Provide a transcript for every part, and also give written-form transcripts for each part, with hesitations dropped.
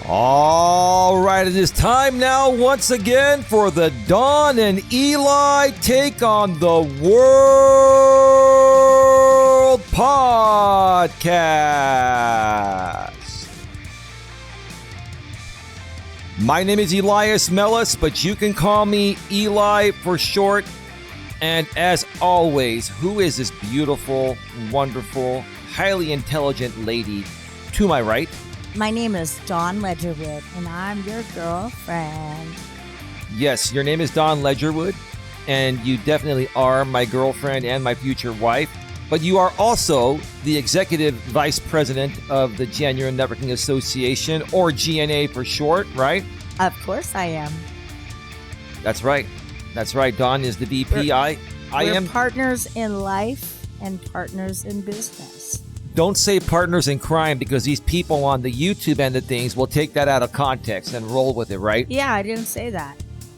All right, it is time now once again for the Don and Eli Take on the World podcast. My name is Elias Melas, but you can call me Eli for short. And as always, who is this beautiful, wonderful, highly intelligent lady to my right? My name is Dawn Ledgerwood, and I'm your girlfriend. Yes, your name is Dawn Ledgerwood, and you definitely are my girlfriend and my future wife. But you are also the executive vice president of the Genuine Networking Association, or GNA for short, right? Of course I am. That's right. That's right. Dawn is the VP. I am partners in life and partners in business. Don't say partners in crime, because these people on the YouTube end of things will take that out of context and roll with it, right? Yeah, I didn't say that.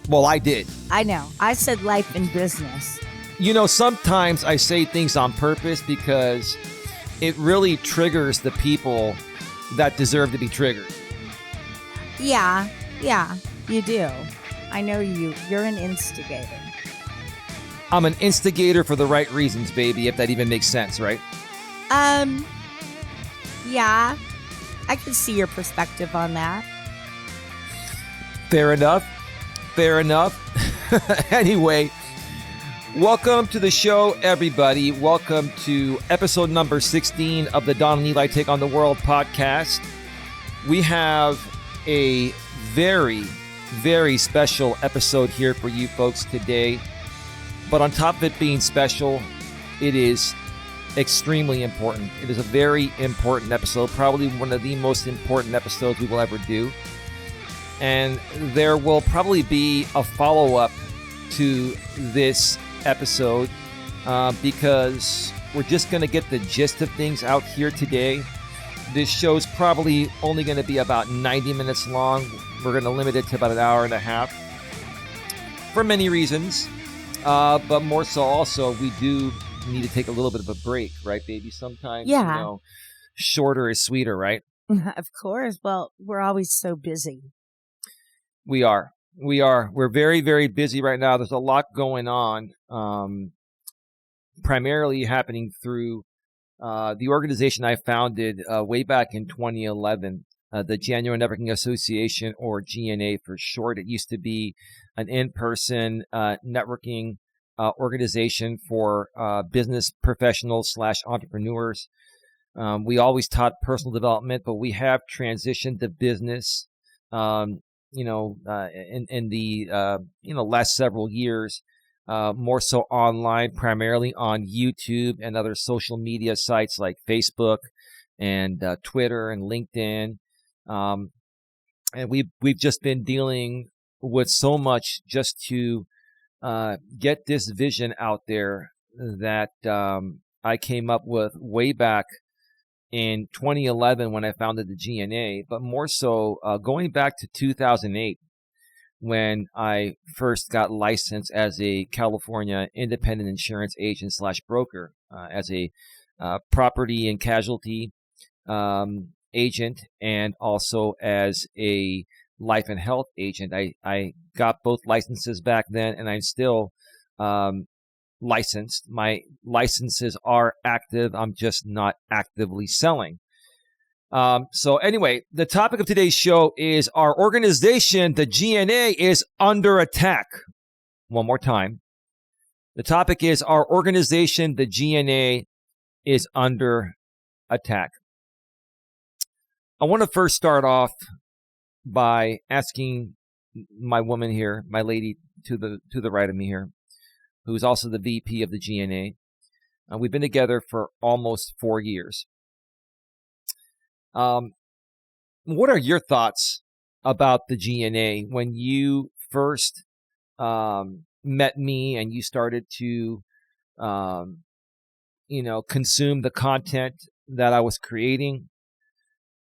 Well, I did. I know. I said life and business. You know, sometimes I say things on purpose because it really triggers the people that deserve to be triggered. Yeah, you do. I know you. You're an instigator. I'm an instigator for the right reasons, baby, if that even makes sense, right? Yeah, I can see your perspective on that. Fair enough. Anyway, welcome to the show, everybody. Welcome to episode number 16 of the Don and Eli Take on the World podcast. We have a very, very special episode here for you folks today. But on top of it being special, it is extremely important. It is a very important episode, probably one of the most important episodes we will ever do. And there will probably be a follow-up to this episode because we're just going to get the gist of things out here today. This show's probably only going to be about 90 minutes long. We're going to limit it to about an hour and a half for many reasons. But more so also, we do need to take a little bit of a break, right, baby? Sometimes, shorter is sweeter, right? Of course. Well, we're always so busy. We are. We're very, very busy right now. There's a lot going on, primarily happening through the organization I founded way back in 2011, the Genuine Networking Association, or GNA for short. It used to be an in-person networking organization for business professionals / entrepreneurs. We always taught personal development, but we have transitioned to business, in the last several years, more so online, primarily on YouTube and other social media sites like Facebook and Twitter and LinkedIn. And we've just been dealing with so much just to get this vision out there that I came up with way back in 2011 when I founded the GNA, but more so going back to 2008 when I first got licensed as a California independent insurance agent / broker, as a property and casualty agent, and also as a life and health agent. I got both licenses back then, and I'm still licensed. My licenses are active. I'm just not actively selling. So anyway, the topic of today's show is our organization, the GNA, is under attack. One more time. The topic is our organization, the GNA, is under attack. I want to first start off by asking my woman here, my lady to the right of me here, who's also the VP of the GNA. We've been together for almost 4 years. What are your thoughts about the GNA when you first met me and you started to, consume the content that I was creating?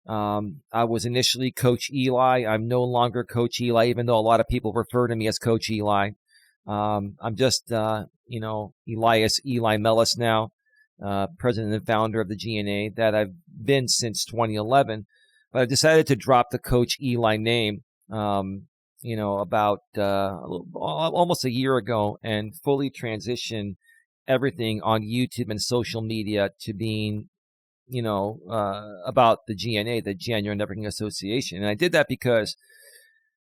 I was initially Coach Eli. I'm no longer Coach Eli, even though a lot of people refer to me as Coach Eli. I'm just, Elias Eli Melas now, president and founder of the GNA that I've been since 2011. But I decided to drop the Coach Eli name, about almost a year ago, and fully transition everything on YouTube and social media to being, about the GNA, the January Networking Association. And I did that because,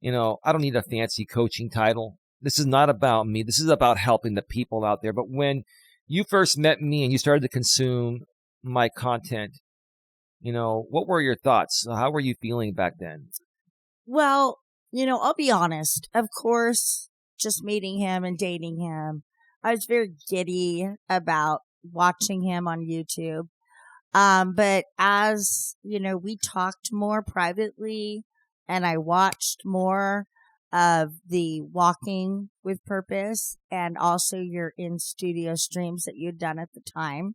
I don't need a fancy coaching title. This is not about me. This is about helping the people out there. But when you first met me and you started to consume my content, what were your thoughts? How were you feeling back then? Well, I'll be honest. Of course, just meeting him and dating him, I was very giddy about watching him on YouTube. But as, we talked more privately and I watched more of the Walking with Purpose and also your in-studio streams that you'd done at the time,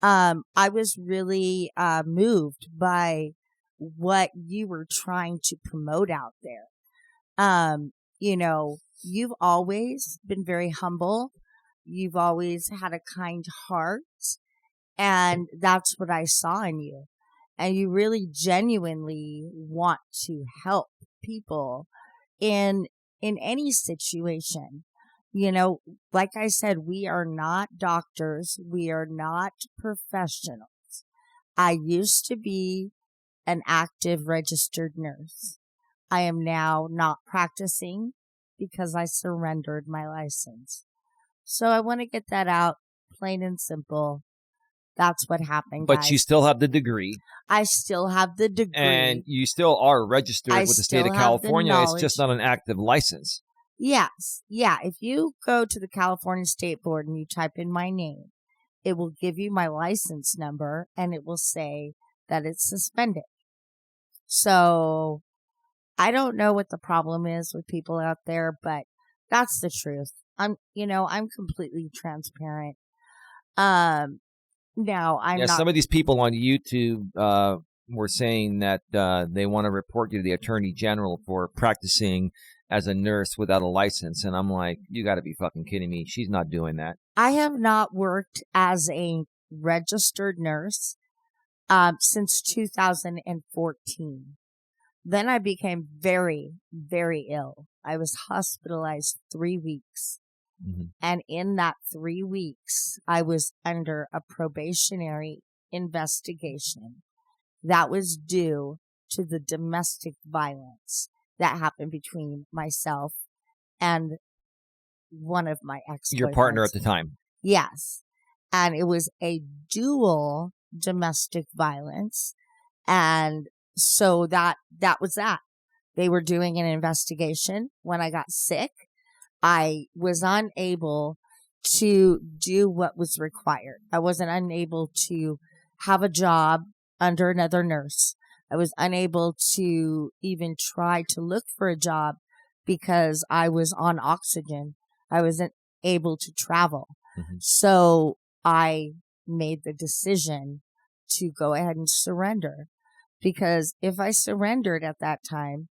I was really moved by what you were trying to promote out there. You've always been very humble. You've always had a kind heart. And that's what I saw in you. And you really genuinely want to help people in any situation. Like I said, we are not doctors. We are not professionals. I used to be an active registered nurse. I am now not practicing because I surrendered my license. So I want to get that out plain and simple. That's what happened, But guys. you still have the degree. I still have the degree. And you still are registered with the state of California. It's just not an active license. Yes. Yeah. If you go to the California State Board and you type in my name, it will give you my license number and it will say that it's suspended. So I don't know what the problem is with people out there, but that's the truth. I'm completely transparent. No, I'm not. Some of these people on YouTube were saying that they want to report you to the Attorney General for practicing as a nurse without a license. And I'm like, you got to be fucking kidding me. She's not doing that. I have not worked as a registered nurse since 2014. Then I became very, very ill. I was hospitalized 3 weeks. Mm-hmm. And in that 3 weeks, I was under a probationary investigation that was due to the domestic violence that happened between myself and one of my ex-boyfriends. Your partner at the time. Yes. And it was a dual domestic violence. And so that was that. They were doing an investigation. When I got sick, I was unable to do what was required. I wasn't unable to have a job under another nurse. I was unable to even try to look for a job because I was on oxygen. I wasn't able to travel. Mm-hmm. So I made the decision to go ahead and surrender, because if I surrendered at that time,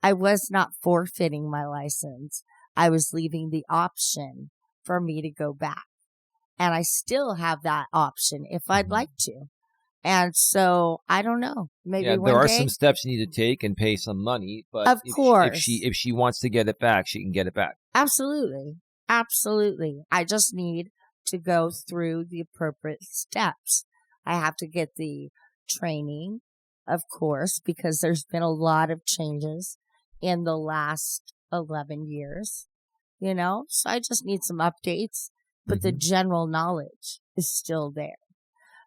I was not forfeiting my license. I was leaving the option for me to go back. And I still have that option if I'd like to. And so I don't know. Maybe one there are day, some steps you need to take and pay some money, but of course, if she wants to get it back, she can get it back. Absolutely. Absolutely. I just need to go through the appropriate steps. I have to get the training, of course, because there's been a lot of changes in the last 11 years, so I just need some updates, but the general knowledge is still there.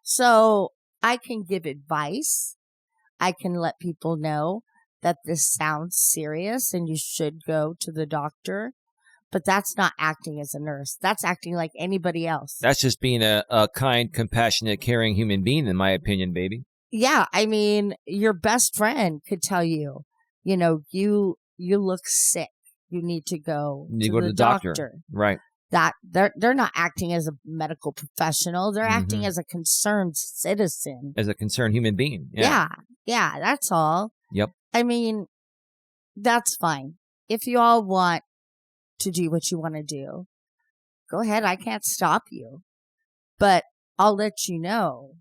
So I can give advice. I can let people know that this sounds serious and you should go to the doctor, but that's not acting as a nurse. That's acting like anybody else. That's just being a kind, compassionate, caring human being, in my opinion, baby. Yeah. I mean, your best friend could tell you, you look sick. You need to go to the doctor. Right. That they're not acting as a medical professional. They're acting as a concerned citizen. As a concerned human being. Yeah. Yeah. That's all. Yep. I mean, that's fine. If you all want to do what you want to do, go ahead. I can't stop you, but I'll let you know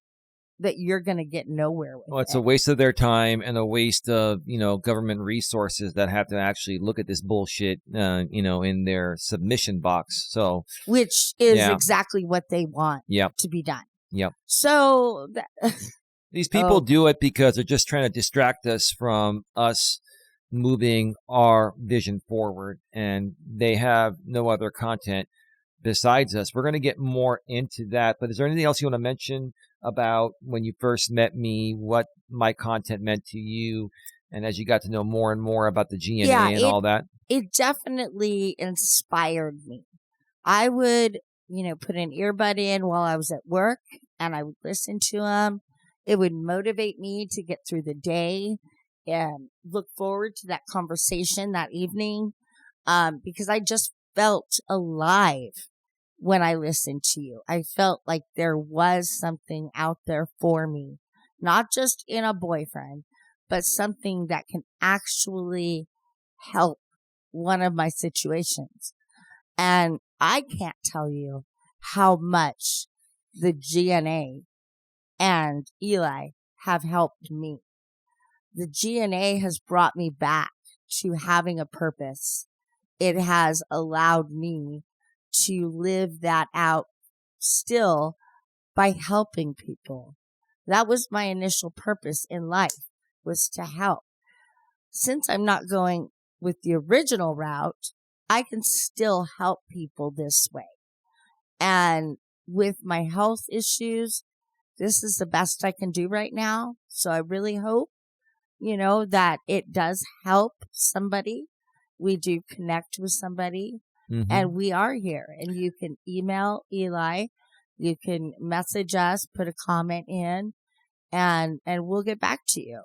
that you're going to get nowhere with Well, it's it. a waste of their time and a waste of, government resources that have to actually look at this bullshit, in their submission box. So, which is yeah. exactly what they want Yep. to be done. Yep. So These people do it because they're just trying to distract us from us moving our vision forward, and they have no other content besides us. We're going to get more into that, but is there anything else you want to mention about when you first met me, what my content meant to you, and as you got to know more and more about the GNA and all that? It definitely inspired me. I would, put an earbud in while I was at work, and I would listen to them. It would motivate me to get through the day and look forward to that conversation that evening, because I just felt alive when I listened to you. I felt like there was something out there for me, not just in a boyfriend, but something that can actually help one of my situations. And I can't tell you how much the GNA and Eli have helped me. The GNA has brought me back to having a purpose. It has allowed me to live that out still by helping people. That was my initial purpose in life, was to help. Since I'm not going with the original route, I can still help people this way. And with my health issues, this is the best I can do right now. So I really hope, that it does help somebody. We do connect with somebody. Mm-hmm. And we are here. And you can email Eli. You can message us, put a comment in, and we'll get back to you.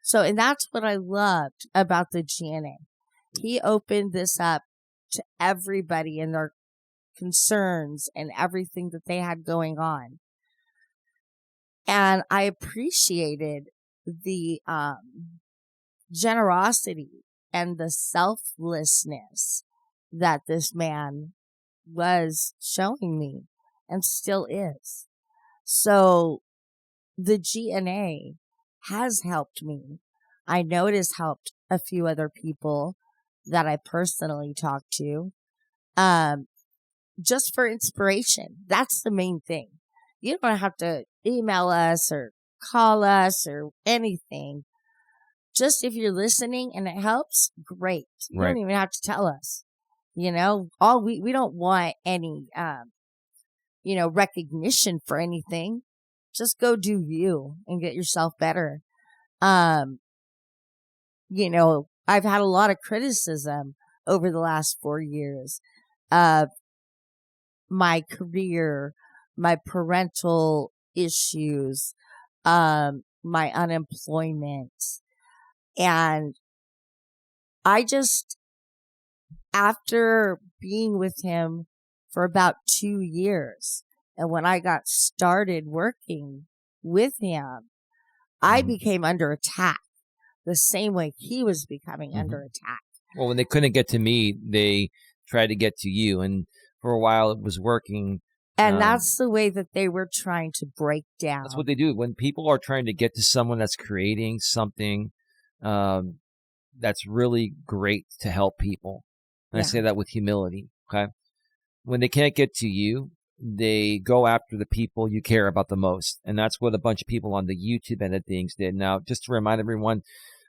So, and that's what I loved about the GNA. He opened this up to everybody and their concerns and everything that they had going on. And I appreciated the generosity and the selflessness that this man was showing me and still is. So the GNA has helped me. I know it has helped a few other people that I personally talked to, just for inspiration. That's the main thing. You don't have to email us or call us or anything. Just if you're listening and it helps, great. You don't even have to tell us. We don't want any, recognition for anything. Just go do you and get yourself better. I've had a lot of criticism over the last 4 years of my career, my parental issues, my unemployment. And I just, after being with him for about 2 years, and when I got started working with him, I became under attack the same way he was becoming under attack. Well, when they couldn't get to me, they tried to get to you. And for a while it was working. And that's the way that they were trying to break down. That's what they do. When people are trying to get to someone that's creating something that's really great to help people. And I say that with humility, okay? When they can't get to you, they go after the people you care about the most. And that's what a bunch of people on the YouTube end of things did. Now, just to remind everyone,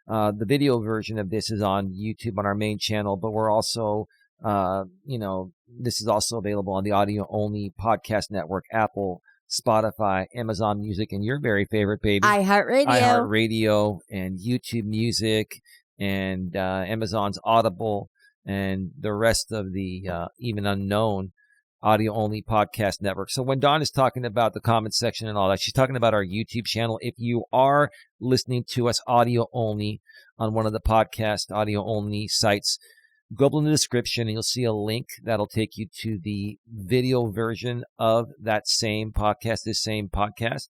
the video version of this is on YouTube on our main channel, but we're also, this is also available on the audio-only podcast network, Apple, Spotify, Amazon Music, and your very favorite, baby, iHeartRadio, and YouTube Music, and Amazon's Audible, and the rest of the even unknown audio-only podcast network. So when Dawn is talking about the comment section and all that, she's talking about our YouTube channel. If you are listening to us audio-only on one of the podcast audio-only sites, go up in the description and you'll see a link that'll take you to the video version of that same podcast,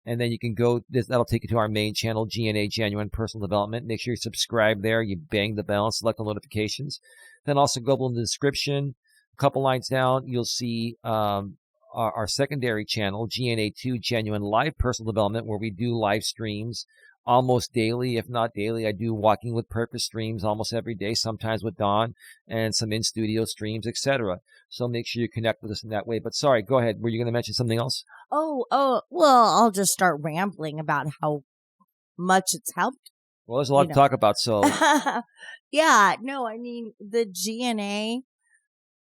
And then you can go, that'll take you to our main channel, GNA, Genuine Personal Development. Make sure you subscribe there. You bang the bell and select the notifications. Then also go up in the description. A couple lines down, you'll see our our secondary channel, GNA2, Genuine Live Personal Development, where we do live streams almost daily, if not daily. I do Walking with Purpose streams almost every day, sometimes with Dawn, and some in-studio streams, etc. So make sure you connect with us in that way. But sorry, go ahead. Were you going to mention something else? Oh, well, I'll just start rambling about how much it's helped. Well, there's a lot to talk about, so. Yeah, no, I mean, the GNA,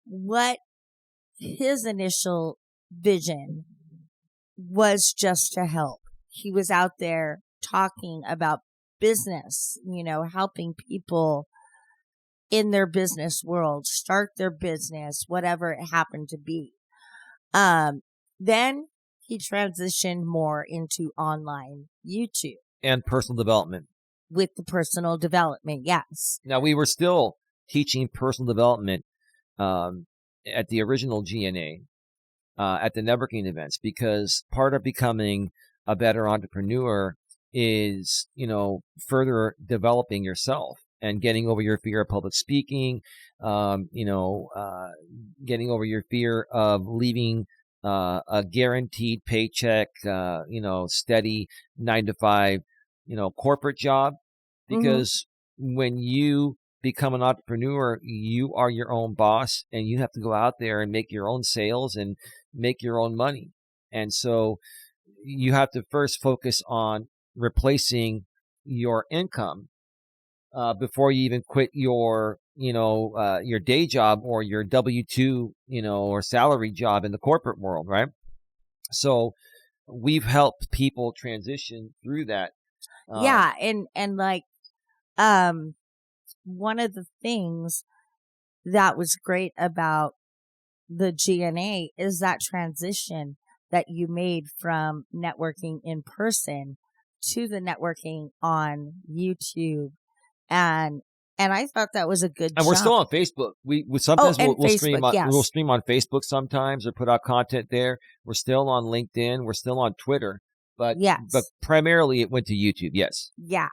what his initial vision was just to help. He was out there talking about business, helping people in their business world start their business, whatever it happened to be. Then he transitioned more into online YouTube. And personal development. With the personal development, yes. Now, we were still teaching personal development at the original GNA, at the networking events, because part of becoming a better entrepreneur is, further developing yourself and getting over your fear of public speaking, getting over your fear of leaving a guaranteed paycheck, steady 9-to-5, corporate job. Because when you become an entrepreneur, you are your own boss, and you have to go out there and make your own sales and make your own money. And so you have to first focus on replacing your income before you even quit your day job or your W-2, or salary job in the corporate world, right? So we've helped people transition through that. Yeah, and like, one of the things that was great about the GNA is that transition that you made from networking in person to the networking on YouTube. And I thought that was a good And we're still on Facebook. We'll stream on, yes. We'll stream on Facebook sometimes or put out content there. We're still on LinkedIn. We're still on Twitter. But yes. But primarily it went to YouTube, yes. Yeah.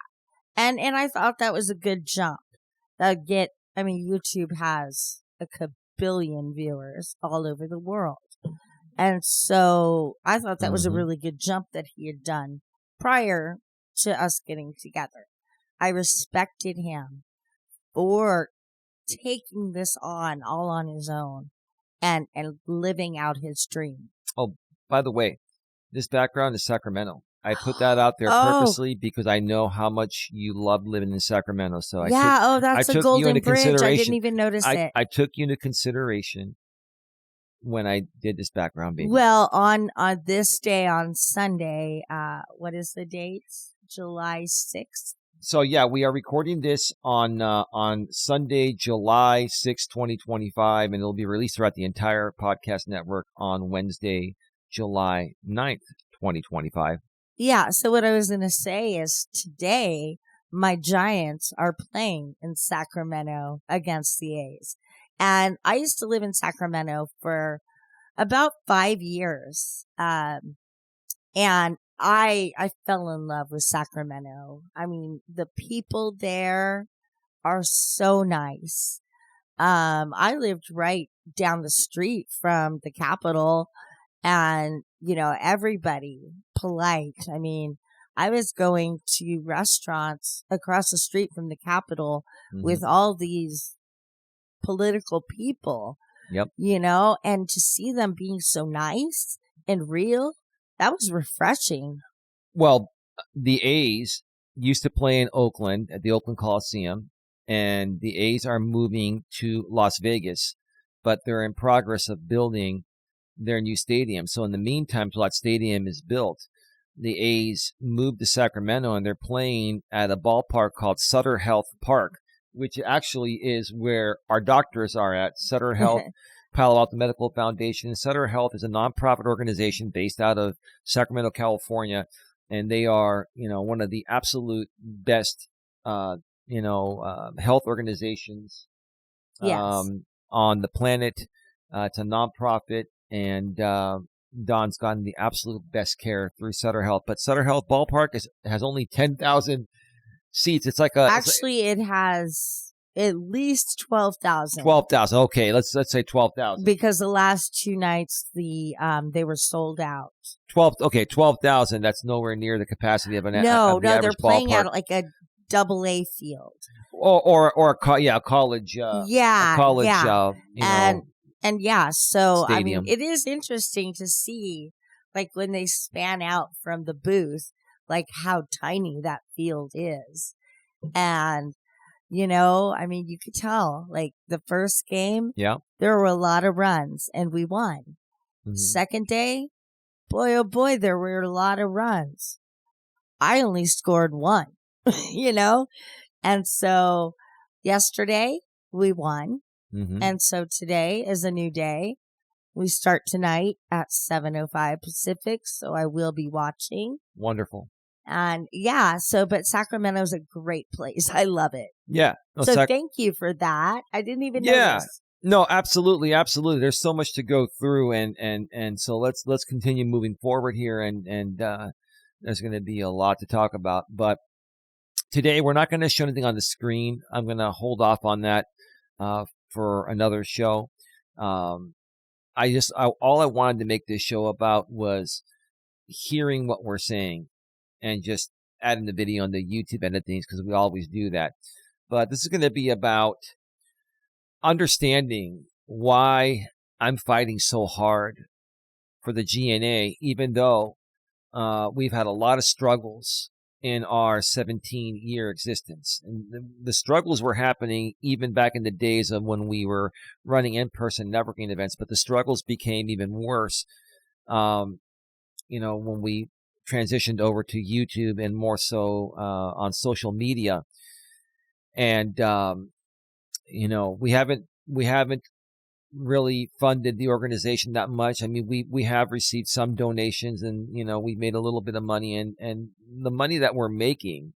And I thought that was a good jump. YouTube has a kabillion viewers all over the world. And so I thought that was a really good jump that he had done prior to us getting together. I respected him for taking this on all on his own and living out his dream. Oh, by the way, this background is Sacramento. I put that out there purposely because I know how much you love living in Sacramento. So that's a Golden Bridge. I didn't even notice it. I took you into consideration when I did this background, baby. Well, on this day, on Sunday, what is the date? July 6th. So yeah, we are recording this on Sunday, July 6th, 2025, and it'll be released throughout the entire podcast network on Wednesday, July 9th, 2025. Yeah, so what I was going to say is today, my Giants are playing in Sacramento against the A's. And I used to live in Sacramento for about 5 years. And I fell in love with Sacramento. I mean, the people there are so nice. I lived right down the street from the Capitol. And, everybody polite. I mean, I was going to restaurants across the street from the Capitol with all these political people, and to see them being so nice and real, that was refreshing. Well, the A's used to play in Oakland at the Oakland Coliseum, and the A's are moving to Las Vegas, but they're in progress of building their new stadium. So in the meantime, till that stadium is built, the A's moved to Sacramento, and they're playing at a ballpark called Sutter Health Park, which actually is where our doctors are at. Sutter Health, Palo Alto Medical Foundation. Sutter Health is a nonprofit organization based out of Sacramento, California, and they are, one of the absolute best, health organizations on the planet. It's a nonprofit. And Don's gotten the absolute best care through Sutter Health. But Sutter Health Ballpark has only 10,000 seats. It's like it has At least 12,000. 12,000. Okay, let's say 12,000. Because the last 2 nights they were sold out. 12,000. That's nowhere near the capacity of an of the average they're playing ballpark. out like a AA field. Or a college. Yeah, a college. yeah. And yeah, so stadium. I mean, it is interesting to see, like when they span out from the booth, like how tiny that field is, and. I mean, you could tell, like the first game, there were a lot of runs and we won. Mm-hmm. Second day, boy, oh boy, there were a lot of runs. I only scored 1, And so yesterday we won. Mm-hmm. And so today is a new day. We start tonight at 7:05 Pacific. So I will be watching. Wonderful. And but Sacramento's a great place. I love it. Yeah. No, so thank you for that. I didn't even notice. No, absolutely. Absolutely. There's so much to go through. And so let's continue moving forward here. And there's going to be a lot to talk about. But today we're not going to show anything on the screen. I'm going to hold off on that for another show. All I wanted to make this show about was hearing what we're saying. And just adding the video on the YouTube end of things, because we always do that. But this is going to be about understanding why I'm fighting so hard for the GNA, even though we've had a lot of struggles in our 17-year existence. And the struggles were happening even back in the days of when we were running in-person networking events, but the struggles became even worse, when we transitioned over to YouTube and more so on social media. And we haven't really funded the organization that much. I mean, we have received some donations, and we've made a little bit of money, and the money that we're making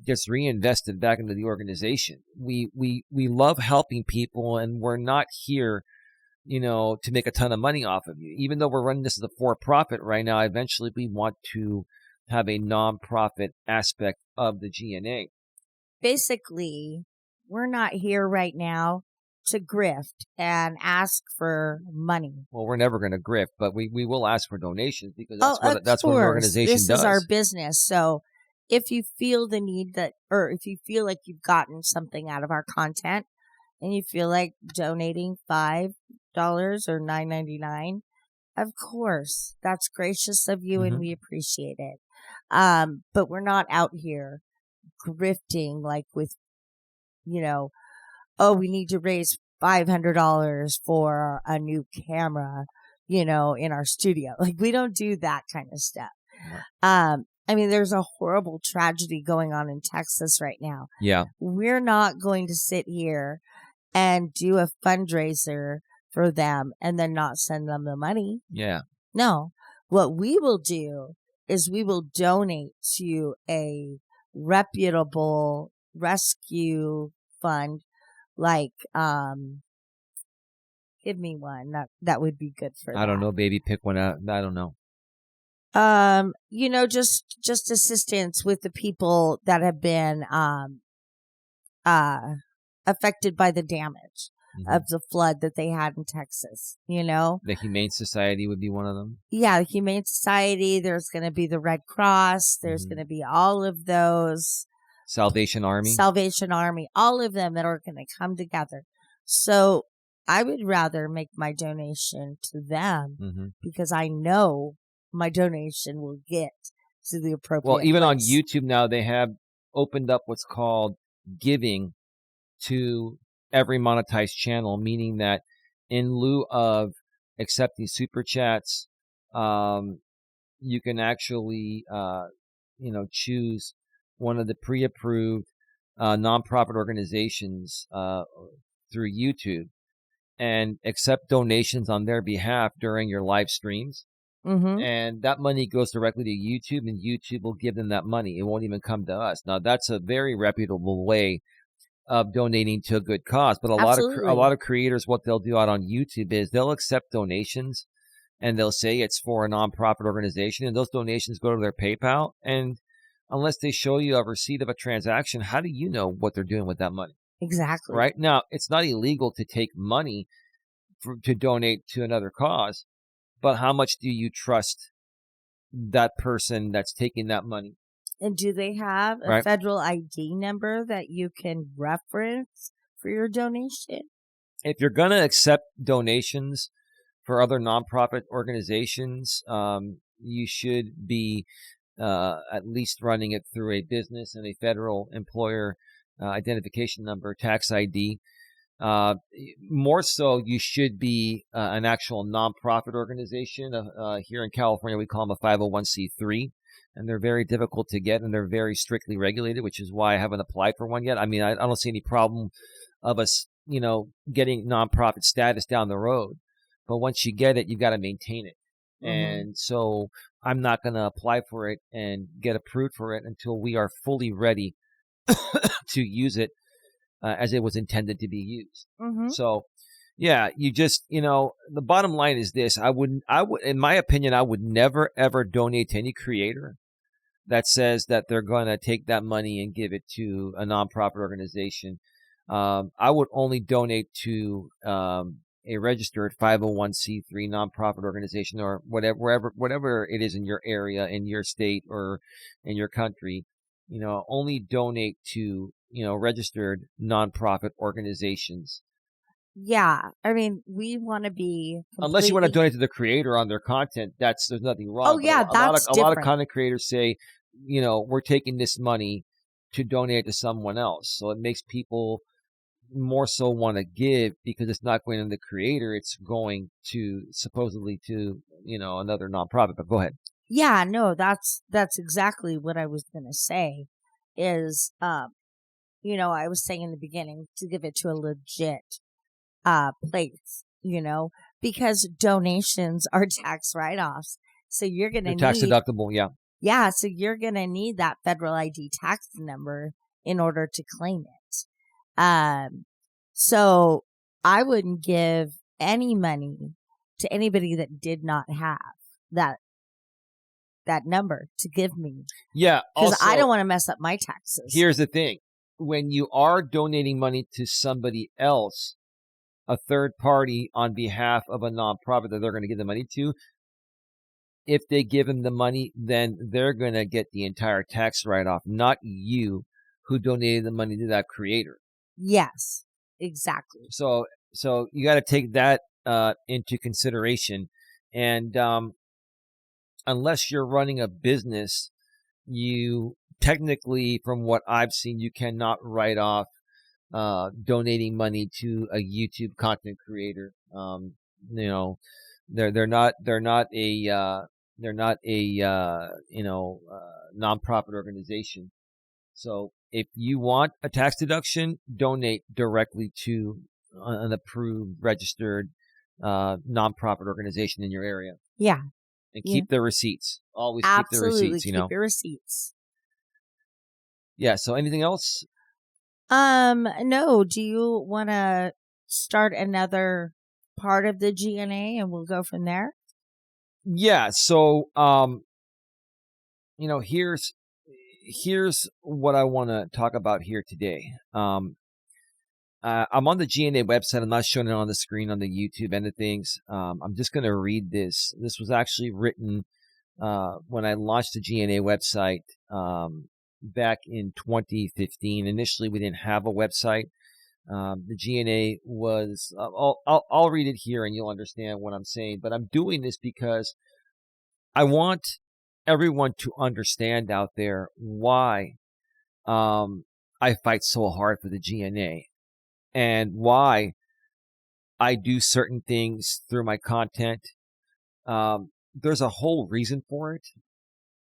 gets reinvested back into the organization. We love helping people, and we're not here to make a ton of money off of you. Even though we're running this as a for-profit right now, eventually we want to have a non-profit aspect of the GNA. Basically, we're not here right now to grift and ask for money. Well, we're never going to grift, but we will ask for donations, because that's what an organization does. This is our business. So if you feel the need or if you feel like you've gotten something out of our content and you feel like donating $5 or $9.99, of course, that's gracious of you, and we appreciate it. But we're not out here grifting like with, we need to raise $500 for a new camera, in our studio. Like, we don't do that kind of stuff. Yeah. I mean, there's a horrible tragedy going on in Texas right now. Yeah. We're not going to sit here and do a fundraiser for them and then not send them the money. Yeah. No. What we will do is we will donate to a reputable rescue fund, like, give me one. That would be good for I don't know, baby, pick one out. I don't know. Just assistance with the people that have been affected by the damage of the flood that they had in Texas, The Humane Society would be one of them. Yeah, the Humane Society. There's going to be the Red Cross. There's going to be all of those. Salvation Army, all of them that are going to come together. So I would rather make my donation to them because I know my donation will get to the appropriate Well, even place. on YouTube now, they have opened up what's called giving to every monetized channel, meaning that in lieu of accepting super chats, you can actually, choose one of the pre-approved nonprofit organizations through YouTube and accept donations on their behalf during your live streams. And that money goes directly to YouTube, and YouTube will give them that money. It won't even come to us. Now, that's a very reputable way of donating to a good cause. But a lot of creators, what they'll do out on YouTube is they'll accept donations, and they'll say it's for a nonprofit organization, and those donations go to their PayPal. And unless they show you a receipt of a transaction, how do you know what they're doing with that money? Exactly. Right? Now, it's not illegal to take money to donate to another cause, but how much do you trust that person that's taking that money? And do they have a Right? federal ID number that you can reference for your donation? If you're going to accept donations for other nonprofit organizations, you should be at least running it through a business and a federal employer identification number, tax ID. More so, you should be an actual nonprofit organization. Here in California, we call them a 501c3, and they're very difficult to get, and they're very strictly regulated, which is why I haven't applied for one yet. I mean, I don't see any problem of us, getting nonprofit status down the road. But once you get it, you've got to maintain it. And so I'm not going to apply for it and get approved for it until we are fully ready to use it as it was intended to be used. So, yeah, you just, the bottom line is this. I would, in my opinion, I would never, ever donate to any creator that says that they're going to take that money and give it to a nonprofit organization. I would only donate to a registered 501c3 nonprofit organization or whatever it is in your area, in your state, or in your country. Only donate to, registered nonprofit organizations. Yeah. I mean, we want to be Unless you want to donate to the creator on their content, there's nothing wrong. Oh, yeah, that's a lot of content creators say, we're taking this money to donate to someone else. So it makes people more so want to give because it's not going to the creator, it's going to supposedly to, another nonprofit. But go ahead. Yeah, no, that's exactly what I was going to say is, I was saying in the beginning to give it to a legit place, because donations are tax write-offs. So you're going to need tax deductible. Yeah. Yeah. So you're going to need that federal ID tax number in order to claim it. So I wouldn't give any money to anybody that did not have that number to give me. Yeah. Because I don't want to mess up my taxes. Here's the thing. When you are donating money to somebody else, a third party on behalf of a nonprofit that they're going to give the money to, if they give them the money, then they're going to get the entire tax write-off, not you who donated the money to that creator. Yes, exactly. So you got to take that into consideration. And unless you're running a business, you technically, from what I've seen, you cannot write off donating money to a YouTube content creator. They're not a nonprofit organization. So if you want a tax deduction, donate directly to an approved, registered nonprofit organization in your area. Yeah. And keep the receipts. Always Absolutely. keep the receipts, Keep your receipts. Yeah. So anything else? No. Do you want to start another part of the GNA and we'll go from there? Yeah. So, here's what I want to talk about here today. I'm on the GNA website. I'm not showing it on the screen on the YouTube end of things. I'm just going to read this. This was actually written when I launched the GNA website back in 2015. Initially, we didn't have a website. The GNA was, I'll read it here and you'll understand what I'm saying. But I'm doing this because I want everyone to understand out there why I fight so hard for the GNA and why I do certain things through my content. There's a whole reason for it.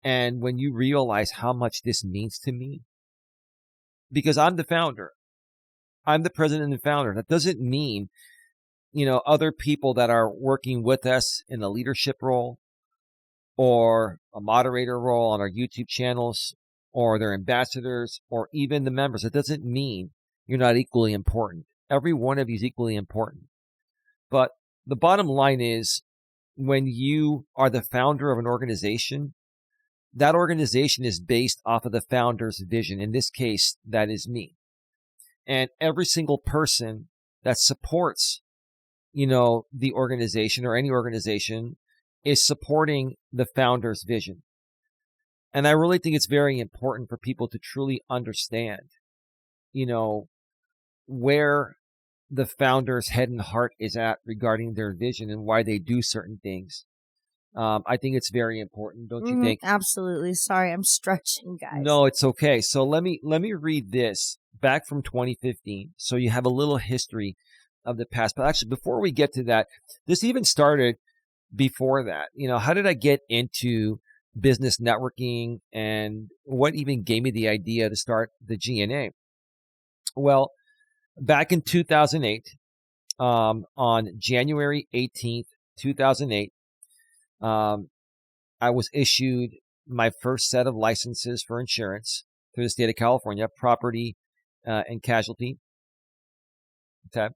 And when you realize how much this means to me, because I'm the founder, I'm the president and founder. That doesn't mean, other people that are working with us in a leadership role or a moderator role on our YouTube channels or their ambassadors or even the members. It doesn't mean you're not equally important. Every one of you is equally important. But the bottom line is when you are the founder of an organization, that organization is based off of the founder's vision. In this case, that is me. And every single person that supports, the organization or any organization is supporting the founder's vision. And I really think it's very important for people to truly understand, where the founder's head and heart is at regarding their vision and why they do certain things. I think it's very important, don't you think? Absolutely. Sorry, I'm stretching, guys. No, it's okay. So let me read this back from 2015. So you have a little history of the past. But actually, before we get to that, this even started before that. How did I get into business networking, and what even gave me the idea to start the GNA? Well, back in 2008, on January 18th, 2008, I was issued my first set of licenses for insurance through the state of California, property and casualty. Okay.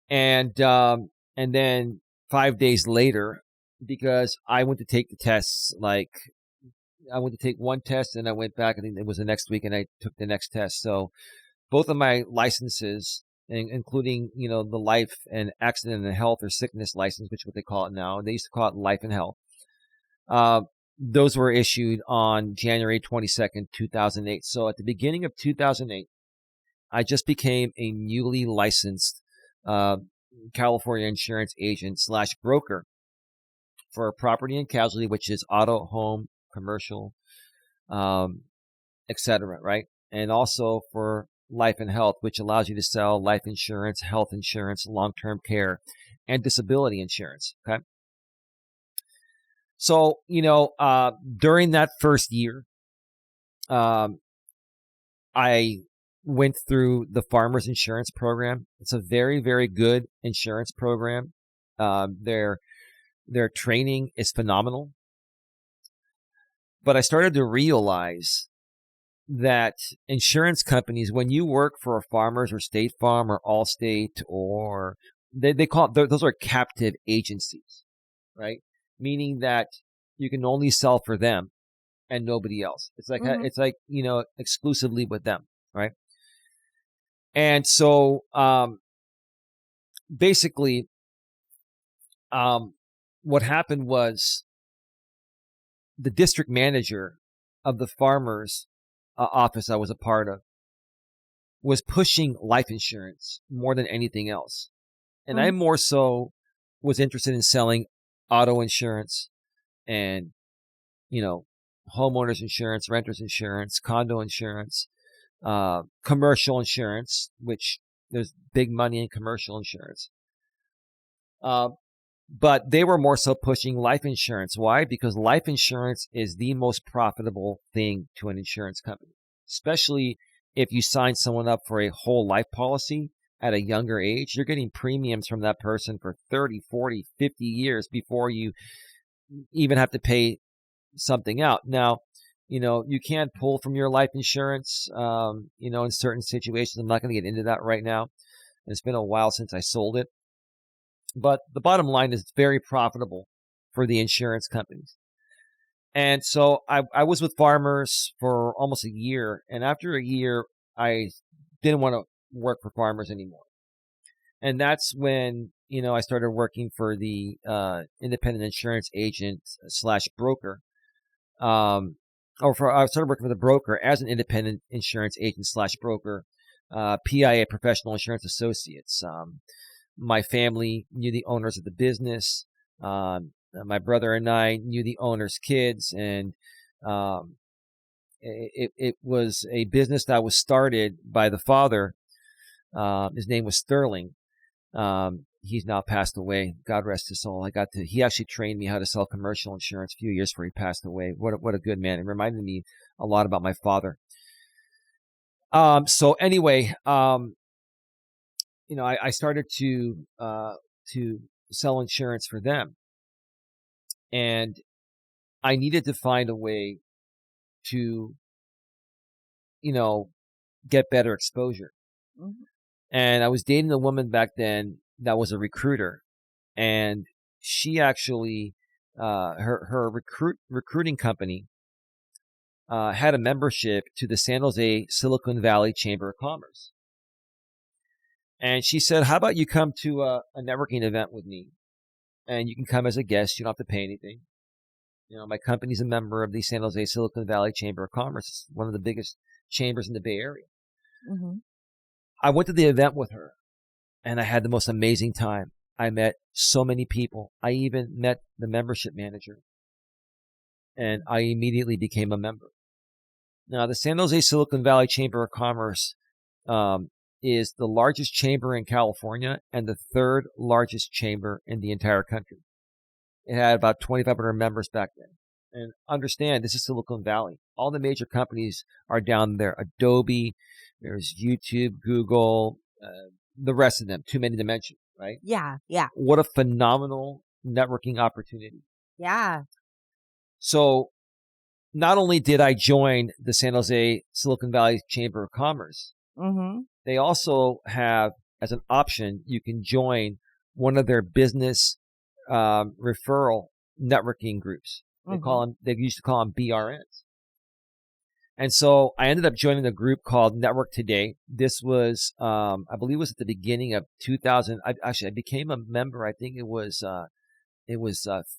And then 5 days later, because I went to take the tests, like I went to take one test and I went back, I think it was the next week, and I took the next test. So both of my licenses, including, the life and accident and health or sickness license, which is what they call it now. They used to call it life and health. Those were issued on January 22nd, 2008. So at the beginning of 2008, I just became a newly licensed California insurance agent / broker for property and casualty, which is auto, home, commercial, etc., right? And also for life and health, which allows you to sell life insurance, health insurance, long-term care, and disability insurance, okay? So, during that first year, I went through the Farmers Insurance Program. It's a very, very good insurance program. Their training is phenomenal. But I started to realize that insurance companies, when you work for a Farmers or State Farm or Allstate, or they call it, those are captive agencies, right? Meaning that you can only sell for them and nobody else. It's like, exclusively with them, right? And so, basically, what happened was the district manager of the Farmers office I was a part of was pushing life insurance more than anything else. And I more so was interested in selling auto insurance and, homeowners insurance, renters insurance, condo insurance, commercial insurance, which there's big money in commercial insurance. But they were more so pushing life insurance. Why? Because life insurance is the most profitable thing to an insurance company, especially if you sign someone up for a whole life policy at a younger age. You're getting premiums from that person for 30, 40, 50 years before you even have to pay something out. Now, you can't pull from your life insurance, in certain situations. I'm not going to get into that right now. It's been a while since I sold it. But the bottom line is it's very profitable for the insurance companies. And so I was with Farmers for almost a year. And after a year, I didn't want to work for Farmers anymore. And that's when, I started working for the independent insurance agent / broker. I started working for the broker as an independent insurance agent / broker, PIA, Professional Insurance Associates. My family knew the owners of the business. My brother and I knew the owner's kids, and it was a business that was started by the father. His name was Sterling. He's now passed away. God rest his soul. He actually trained me how to sell commercial insurance a few years before he passed away. What a good man. It reminded me a lot about my father. So anyway, I started to sell insurance for them, and I needed to find a way to, get better exposure. Mm-hmm. And I was dating a woman back then that was a recruiter, and she actually, her recruiting company, had a membership to the San Jose Silicon Valley Chamber of Commerce. And she said, how about you come to a networking event with me? And you can come as a guest. You don't have to pay anything. My company's a member of the San Jose Silicon Valley Chamber of Commerce. It's one of the biggest chambers in the Bay Area. Mm-hmm. I went to the event with her, and I had the most amazing time. I met so many people. I even met the membership manager, and I immediately became a member. Now, the San Jose Silicon Valley Chamber of Commerce is the largest chamber in California and the third largest chamber in the entire country. It had about 2,500 members back then. And understand, this is Silicon Valley. All the major companies are down there. Adobe, there's YouTube, Google, the rest of them. Too many to mention, right? Yeah, yeah. What a phenomenal networking opportunity. Yeah. So not only did I join the San Jose Silicon Valley Chamber of Commerce, Mm-hmm. they also have, as an option, you can join one of their business referral networking groups. They used to call them BRNs. And so I ended up joining a group called Network Today. This was, I believe it was at the beginning of 2000. I became a member. I think it was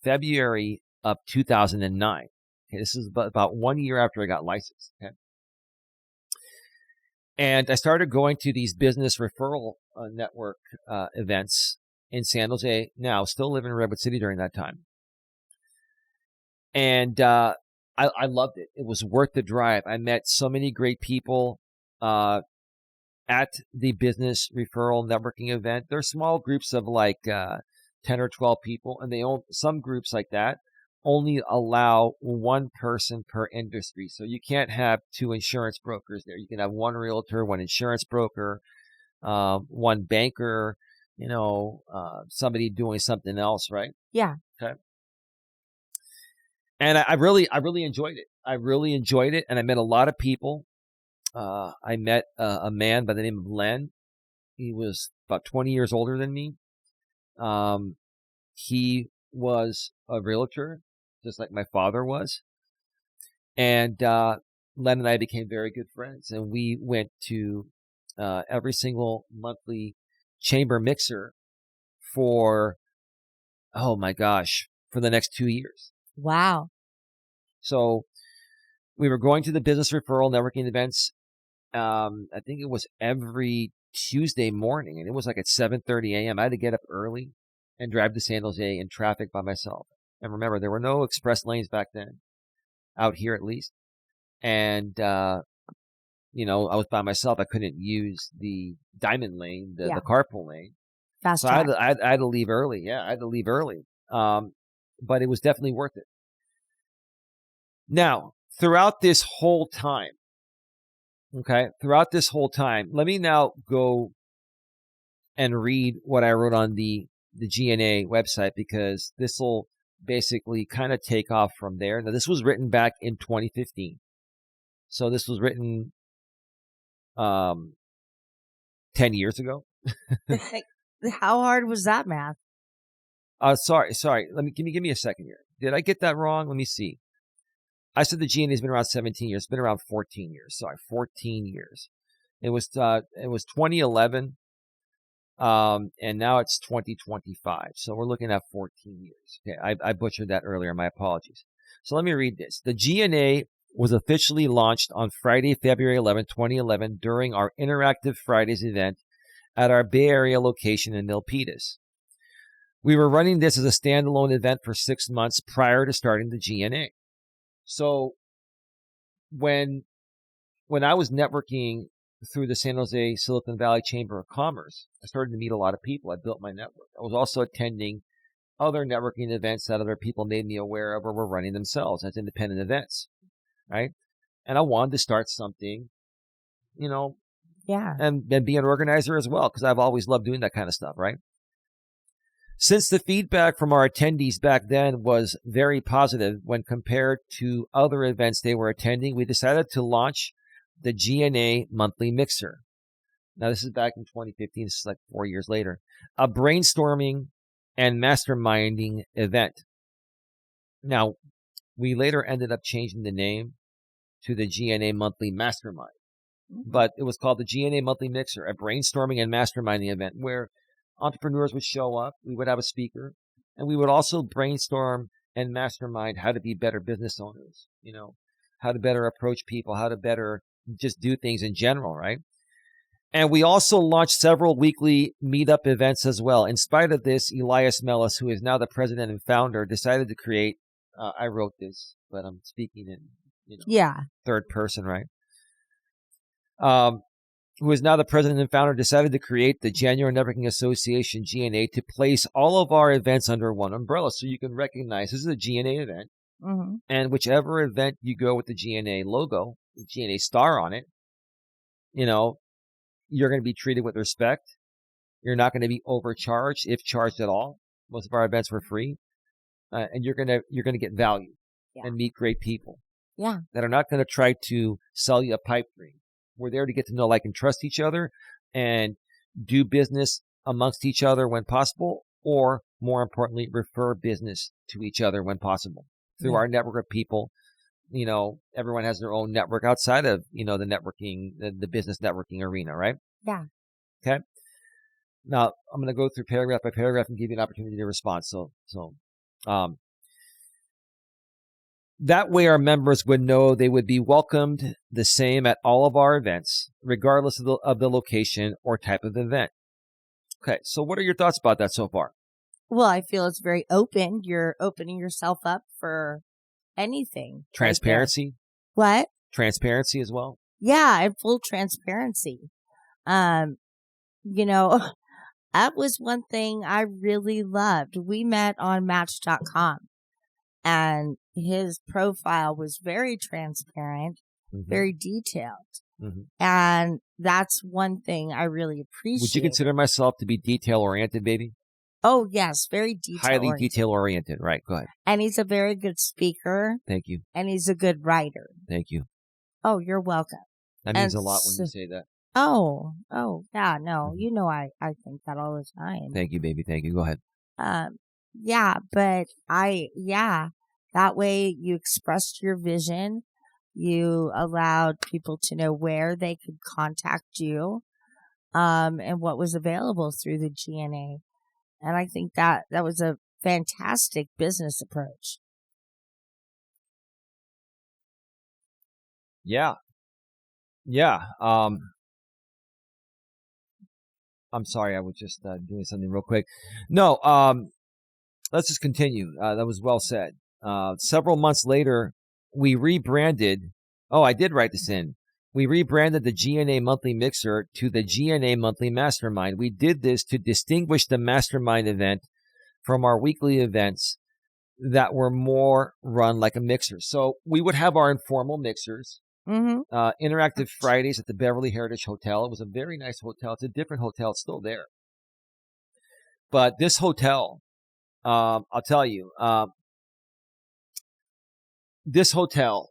February of 2009. Okay, this is about 1 year after I got licensed. Okay. And I started going to these business referral network events in San Jose. Now, still living in Redwood City during that time. And I loved it. It was worth the drive. I met so many great people at the business referral networking event. They're small groups of like 10 or 12 people, and some groups like that only allow one person per industry. So you can't have two insurance brokers there. You can have one realtor, one insurance broker, one banker, somebody doing something else, right? Yeah. Okay. And I really enjoyed it. I really enjoyed it. And I met a lot of people. I met a man by the name of Len. He was about 20 years older than me. He was a realtor, just like my father was. And Len and I became very good friends. And we went to every single monthly chamber mixer for the next 2 years. Wow. So we were going to the business referral networking events. I think it was every Tuesday morning, and it was like at 7:30 a.m. I had to get up early and drive to San Jose in traffic by myself. And remember, there were no express lanes back then, out here at least. And, I was by myself. I couldn't use the diamond lane, the carpool lane. Fast so track. I had to leave early. Yeah, I had to leave early. But it was definitely worth it. Now, throughout this whole time, let me now go and read what I wrote on the GNA website, because this will basically kind of take off from there. Now, this was written back in 2015. So this was written 10 years ago. How hard was that math? Sorry. Give me a second here. Did I get that wrong? Let me see. I said the GNA has been around 17 years. It's been around 14 years. Sorry, 14 years. It was 2011, and now it's 2025. So we're looking at 14 years. Okay, I butchered that earlier. My apologies. So let me read this. The GNA was officially launched on Friday, February 11, 2011, during our Interactive Fridays event at our Bay Area location in Milpitas. We were running this as a standalone event for 6 months prior to starting the GNA. So when I was networking through the San Jose Silicon Valley Chamber of Commerce, I started to meet a lot of people. I built my network. I was also attending other networking events that other people made me aware of or were running themselves as independent events, right? And I wanted to start something, and be an organizer as well, because I've always loved doing that kind of stuff, right? Since the feedback from our attendees back then was very positive when compared to other events they were attending, we decided to launch the GNA Monthly Mixer. Now, this is back in 2015. This is like 4 years later. A brainstorming and masterminding event. Now, we later ended up changing the name to the GNA Monthly Mastermind. but it was called the GNA Monthly Mixer, a brainstorming and masterminding event where entrepreneurs would show up. We would have a speaker, and we would also brainstorm and mastermind how to be better business owners, how to better approach people, how to better just do things in general, right? And we also launched several weekly meetup events as well. In spite of this, Elias Melas, who is now the president and founder, decided to create, I wrote this, but I'm speaking in, third person, right? Who is now the president and founder, decided to create the January Networking Association, GNA, to place all of our events under one umbrella. So you can recognize this is a GNA event. Mm-hmm. And whichever event you go with the GNA logo, the GNA star on it, you're going to be treated with respect. You're not going to be overcharged, if charged at all. Most of our events were free. And you're going to get value and meet great people that are not going to try to sell you a pipe dream. We're there to get to know, like, and trust each other and do business amongst each other when possible, or more importantly, refer business to each other when possible through our network of people. Everyone has their own network outside of, the networking, the business networking arena, right? Yeah. Okay. Now I'm going to go through paragraph by paragraph and give you an opportunity to respond. So, that way our members would know they would be welcomed the same at all of our events, regardless of the location or type of event. Okay. So what are your thoughts about that so far? Well, I feel it's very open. You're opening yourself up for anything. Transparency. Right. What? Transparency as well. Yeah, and full transparency. That was one thing I really loved. We met on Match.com, and his profile was very transparent, very detailed. Mm-hmm. And that's one thing I really appreciate. Would you consider myself to be detail-oriented, baby? Oh, yes, very detail-oriented. Highly detail-oriented, right. Go ahead. And he's a very good speaker. Thank you. And he's a good writer. Thank you. Oh, you're welcome. That means a lot when you say that. Oh, yeah, no, I think that all the time. Thank you, baby. Thank you. Go ahead. That way you expressed your vision. You allowed people to know where they could contact you, and what was available through the GNA. And I think that was a fantastic business approach. Yeah. Yeah. I'm sorry. I was just doing something real quick. No, let's just continue. That was well said. Several months later, we rebranded. Oh, I did write this in. We rebranded the GNA Monthly Mixer to the GNA Monthly Mastermind. We did this to distinguish the Mastermind event from our weekly events that were more run like a mixer. So we would have our informal mixers. Mm-hmm. Interactive Fridays at the Beverly Heritage Hotel. It was a very nice hotel. It's a different hotel. It's still there. But this hotel, I'll tell you, this hotel,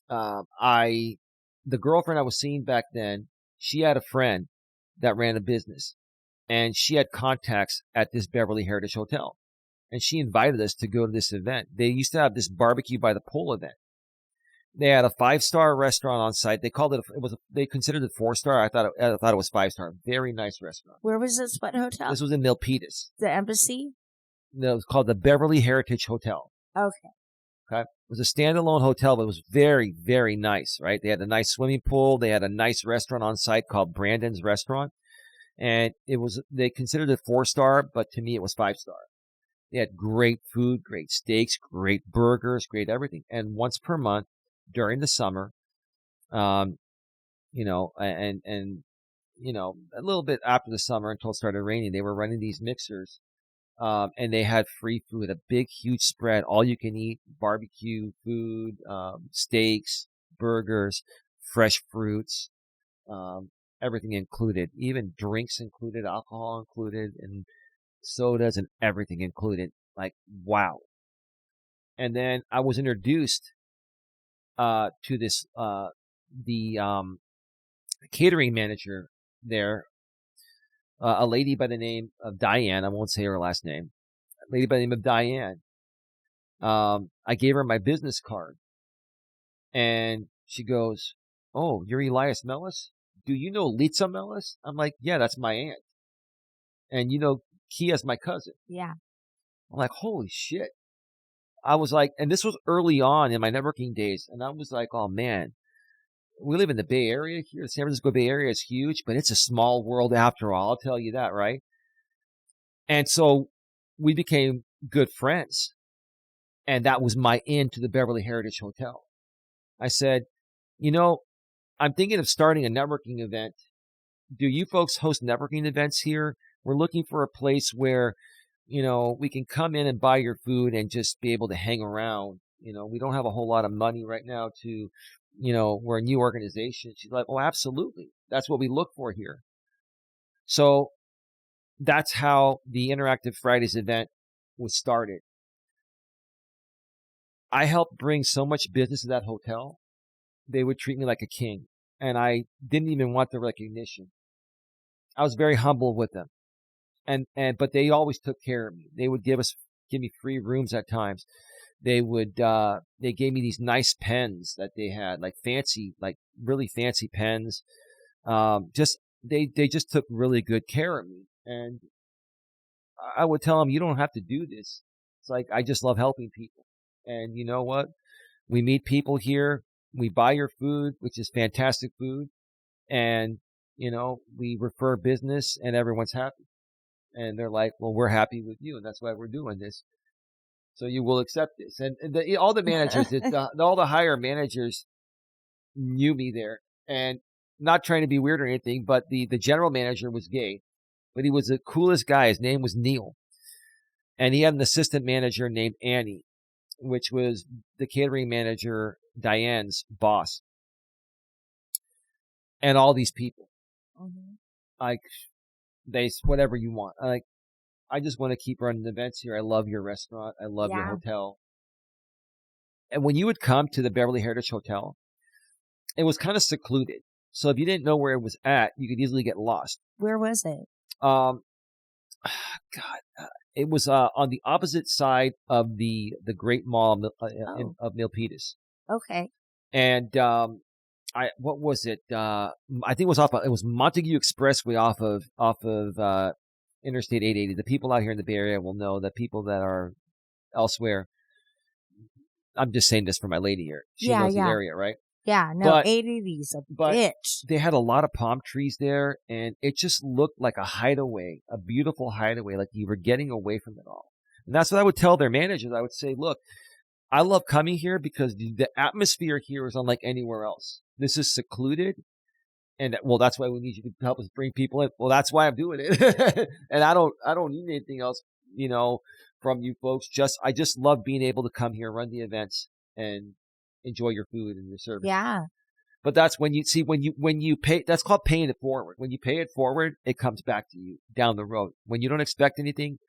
the girlfriend I was seeing back then, she had a friend that ran a business, and she had contacts at this Beverly Heritage Hotel, and she invited us to go to this event. They used to have this barbecue by the pool event. They had a 5-star restaurant on site. They called it. They considered it 4-star. I thought it was 5-star. Very nice restaurant. Where was this? What hotel? This was in Milpitas. The Embassy. No, it was called the Beverly Heritage Hotel. Okay. Okay. It was a standalone hotel, but it was very, very nice. Right. They had a nice swimming pool. They had a nice restaurant on site called Brandon's Restaurant, and they considered it 4-star, but to me it was 5-star. They had great food, great steaks, great burgers, great everything, and once per month. During the summer, and a little bit after the summer until it started raining, they were running these mixers, and they had free food, a big, huge spread, all you can eat, barbecue food, steaks, burgers, fresh fruits, everything included, even drinks included, alcohol included, and sodas and everything included. Like, wow. And then I was introduced to this, the catering manager there, a lady by the name of Diane. I won't say her last name. A lady by the name of Diane. I gave her my business card, and she goes, oh, you're Elias Melas? Do you know Litza Melas? I'm like, yeah, that's my aunt. And you know, Kia's my cousin. Yeah. I'm like, holy shit. I was like, and this was early on in my networking days. And I was like, oh man, we live in the Bay Area here. The San Francisco Bay Area is huge, but it's a small world after all. I'll tell you that, right? And so we became good friends. And that was my in to the Beverly Heritage Hotel. I said, you know, I'm thinking of starting a networking event. Do you folks host networking events here? We're looking for a place where, you know, we can come in and buy your food and just be able to hang around. You know, we don't have a whole lot of money right now to, you know, we're a new organization. She's like, oh, absolutely. That's what we look for here. So that's how the Interactive Fridays event was started. I helped bring so much business to that hotel. They would treat me like a king, and I didn't even want the recognition. I was very humble with them, but they always took care of me. They would give me free rooms at times. They gave me these nice pens that they had, like really fancy pens. They just took really good care of me, and I would tell them, you don't have to do this. It's like, I just love helping people. And you know what? We meet people here. We buy your food, which is fantastic food. And, you know, we refer business and everyone's happy. And they're like, well, we're happy with you. And that's why we're doing this. So you will accept this. And all the managers, all the higher managers knew me there. And not trying to be weird or anything, but the general manager was gay. But he was the coolest guy. His name was Neil. And he had an assistant manager named Annie, which was the catering manager, Diane's boss. And all these people. Mm-hmm. Like, whatever you want. Like, I just want to keep running events here. I love your restaurant. I love your hotel. And when you would come to the Beverly Heritage Hotel, it was kind of secluded. So if you didn't know where it was at, you could easily get lost. Where was it? It was on the opposite side of the Great Mall of Milpitas. Okay. And what was it? I think it was Montague Expressway off of Interstate 880. The people out here in the Bay Area will know. The people that are elsewhere, I'm just saying this for my lady here. She knows the area, right? Yeah, no, 880's a bitch. They had a lot of palm trees there, and it just looked like a hideaway, a beautiful hideaway, like you were getting away from it all. And that's what I would tell their managers. I would say, look, I love coming here because the atmosphere here is unlike anywhere else. This is secluded. And well, that's why we need you to help us bring people in. Well, that's why I'm doing it. And I don't need anything else, you know, from you folks. I just love being able to come here, run the events, and enjoy your food and your service. Yeah. But that's when you pay, that's called paying it forward. When you pay it forward, it comes back to you down the road. When you don't expect anything,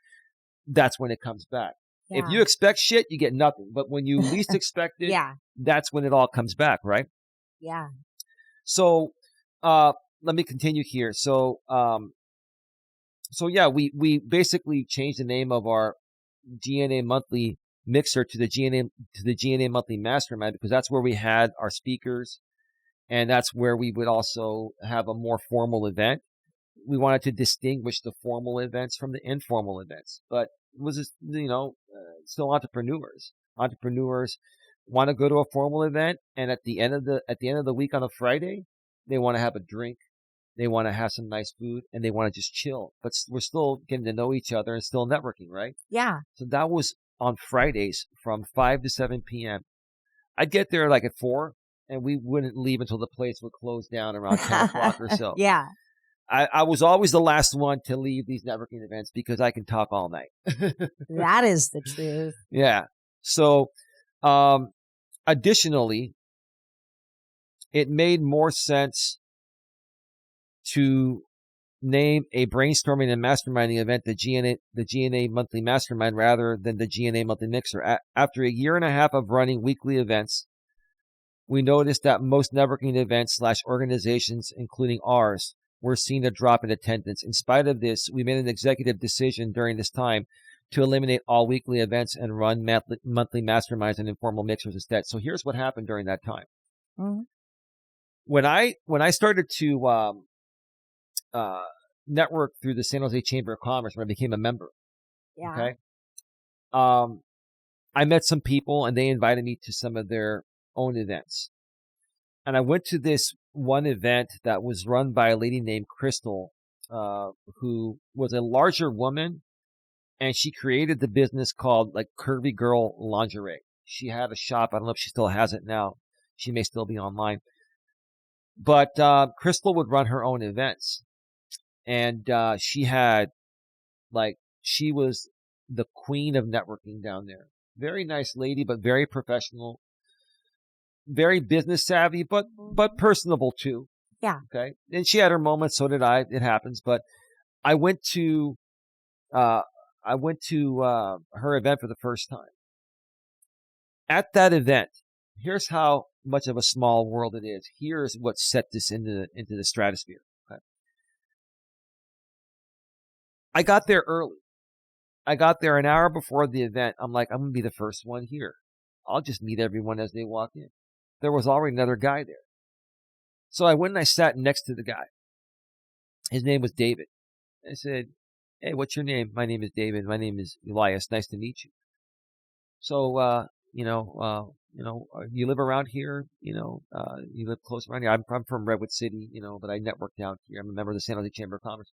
that's when it comes back. Yeah. If you expect shit, you get nothing. But when you least expect it, that's when it all comes back, right? Yeah. So, let me continue here. So yeah, we basically changed the name of our GNA monthly mixer to the GNA monthly mastermind, because that's where we had our speakers, and that's where we would also have a more formal event. We wanted to distinguish the formal events from the informal events, but it was just, you know, still entrepreneurs want to go to a formal event, and at the end of the week on a Friday, they want to have a drink, they want to have some nice food, and they want to just chill. But we're still getting to know each other and still networking, right? Yeah. So that was on Fridays from 5 to 7 p.m. I'd get there like at 4, and we wouldn't leave until the place would close down around 10 o'clock or so. Yeah. I was always the last one to leave these networking events because I can talk all night. That is the truth. Yeah. So, additionally, it made more sense to name a brainstorming and masterminding event the GNA monthly mastermind rather than the GNA monthly mixer. After a year and a half of running weekly events, we noticed that most networking events / organizations, including ours, were seeing a drop in attendance. In spite of this, we made an executive decision during this time to eliminate all weekly events and run monthly masterminds and informal mixers instead. So here's what happened during that time. Mm-hmm. when I started to network through the San Jose Chamber of Commerce when I became a member. Yeah. Okay. I met some people and they invited me to some of their own events. And I went to this one event that was run by a lady named Crystal, who was a larger woman, and she created the business called like Curvy Girl Lingerie. She had a shop. I don't know if she still has it now. She may still be online. But Crystal would run her own events. And she was the queen of networking down there. Very nice lady, but very professional, very business savvy, but personable too. Yeah. Okay. And she had her moments. So did I. It happens. But I went to her event for the first time. At that event, here's how much of a small world it is. Here's what set this into the stratosphere. Okay. I got there early. I got there an hour before the event. I'm like, I'm going to be the first one here. I'll just meet everyone as they walk in. There was already another guy there. So I went and I sat next to the guy. His name was David. I said, hey, what's your name? My name is David. My name is Elias. Nice to meet you. So, you live around here? You live close around here? I'm from Redwood City, but I network down here. I'm a member of the San Jose Chamber of Commerce.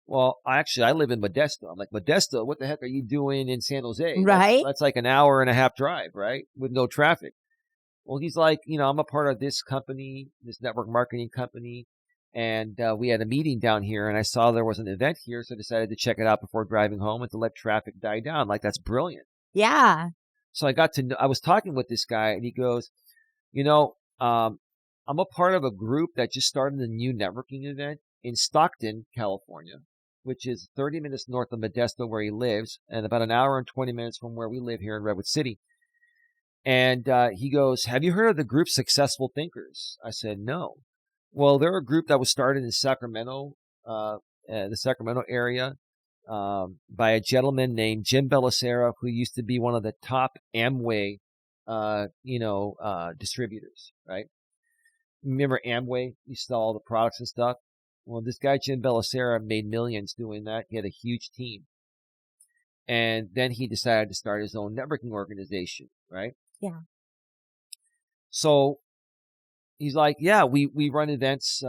Well, I live in Modesto. I'm like, Modesto, what the heck are you doing in San Jose? Right. That's like an hour and a half drive, right? With no traffic. Well, he's like, I'm a part of this company, this network marketing company. And we had a meeting down here and I saw there was an event here. So I decided to check it out before driving home and to let traffic die down. Like, that's brilliant. Yeah. So I was talking with this guy and he goes, I'm a part of a group that just started a new networking event in Stockton, California, which is 30 minutes north of Modesto where he lives and about an hour and 20 minutes from where we live here in Redwood City. And he goes, have you heard of the group Successful Thinkers? I said, no. Well, they're a group that was started in Sacramento, the Sacramento area, by a gentleman named Jim Bellicera, who used to be one of the top Amway, distributors, right? Remember Amway? You sell all the products and stuff. Well, this guy, Jim Bellicera, made millions doing that. He had a huge team. And then he decided to start his own networking organization, right? Yeah. So he's like, yeah, we run events,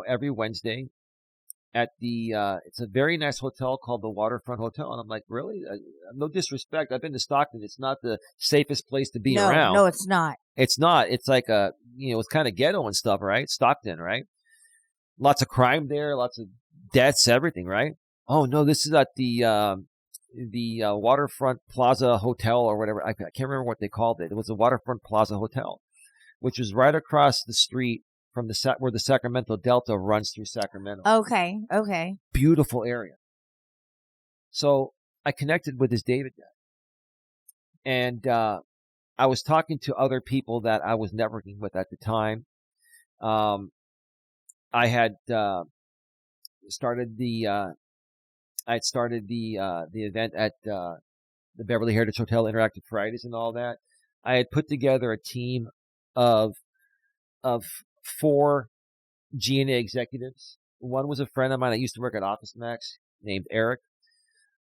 every Wednesday at it's a very nice hotel called the Waterfront Hotel. And I'm like, really? No disrespect. I've been to Stockton. It's not the safest place to be around. No, it's not. It's not. It's like it's kind of ghetto and stuff, right? Stockton, right? Lots of crime there, lots of deaths, everything, right? Oh no, this is at the Waterfront Plaza Hotel or whatever. I can't remember what they called it. It was the Waterfront Plaza Hotel, which was right across the street from where the Sacramento Delta runs through Sacramento. Okay. Beautiful area. So I connected with this David guy, and I was talking to other people that I was networking with at the time. I had started the event at the Beverly Heritage Hotel Interactive Fridays and all that. I had put together a team of 4 GNA executives. One was a friend of mine that used to work at Office Max named Eric.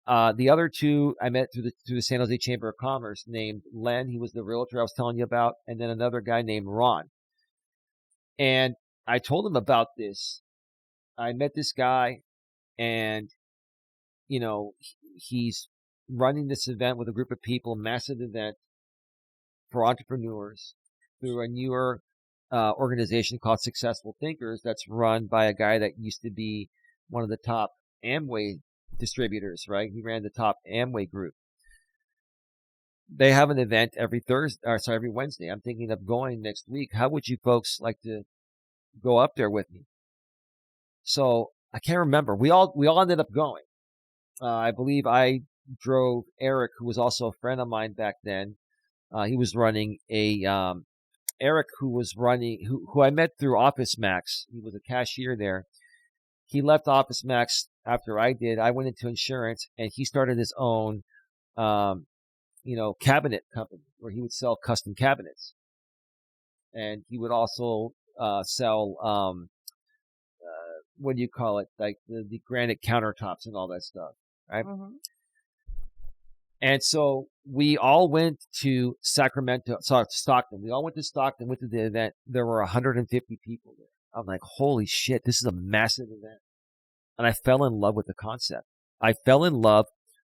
The other 2 I met through the San Jose Chamber of Commerce named Len. He was the realtor I was telling you about, and then another guy named Ron. And I told him about this. I met this guy, and he's running this event with a group of people, massive event for entrepreneurs through a newer organization called Successful Thinkers that's run by a guy that used to be one of the top Amway distributors, right? He ran the top Amway group. They have an event every Wednesday. I'm thinking of going next week. How would you folks like to go up there with me? So I can't remember. We all ended up going. I believe I drove Eric, who was also a friend of mine back then. He was running Eric, who I met through Office Max. He was a cashier there. He left Office Max after I did. I went into insurance, and he started his own, cabinet company where he would sell custom cabinets. And he would also sell, what do you call it? Like the granite countertops and all that stuff, right? Mm-hmm. And so we all went to Stockton. We all went to Stockton, went to the event. There were 150 people there. I'm like, holy shit, this is a massive event. And I fell in love with the concept. I fell in love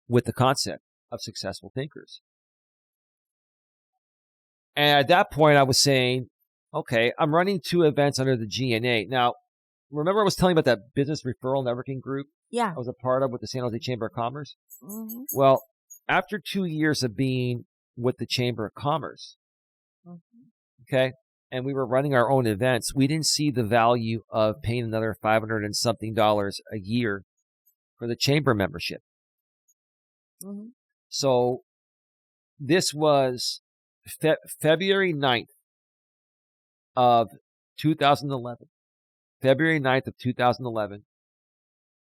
with the concept of successful thinkers. And at that point, I was saying, okay, I'm running 2 events under the GNA. Now, remember I was telling you about that business referral networking group Yeah. I was a part of with the San Jose Chamber of Commerce? Mm-hmm. Well, after 2 years of being with the Chamber of Commerce, okay, and we were running our own events, we didn't see the value of paying another $500 and something a year for the chamber membership. Mm-hmm. So this was February 9th of 2011. February 9th of 2011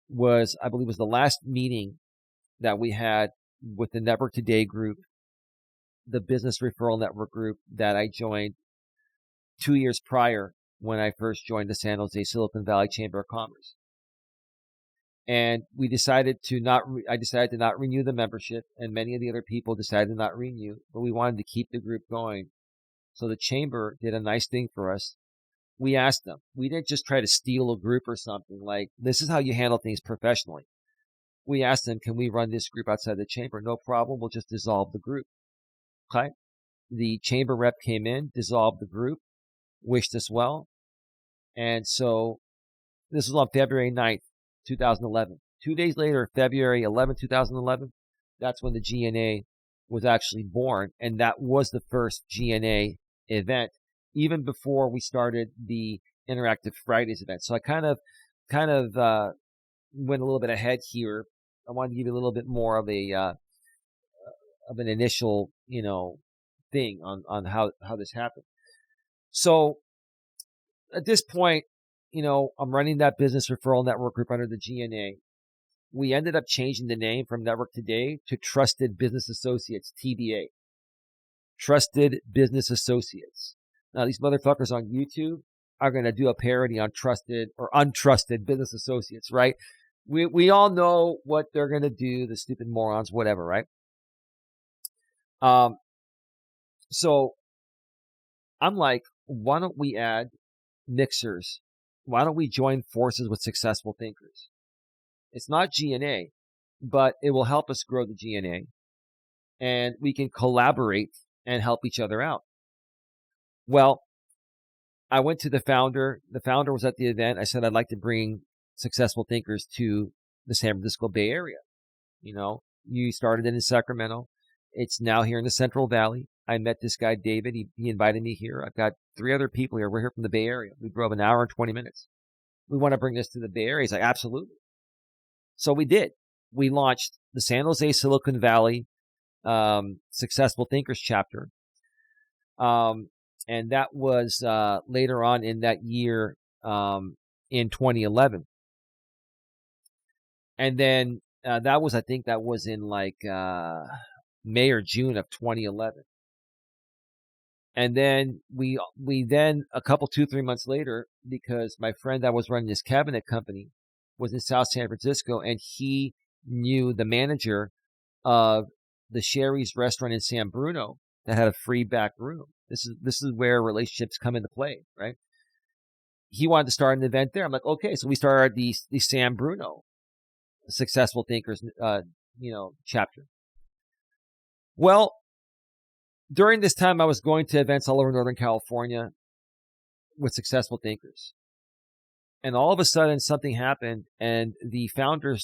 was, I believe, was the last meeting that we had with the Network Today group, the business referral network group that I joined 2 years prior when I first joined the San Jose Silicon Valley Chamber of Commerce. And we decided to I decided to not renew the membership, and many of the other people decided to not renew, but we wanted to keep the group going. So the chamber did a nice thing for us. We asked them. We didn't just try to steal a group or something like, this is how you handle things professionally. We asked them, can we run this group outside the chamber? No problem. We'll just dissolve the group. Okay. The chamber rep came in, dissolved the group, wished us well. And so this was on February 9th, 2011. 2 days later, February 11th, 2011, that's when the GNA was actually born. And that was the first GNA event, even before we started the Interactive Fridays event. So I kind of went a little bit ahead here. I wanted to give you a little bit more of an initial, thing on how this happened. So at this point, I'm running that business referral network group under the GNA. We ended up changing the name from Network Today to Trusted Business Associates, TBA. Trusted Business Associates. Now, these motherfuckers on YouTube are going to do a parody on trusted or untrusted business associates, right? We all know what they're going to do, the stupid morons, whatever, right? So I'm like, why don't we add mixers? Why don't we join forces with successful thinkers? It's not GNA, but it will help us grow the GNA, and we can collaborate and help each other out. Well, I went to the founder. The founder was at the event. I said, I'd like to bring successful thinkers to the San Francisco Bay Area. You started it in Sacramento. It's now here in the Central Valley. I met this guy, David. He invited me here. I've got 3 other people here. We're here from the Bay Area. We drove an hour and 20 minutes. We want to bring this to the Bay Area. He's like, absolutely. So we did. We launched the San Jose Silicon Valley Successful Thinkers chapter. And that was later on in that year in 2011. And then that was in like May or June of 2011. And then we then a couple 2-3 months later, because my friend that was running this cabinet company was in South San Francisco, and he knew the manager of the Sherry's restaurant in San Bruno that had a free back room. This is where relationships come into play, right? He wanted to start an event there. I'm like, okay, so we started the San Bruno Successful Thinkers, chapter. Well, during this time, I was going to events all over Northern California with successful thinkers. And all of a sudden, something happened, and the founder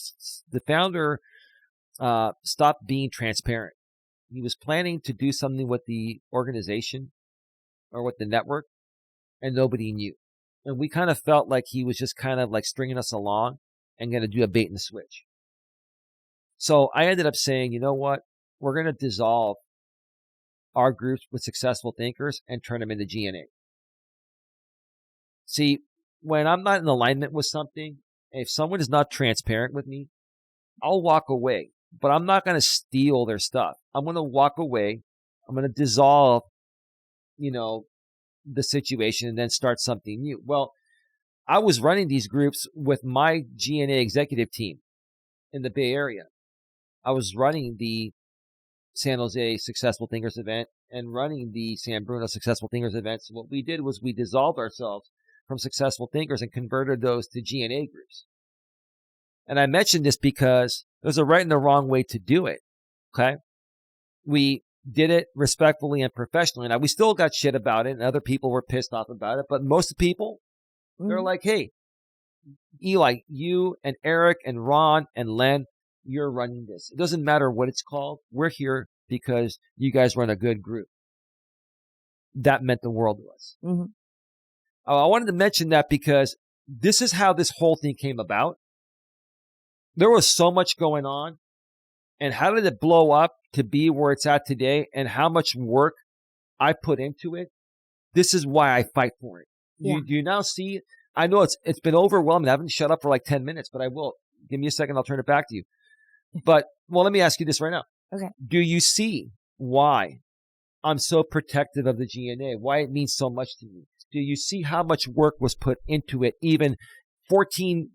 stopped being transparent. He was planning to do something with the organization or with the network, and nobody knew. And we kind of felt like he was just kind of like stringing us along and going to do a bait and switch. So I ended up saying, you know what? We're going to dissolve our groups with successful thinkers and turn them into GNA. See, when I'm not in alignment with something, if someone is not transparent with me, I'll walk away. But I'm not going to steal their stuff. I'm going to walk away. I'm going to dissolve, the situation and then start something new. Well, I was running these groups with my GNA executive team in the Bay Area. I was running the San Jose Successful Thinkers event and running the San Bruno Successful Thinkers event. So what we did was we dissolved ourselves from Successful Thinkers and converted those to GNA groups. And I mentioned this because there's a right and a wrong way to do it. Okay. We did it respectfully and professionally. Now, we still got shit about it and other people were pissed off about it, but most of the people, they're like, hey, Eli, you and Eric and Ron and Len, you're running this. It doesn't matter what it's called. We're here because you guys run a good group. That meant the world to us. Mm-hmm. I wanted to mention that because this is how this whole thing came about. There was so much going on. And how did it blow up to be where it's at today and how much work I put into it? This is why I fight for it. Yeah. You now see, I know it's been overwhelming. I haven't shut up for like 10 minutes, but I will. Give me a second. I'll turn it back to you. But, well, let me ask you this right now. Okay. Do you see why I'm so protective of the GNA? Why it means so much to me? Do you see how much work was put into it even 14,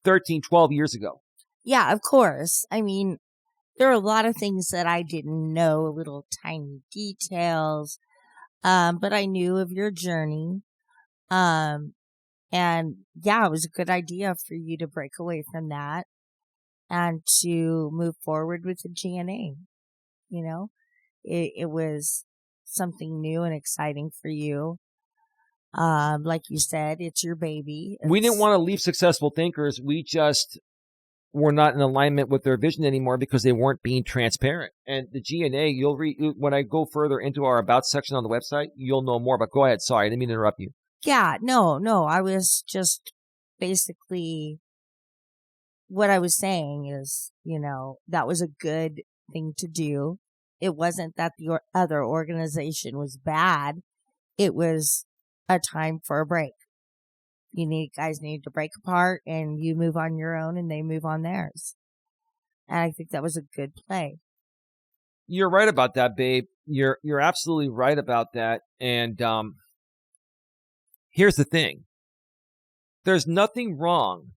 13, 12 years ago? Yeah, of course. I mean, there are a lot of things that I didn't know, little tiny details, but I knew of your journey. And yeah, it was a good idea for you to break away from that and to move forward with the GNA. You know, it was something new and exciting for you. Like you said, it's your baby. We didn't want to leave Successful Thinkers. We just were not in alignment with their vision anymore because they weren't being transparent. And the GNA, you'll read when I go further into our about section on the website, you'll know more. But go ahead. Sorry, I didn't mean to interrupt you. Yeah, no. I was just basically what I was saying is, that was a good thing to do. It wasn't that the other organization was bad. It was a time for a break. Guys need to break apart and you move on your own and they move on theirs. And I think that was a good play. You're right about that, babe. You're absolutely right about that. And here's the thing. There's nothing wrong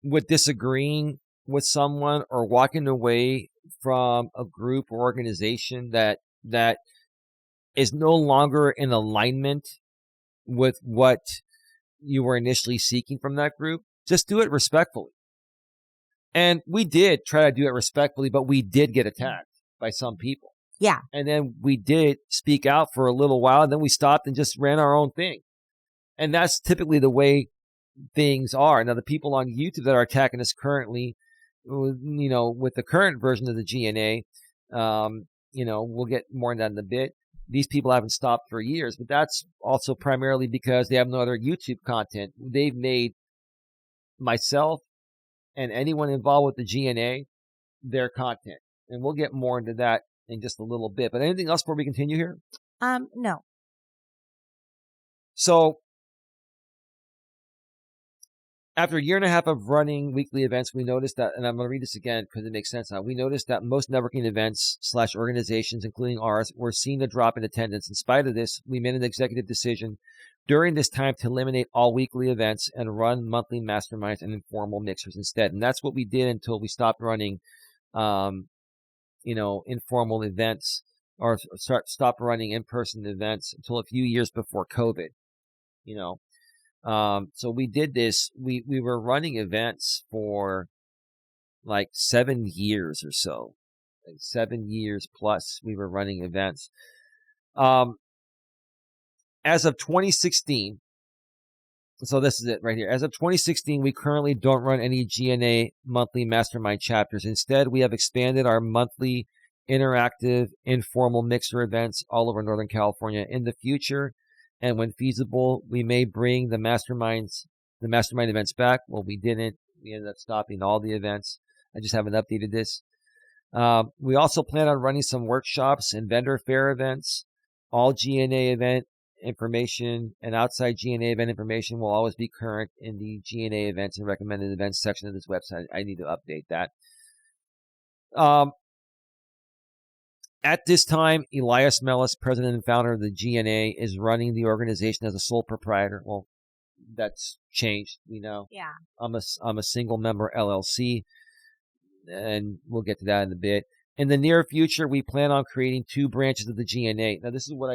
with disagreeing with someone or walking away from a group or organization that is no longer in alignment with what you were initially seeking from that group. Just do it respectfully. And we did try to do it respectfully, but we did get attacked by some people. Yeah. And then we did speak out for a little while, and then we stopped and just ran our own thing. And that's typically the way things are. Now, the people on YouTube that are attacking us currently, with the current version of the GNA, we'll get more into that in a bit. These people haven't stopped for years, but that's also primarily because they have no other YouTube content. They've made myself and anyone involved with the GNA their content. And we'll get more into that in just a little bit. But anything else before we continue here? No. So after a year and a half of running weekly events, we noticed that, and I'm going to read this again because it makes sense now. We noticed that most networking events / organizations, including ours, were seeing a drop in attendance. In spite of this, we made an executive decision during this time to eliminate all weekly events and run monthly masterminds and informal mixers instead. And that's what we did until we stopped running, informal events or stopped running in-person events until a few years before COVID, So we did this. We were running events for like 7 years or so, 7 years plus we were running events. As of 2016, so this is it right here. As of 2016, we currently don't run any GNA monthly mastermind chapters. Instead, we have expanded our monthly interactive informal mixer events all over Northern California. In the future, and when feasible, we may bring the mastermind events back. Well, we didn't. We ended up stopping all the events. I just haven't updated this. We also plan on running some workshops and vendor fair events. All GNA event information and outside GNA event information will always be current in the GNA events and recommended events section of this website. I need to update that. At this time, Elias Melas, president and founder of the GNA, is running the organization as a sole proprietor. Well, that's changed. Yeah. I'm a single member LLC, and we'll get to that in a bit. In the near future, we plan on creating 2 branches of the GNA. Now, this is what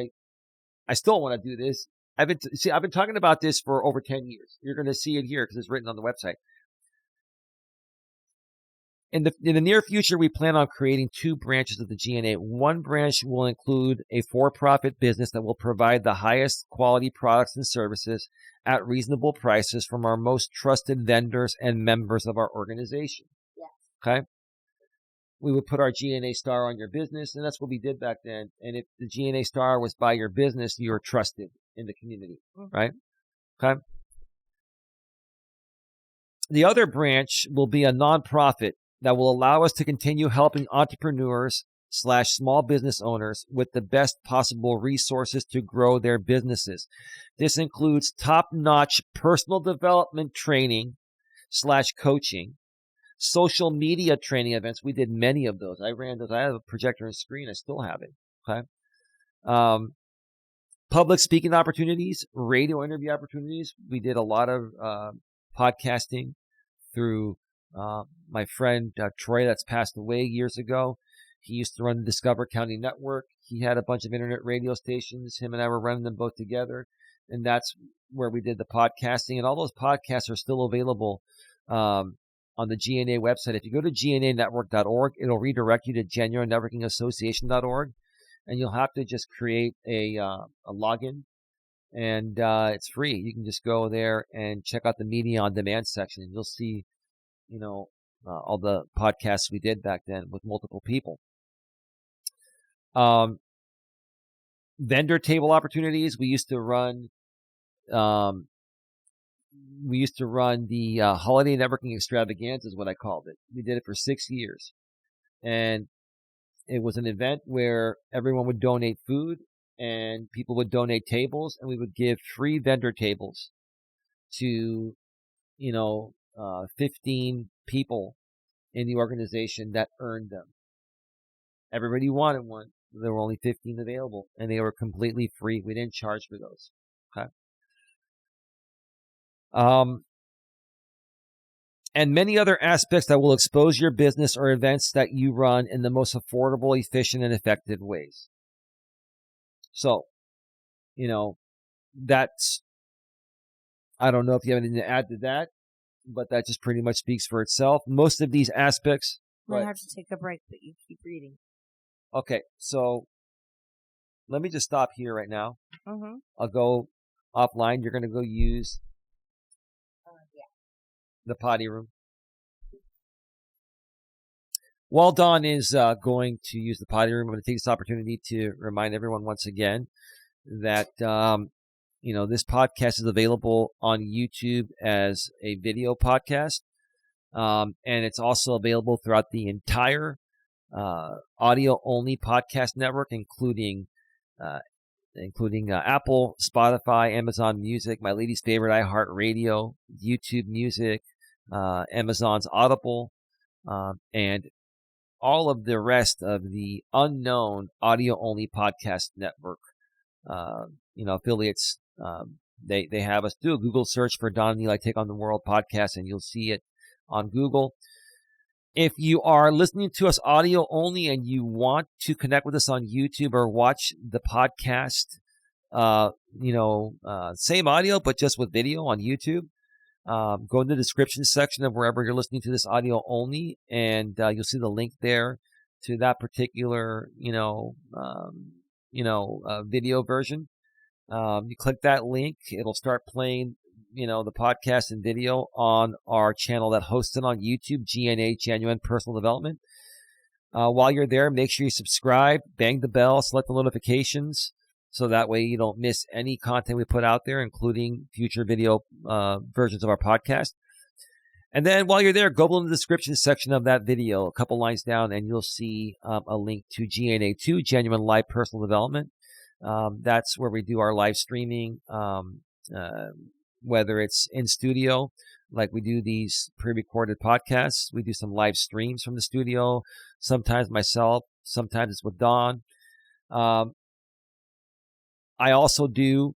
I still want to do this. I've been talking about this for over 10 years. You're going to see it here because it's written on the website. In the near future, we plan on creating 2 branches of the GNA. One branch will include a for-profit business that will provide the highest quality products and services at reasonable prices from our most trusted vendors and members of our organization. Yes. Okay? We would put our GNA star on your business, and that's what we did back then. And if the GNA star was by your business, you were trusted in the community, right? Okay? The other branch will be a nonprofit that will allow us to continue helping entrepreneurs/small business owners with the best possible resources to grow their businesses. This includes top-notch personal development training/coaching, social media training events. We did many of those. I ran those. I have a projector and screen. I still have it. Okay. Public speaking opportunities, radio interview opportunities. We did a lot of podcasting through my friend Troy that's passed away years ago. He used to run the Discover County Network. He had a bunch of internet radio stations. Him and I were running them both together. And that's where we did the podcasting. And all those podcasts are still available on the GNA website. If you go to GNAnetwork.org, it'll redirect you to GenuineNetworkingAssociation.org. And you'll have to just create a login. And it's free. You can just go there and check out the media on demand section. And you'll see all the podcasts we did back then with multiple people. Vendor table opportunities. We used to run the holiday networking extravaganza, is what I called it. We did it for 6 years. And it was an event where everyone would donate food and people would donate tables, and we would give free vendor tables to, 15 people in the organization that earned them. Everybody wanted one. There were only 15 available, and they were completely free. We didn't charge for those. Okay. And many other aspects that will expose your business or events that you run in the most affordable, efficient, and effective ways. So, that's, I don't know if you have anything to add to that, but that just pretty much speaks for itself. Most of these aspects. I have to take a break, but you keep reading. Okay, so let me just stop here right now. Mm-hmm. I'll go offline. You're going to go use the potty room. While Dawn is going to use the potty room, I'm going to take this opportunity to remind everyone once again that this podcast is available on YouTube as a video podcast, and it's also available throughout the entire audio-only podcast network, including Apple, Spotify, Amazon Music, my lady's favorite iHeartRadio, YouTube Music, Amazon's Audible, and all of the rest of the unknown audio-only podcast network affiliates. They have us. Do a Google search for Don and Eli Take on the World podcast, and you'll see it on Google. If you are listening to us audio only and you want to connect with us on YouTube or watch the podcast, same audio but just with video on YouTube, go in the description section of wherever you're listening to this audio only, and you'll see the link there to that particular video version. You click that link, it'll start playing the podcast and video on our channel that hosts it on YouTube, GNA, Genuine Personal Development. While you're there, make sure you subscribe, bang the bell, select the notifications, so that way you don't miss any content we put out there, including future video versions of our podcast. And then while you're there, go below in the description section of that video, a couple lines down, and you'll see a link to GNA2, Genuine Live Personal Development. That's where we do our live streaming, whether it's in studio, like we do these pre-recorded podcasts. We do some live streams from the studio. Sometimes myself, Sometimes it's with Dawn. I also do,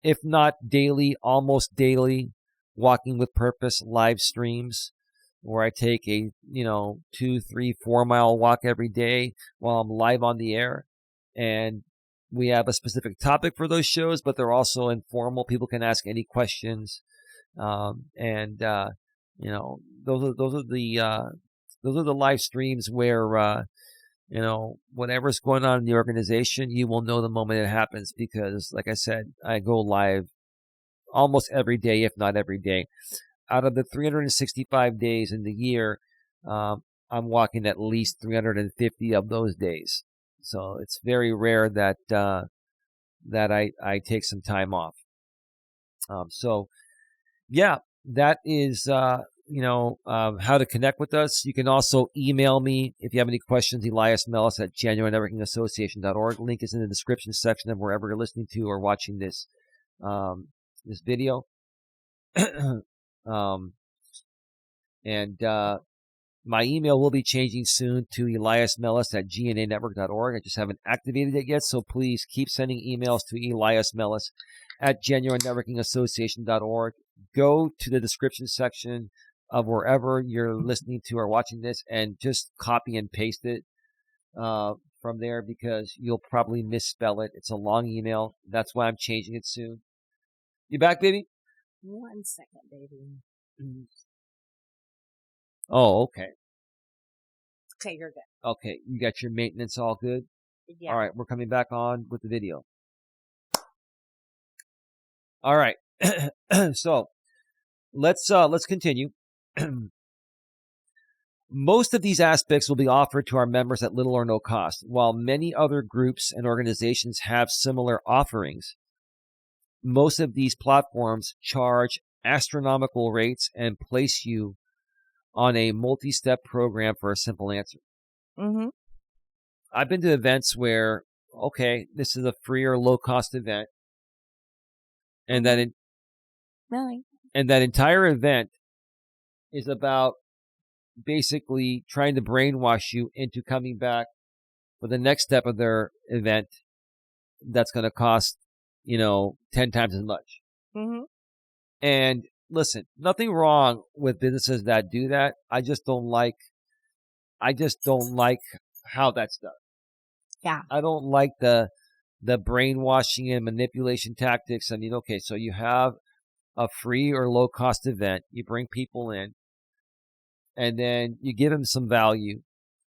if not daily, almost daily, Walking with Purpose live streams where I take a 2, 3, 4 mile walk every day while I'm live on the air. And we have a specific topic for those shows, but they're also informal. People can ask any questions. Those are the live streams where whatever's going on in the organization, you will know the moment it happens because, like I said, I go live almost every day, if not every day. Out of the 365 days in the year, I'm walking at least 350 of those days. So it's very rare that I take some time off. That is how to connect with us. You can also email me if you have any questions. Elias Melas at GNA.org. Link is in the description section of wherever you're listening to or watching this video. My email will be changing soon to eliasmelas at GNA.org. I just haven't activated it yet, so please keep sending emails to Elias Melas at GenuineNetworkingAssociation.org. Go to the description section of wherever you're listening to or watching this and just copy and paste it from there because you'll probably misspell it. It's a long email. That's why I'm changing it soon. You back, baby? 1 second, baby. Oh, okay. Okay, you're good. Okay, you got your maintenance all good? Yeah. All right, we're coming back on with the video. All right. So, let's continue. Most of these aspects will be offered to our members at little or no cost. While many other groups and organizations have similar offerings, most of these platforms charge astronomical rates and place you on a multi-step program for a simple answer. Mm-hmm. I've been to events where, okay, this is a free or low-cost event, and that entire event is about basically trying to brainwash you into coming back for the next step of their event that's going to cost, 10 times as much. Mm-hmm. And listen, nothing wrong with businesses that do that. I just don't like how that's done. Yeah. I don't like the brainwashing and manipulation tactics. I mean, okay, so you have a free or low cost event, you bring people in, and then you give them some value,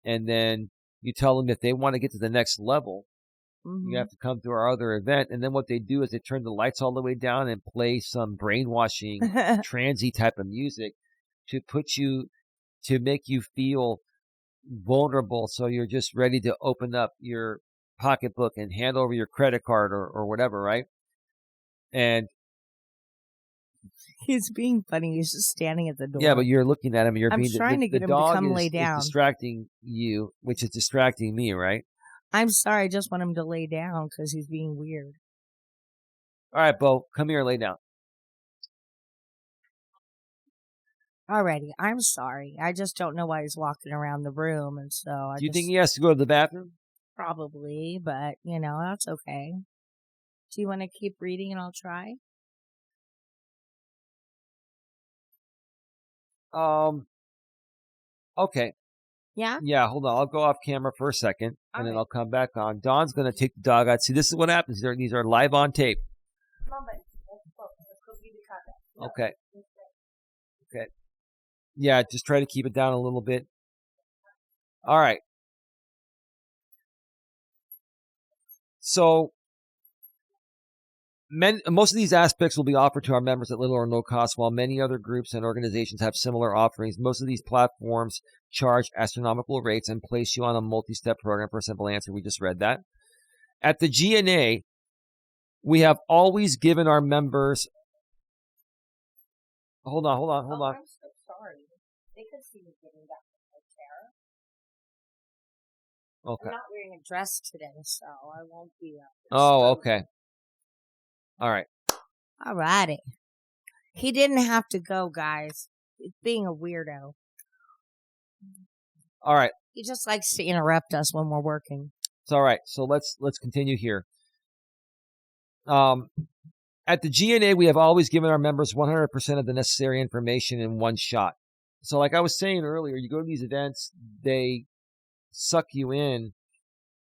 and then you tell them if they want to get to the next level, you have to come to our other event. And then what they do is they turn the lights all the way down and play some brainwashing, transy type of music to make you feel vulnerable. So you're just ready to open up your pocketbook and hand over your credit card or whatever, right? And he's being funny. He's just standing at the door. Yeah, but you're looking at him. I'm trying to get him to come lay down. Is distracting you, which is distracting me, right? I'm sorry. I just want him to lay down because he's being weird. All right, Bo, come here and lay down. Alrighty, I'm sorry. I just don't know why he's walking around the room, and so Do you think he has to go to the bathroom? Probably, but that's okay. Do you want to keep reading and I'll try? Okay. Yeah? Yeah, hold on. I'll go off camera for a second, and then I'll come back on. Dawn's going to take the dog out. See, this is what happens. These are live on tape. Mom, let's go be the contact. Okay. Okay. Yeah, just try to keep it down a little bit. All right. So, most of these aspects will be offered to our members at little or no cost, while many other groups and organizations have similar offerings. Most of these platforms charge astronomical rates and place you on a multi-step program for a simple answer. We just read that. At the GNA, we have always given our members... Hold on. I'm so sorry. They could see me getting back in my chair. Okay. I'm not wearing a dress today, so I won't be up. Oh, okay. All right. All righty. He didn't have to go, guys. He's being a weirdo. All right. He just likes to interrupt us when we're working. It's all right. So let's continue here. At the GNA, we have always given our members 100% of the necessary information in one shot. So like I was saying earlier, you go to these events, they suck you in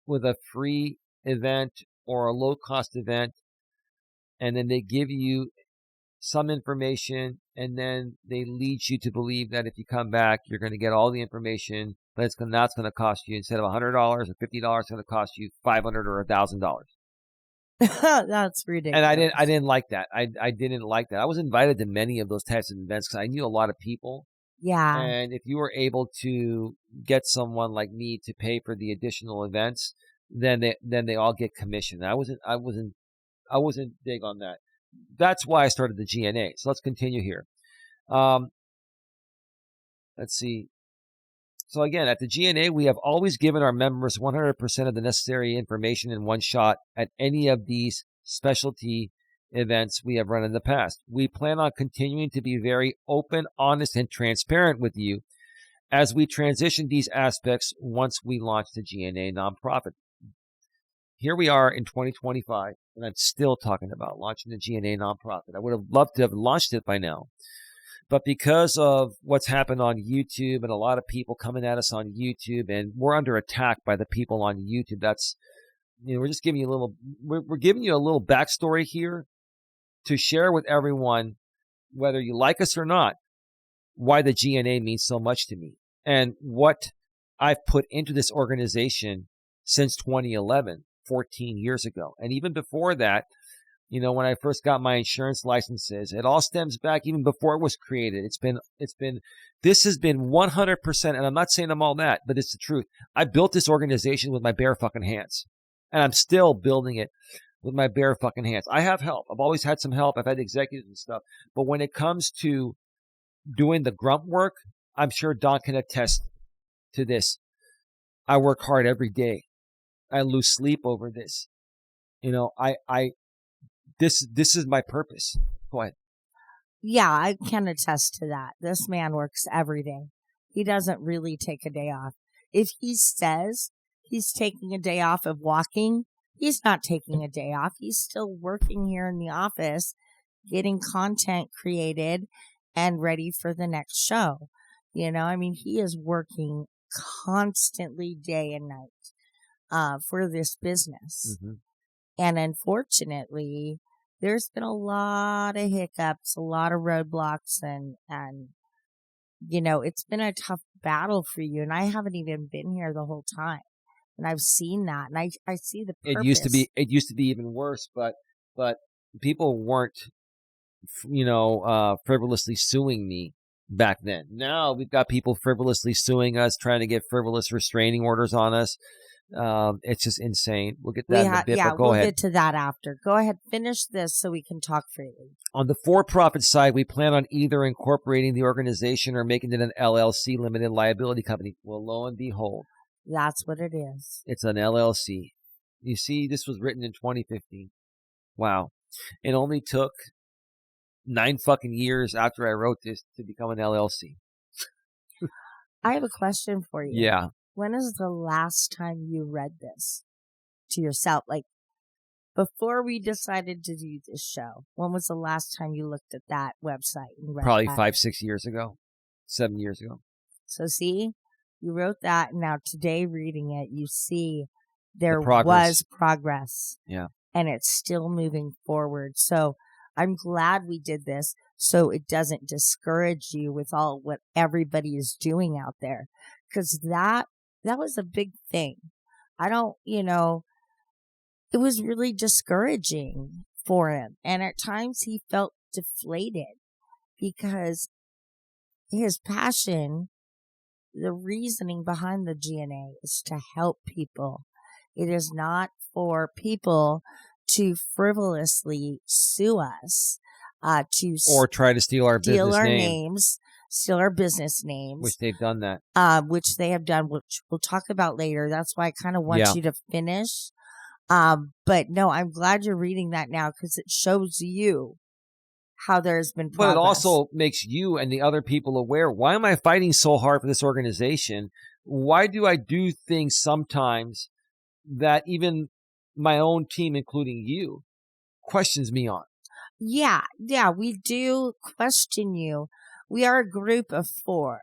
with a free event or a low-cost event, and then they give you some information, and then they lead you to believe that if you come back, you're going to get all the information, but that's going to cost you, instead of $100 or $50, it's going to cost you $500 or $1,000. That's ridiculous. And I didn't like that. I didn't like that. I was invited to many of those types of events because I knew a lot of people. Yeah. And if you were able to get someone like me to pay for the additional events, then they all get commission. I wasn't big on that. That's why I started the GNA. So let's continue here. Let's see. So again, at the GNA, we have always given our members 100% of the necessary information in one shot at any of these specialty events we have run in the past. We plan on continuing to be very open, honest, and transparent with you as we transition these aspects once we launch the GNA nonprofit. Here we are in 2025, and I'm still talking about launching the GNA nonprofit. I would have loved to have launched it by now. But because of what's happened on YouTube and a lot of people coming at us on YouTube, and we're under attack by the people on YouTube, we're just giving you we're giving you a little backstory here to share with everyone, whether you like us or not, why the GNA means so much to me and what I've put into this organization since 2011, 14 years ago. And even before that, when I first got my insurance licenses, it all stems back even before it was created. This has been 100%, and I'm not saying I'm all that, but it's the truth. I built this organization with my bare fucking hands, and I'm still building it with my bare fucking hands. I have help. I've always had some help. I've had executives and stuff. But when it comes to doing the grunt work, I'm sure Don can attest to this. I work hard every day. I lose sleep over this. This is my purpose. Go ahead. Yeah, I can attest to that. This man works every day. He doesn't really take a day off. If he says he's taking a day off of walking, he's not taking a day off. He's still working here in the office, getting content created and ready for the next show. He is working constantly day and night for this business. Mm-hmm. And unfortunately, there's been a lot of hiccups, a lot of roadblocks, and it's been a tough battle for you. And I haven't even been here the whole time, and I've seen that, and I see the purpose. It used to be even worse, but people weren't, frivolously suing me back then. Now we've got people frivolously suing us, trying to get frivolous restraining orders on us. It's just insane. We'll get that in a bit, but go ahead. We'll get to that after. Go ahead, finish this so we can talk freely. On the for-profit side, we plan on either incorporating the organization or making it an LLC, limited liability company. Well, lo and behold. That's what it is. It's an LLC. You see, this was written in 2015. Wow. It only took 9 fucking years after I wrote this to become an LLC. I have a question for you. Yeah. When is the last time you read this to yourself? Like, before we decided to do this show, when was the last time you looked at that website and read Probably that? 5-6 years ago, 7 years ago. So see, you wrote that. And now today reading it, you see there was progress. Yeah. And it's still moving forward. So I'm glad we did this so it doesn't discourage you with all what everybody is doing out there. Because that was a big thing. It was really discouraging for him. And at times he felt deflated because his passion, the reasoning behind the GNA is to help people. It is not for people to frivolously sue us, or try to steal our business names. Steal our business names. Which they've done that. Which they have done, which we'll talk about later. That's why I kind of want you to finish. But no, I'm glad you're reading that now because it shows you how there's been progress. But it also makes you and the other people aware, why am I fighting so hard for this organization why do I do things sometimes that even my own team, including you, questions me on? Yeah, we do question you. We are a group of 4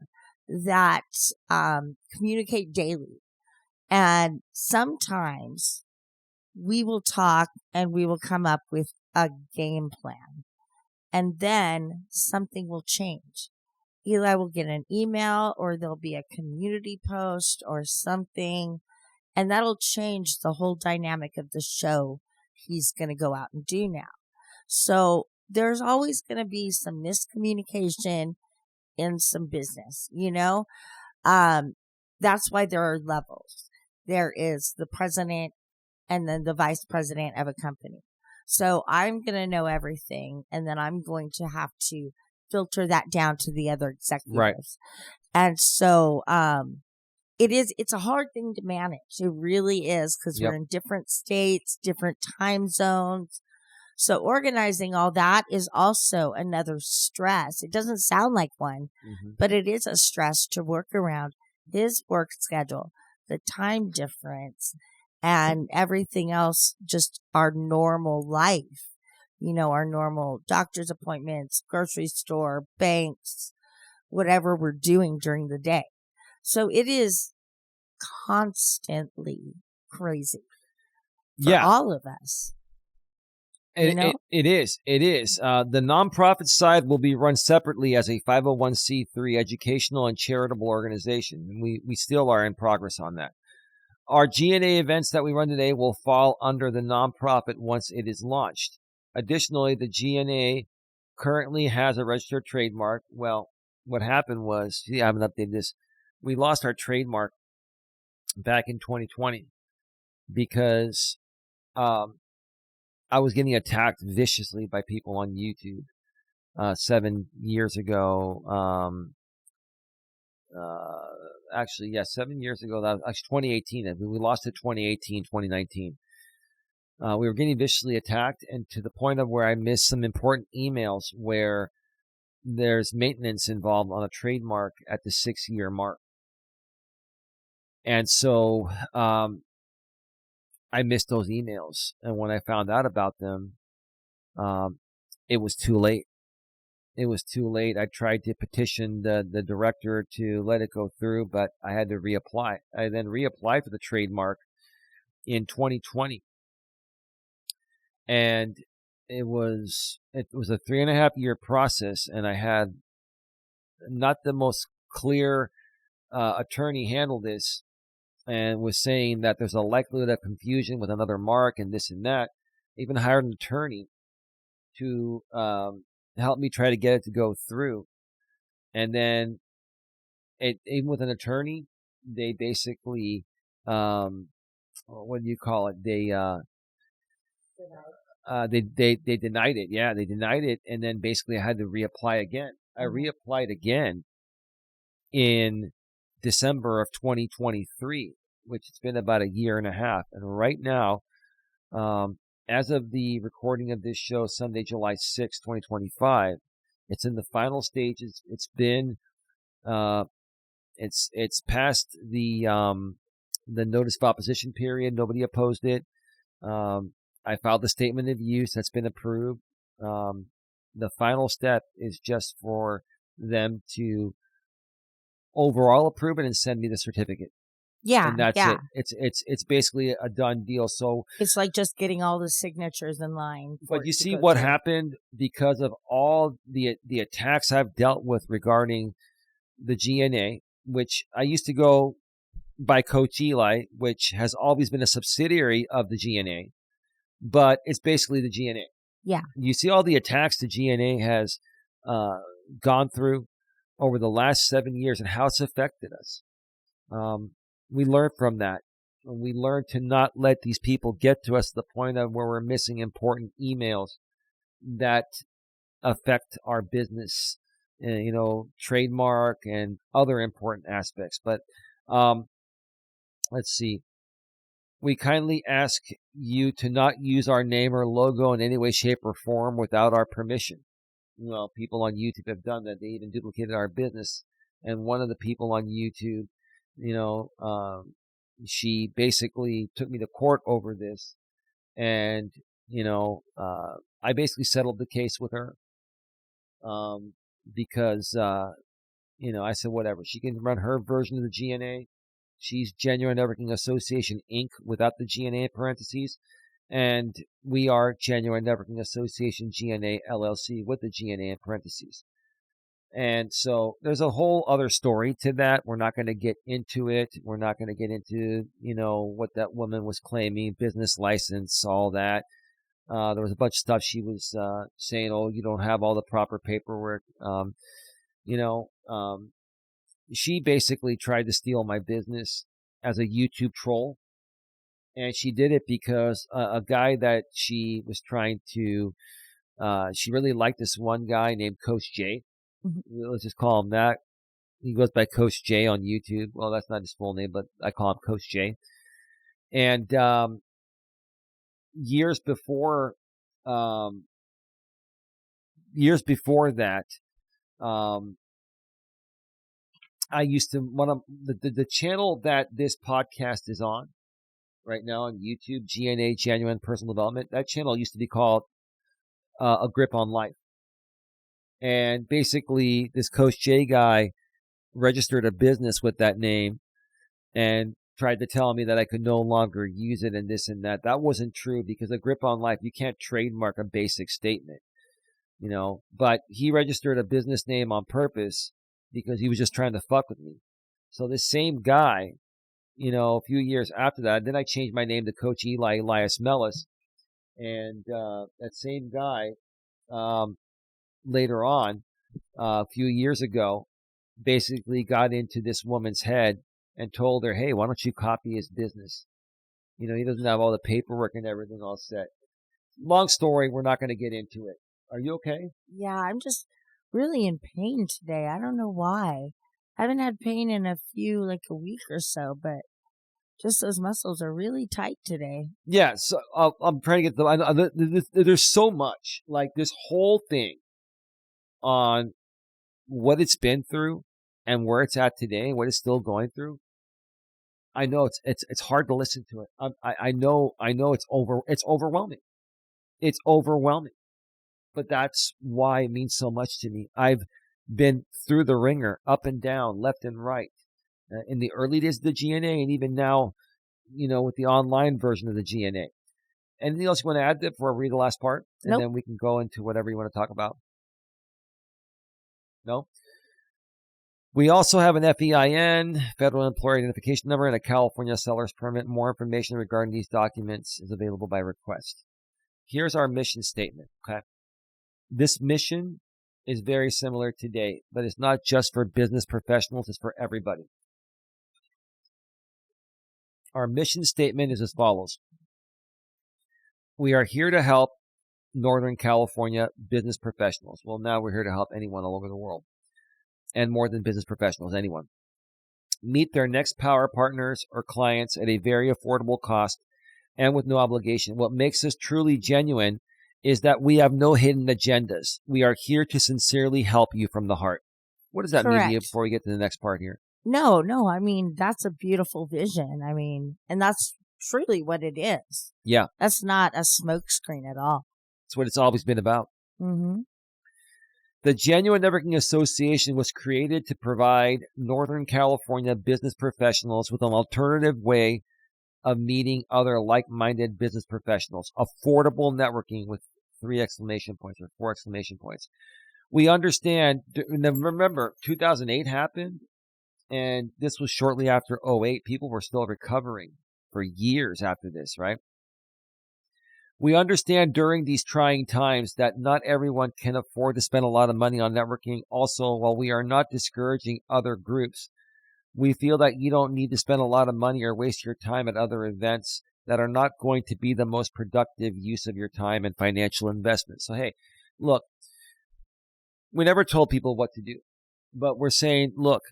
that communicate daily. And sometimes we will talk and we will come up with a game plan. And then something will change. Eli will get an email or there'll be a community post or something, and that'll change the whole dynamic of the show he's going to go out and do now. So there's always going to be some miscommunication in some business, That's why there are levels. There is the president and then the vice president of a company. So I'm going to know everything, and then I'm going to have to filter that down to the other executives. Right. And so it's a hard thing to manage. It really is, because we're in different states, different time zones. So organizing all that is also another stress. It doesn't sound like one, but it is a stress to work around his work schedule, the time difference, and everything else, just our normal life, our normal doctor's appointments, grocery store, banks, whatever we're doing during the day. So it is constantly crazy for all of us. It is. The nonprofit side will be run separately as a 501c3 educational and charitable organization. And we still are in progress on that. Our GNA events that we run today will fall under the nonprofit once it is launched. Additionally, the GNA currently has a registered trademark. Well, what happened was, I haven't updated this, we lost our trademark back in 2020 because I was getting attacked viciously by people on YouTube 7 years ago. 7 years ago. That was actually 2018. I mean, we lost it 2018, 2019. We were getting viciously attacked, and to the point of where I missed some important emails where there's maintenance involved on a trademark at the 6-year mark. And so I missed those emails. And when I found out about them, it was too late. It was too late. I tried to petition the director to let it go through, but I had to reapply. I then reapplied for the trademark in 2020. And it was a 3.5-year process, and I had not the most clear attorney handle this, and was saying that there's a likelihood of confusion with another mark and this and that. Even hired an attorney to help me try to get it to go through. And then even with an attorney, they basically, what do you call it? They denied it. Yeah, they denied it. And then basically I had to reapply again. I reapplied again in December of 2023, which it's been about 1.5 years. And right now, as of the recording of this show, Sunday, July 6, 2025, it's in the final stages. It's been, it's past the notice of opposition period. Nobody opposed it. I filed the statement of use that's been approved. The final step is just for them to overall approve it and send me the certificate. Yeah, and that's it. It's basically a done deal. So it's like just getting all the signatures in line. But you see what happened because of all the attacks I've dealt with regarding the GNA, which I used to go by Coach Eli, which has always been a subsidiary of the GNA, but it's basically the GNA. Yeah. You see all the attacks the GNA has gone through over the last 7 years and how it's affected us. We learned from that. We learned to not let these people get to us to the point of where we're missing important emails that affect our business, trademark and other important aspects. But let's see. We kindly ask you to not use our name or logo in any way, shape, or form without our permission. Well, people on YouTube have done that. They even duplicated our business. And one of the people on YouTube She basically took me to court over this, and I basically settled the case with her, because I said whatever, she can run her version of the GNA. She's Genuine Networking Association Inc. without the GNA in parentheses, and we are Genuine Networking Association GNA LLC with the GNA in parentheses. And so there's a whole other story to that. We're not going to get into it. We're not going to get into, what that woman was claiming, business license, all that. There was a bunch of stuff she was saying, oh, you don't have all the proper paperwork. She basically tried to steal my business as a YouTube troll. And she did it because a guy that she was trying to, she really liked this one guy named Coach J. Let's just call him that. He goes by Coach J on YouTube. Well, that's not his full name, but I call him Coach J. And years before that, I used to, one of the channel that this podcast is on right now on YouTube, GNA, Genuine Personal Development, that channel used to be called A Grip on Life. And basically, this Coach J guy registered a business with that name and tried to tell me that I could no longer use it and this and that. That wasn't true, because A Grip on Life, you can't trademark a basic statement, But he registered a business name on purpose because he was just trying to fuck with me. So this same guy, a few years after that, then I changed my name to Coach Elias Melas. And that same guy, later on, a few years ago, basically got into this woman's head and told her, hey, why don't you copy his business? He doesn't have all the paperwork and everything all set. Long story, we're not going to get into it. Are you okay? Yeah, I'm just really in pain today. I don't know why. I haven't had pain in a week or so, but just those muscles are really tight today. Yeah, so I'm trying to get there's so much, like this whole thing on what it's been through and where it's at today and what it's still going through. I know it's hard to listen to it. I know it's overwhelming. It's overwhelming. But that's why it means so much to me. I've been through the ringer, up and down, left and right, in the early days of the GNA, and even now, with the online version of the GNA. Anything else you want to add before I read the last part? And then we can go into whatever you want to talk about. No? We also have an FEIN, Federal Employer Identification Number, and a California Seller's Permit. More information regarding these documents is available by request. Here's our mission statement, okay? This mission is very similar today, but it's not just for business professionals, it's for everybody. Our mission statement is as follows. We are here to help Northern California business professionals. Well, now we're here to help anyone all over the world. And more than business professionals, anyone. Meet their next power partners or clients at a very affordable cost and with no obligation. What makes us truly genuine is that we have no hidden agendas. We are here to sincerely help you from the heart. What does that mean to you before we get to the next part here? No, I mean, that's a beautiful vision. I mean, and that's truly what it is. Yeah. That's not a smokescreen at all. It's what it's always been about. Mm-hmm. The Genuine Networking Association was created to provide Northern California business professionals with an alternative way of meeting other like-minded business professionals. Affordable networking with 3 exclamation points or 4 exclamation points. We understand, remember, 2008 happened, and this was shortly after 2008. People were still recovering for years after this, right? We understand during these trying times that not everyone can afford to spend a lot of money on networking. Also, while we are not discouraging other groups, we feel that you don't need to spend a lot of money or waste your time at other events that are not going to be the most productive use of your time and financial investment. So, hey, look, we never told people what to do, but we're saying, look,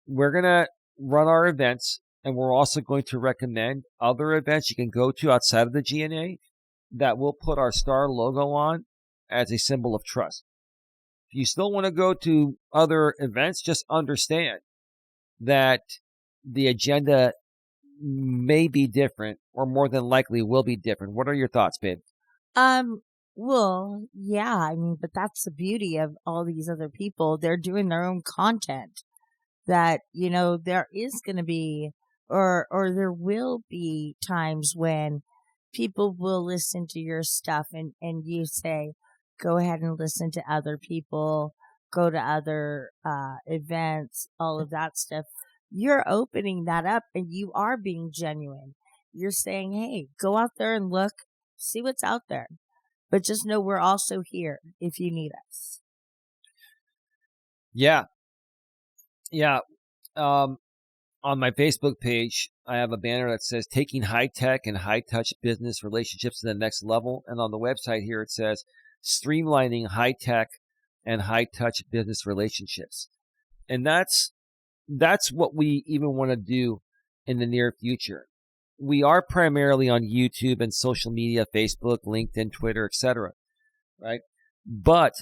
we're going to run our events, and we're also going to recommend other events you can go to outside of the GNA that we'll put our star logo on as a symbol of trust. If you still want to go to other events, just understand that the agenda may be different, or more than likely will be different. What are your thoughts, babe? Well, yeah, I mean, but that's the beauty of all these other people. They're doing their own content that, there is going to be, or there will be times when people will listen to your stuff and you say, go ahead and listen to other people, go to other, events, all of that stuff. You're opening that up and you are being genuine. You're saying, hey, go out there and look, see what's out there. But just know we're also here if you need us. Yeah. Yeah. On my Facebook page, I have a banner that says taking high tech and high touch business relationships to the next level. And on the website here, it says streamlining high tech and high touch business relationships. And that's what we even want to do in the near future. We are primarily on YouTube and social media, Facebook, LinkedIn, Twitter, etc. Right? But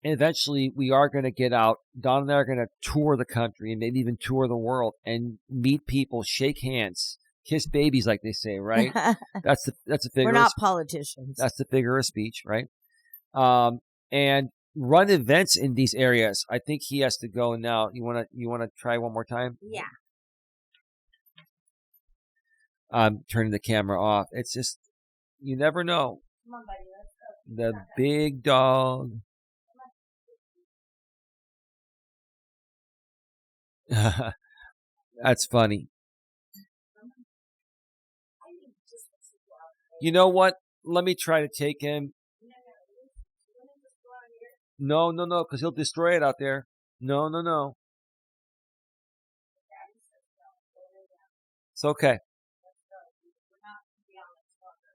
eventually we are going to get out. Don and I are going to tour the country and maybe even tour the world and meet people, shake hands, kiss babies, like they say, right? That's a figure. We're not politicians. That's the figure of speech, right? And run events in these areas. I think he has to go now. You wanna try one more time? Yeah. I'm turning the camera off. It's just, you never know. Come on, buddy, let's go. The big dog. That's funny. You know what? Let me try to take him. No, because he'll destroy it out there. No. It's okay.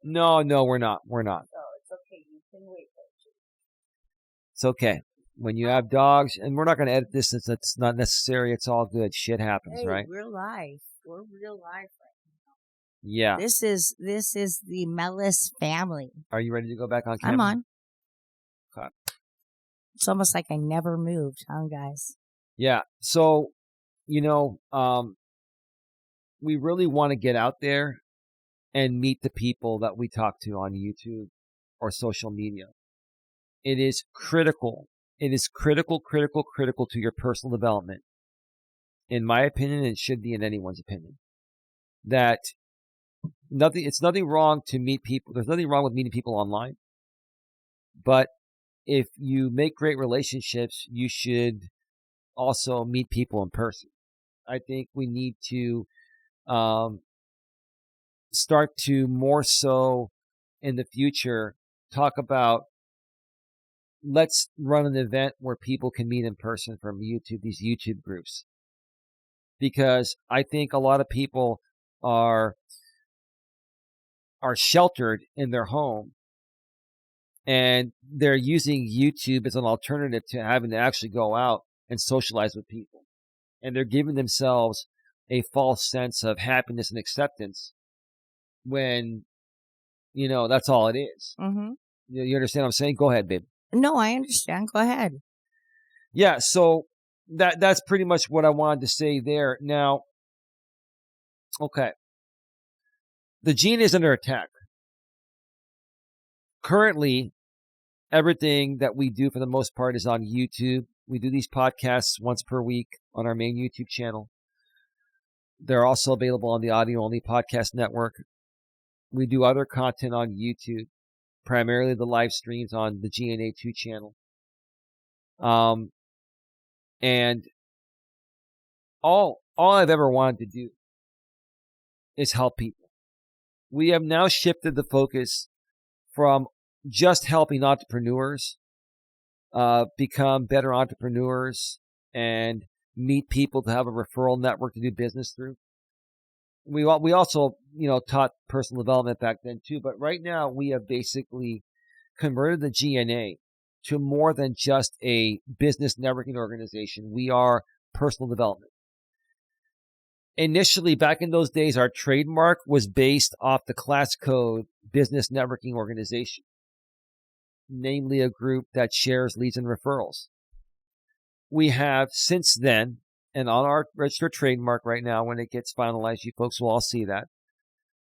No, we're not. We're not. So it's okay. You can wait. It's okay. When you have dogs, and we're not going to edit this since it's not necessary. It's all good. Shit happens, right? Real life. We're real life right now. Yeah. This is the Melas family. Are you ready to go back on camera? I'm on. Okay. It's almost like I never moved, huh, guys? Yeah. So, we really want to get out there and meet the people that we talk to on YouTube or social media. It is critical. It is critical to your personal development. In my opinion, it should be in anyone's opinion. That it's nothing wrong to meet people. There's nothing wrong with meeting people online. But if you make great relationships, you should also meet people in person. I think we need to start to more so in the future talk about, let's run an event where people can meet in person from YouTube, these YouTube groups. Because I think a lot of people are sheltered in their home and they're using YouTube as an alternative to having to actually go out and socialize with people. And they're giving themselves a false sense of happiness and acceptance when, that's all it is. Mm-hmm. You understand what I'm saying? Go ahead, babe. No, I understand. Go ahead. Yeah, so that's pretty much what I wanted to say there. Now, okay. The GNA is under attack. Currently, everything that we do for the most part is on YouTube. We do these podcasts once per week on our main YouTube channel. They're also available on the audio-only podcast network. We do other content on YouTube, primarily the live streams on the GNA 2 channel. And all I've ever wanted to do is help people. We have now shifted the focus from just helping entrepreneurs become better entrepreneurs and meet people to have a referral network to do business through. We also, taught personal development back then too, but right now we have basically converted the GNA to more than just a business networking organization. We are personal development. Initially, back in those days, our trademark was based off the class code business networking organization, namely a group that shares leads and referrals. We have since then and on our registered trademark right now, when it gets finalized, you folks will all see that.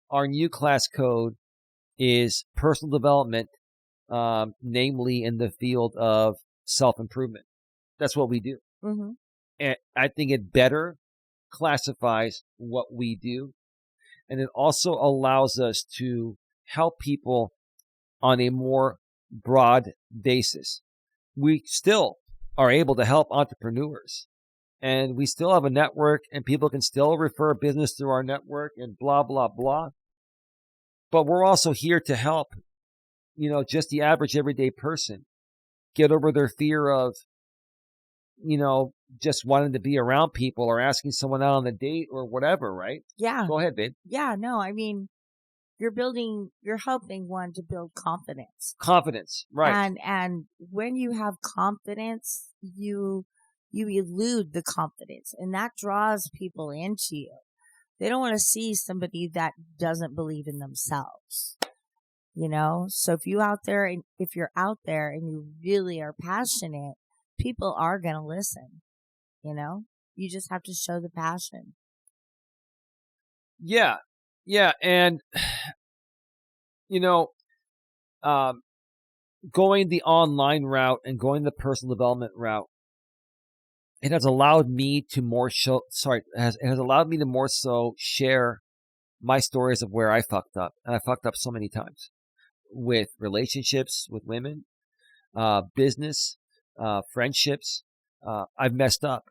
Our new class code is personal development, namely in the field of self-improvement. That's what we do. Mm-hmm. And I think it better classifies what we do. And it also allows us to help people on a more broad basis. We still are able to help entrepreneurs, and we still have a network, and people can still refer business through our network and blah, blah, blah. But we're also here to help, just the average everyday person get over their fear of, just wanting to be around people or asking someone out on a date or whatever, right? Yeah. Go ahead, babe. Yeah, no, I mean, you're helping one to build confidence. Confidence, right. And when you have confidence, you elude the confidence, and that draws people into you. They don't want to see somebody that doesn't believe in themselves. So if you're out there and you really are passionate, people are going to listen. You just have to show the passion. Yeah. And, going the online route and going the personal development route, it has allowed me to more so share my stories of where I fucked up. And I fucked up so many times with relationships with women, business, friendships. I've messed up.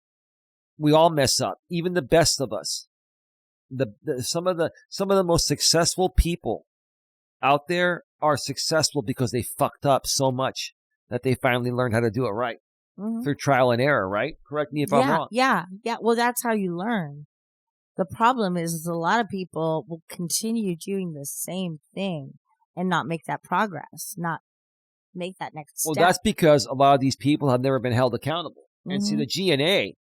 We all mess up, even the best of us. Some of the most successful people out there are successful because they fucked up so much that they finally learned how to do it right. Mm-hmm. Through trial and error, right? Correct me if I'm wrong. Yeah. Well, that's how you learn. The problem is a lot of people will continue doing the same thing and not make that progress, not make that next step. Well, that's because a lot of these people have never been held accountable. Mm-hmm. And see, the GNA,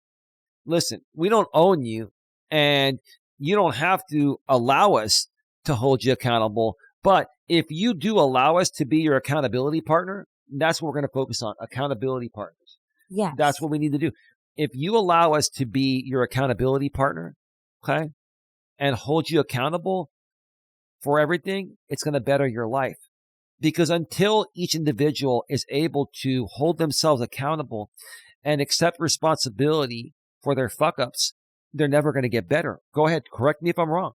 listen, we don't own you, and you don't have to allow us to hold you accountable. But if you do allow us to be your accountability partner, that's what we're going to focus on, accountability partners. Yes. That's what we need to do. If you allow us to be your accountability partner, okay, and hold you accountable for everything, it's going to better your life. Because until each individual is able to hold themselves accountable and accept responsibility for their fuck-ups, they're never going to get better. Go ahead. Correct me if I'm wrong.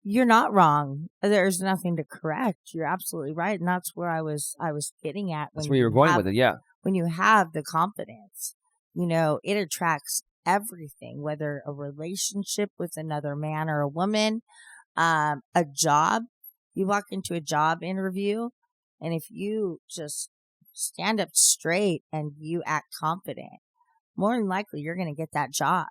You're not wrong. There's nothing to correct. You're absolutely right. And that's where I was getting at. That's where you were going with it, yeah. When you have the confidence, it attracts everything, whether a relationship with another man or a woman, a job. You walk into a job interview, and if you just stand up straight and you act confident, more than likely you're going to get that job,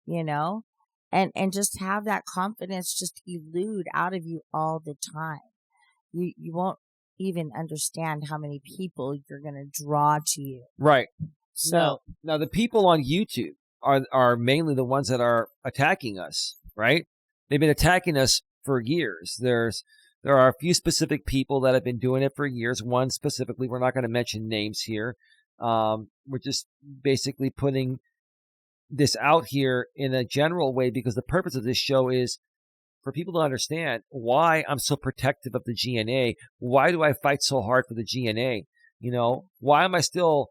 and just have that confidence just elude out of you all the time. You won't even understand how many people you're going to draw to you. Right. So now the people on YouTube are mainly the ones that are attacking us, right? They've been attacking us for years. There are a few specific people that have been doing it for years. One specifically, we're not going to mention names here. We're just basically putting this out here in a general way because the purpose of this show is for people to understand why I'm so protective of the GNA. Why do I fight so hard for the GNA? Why am I still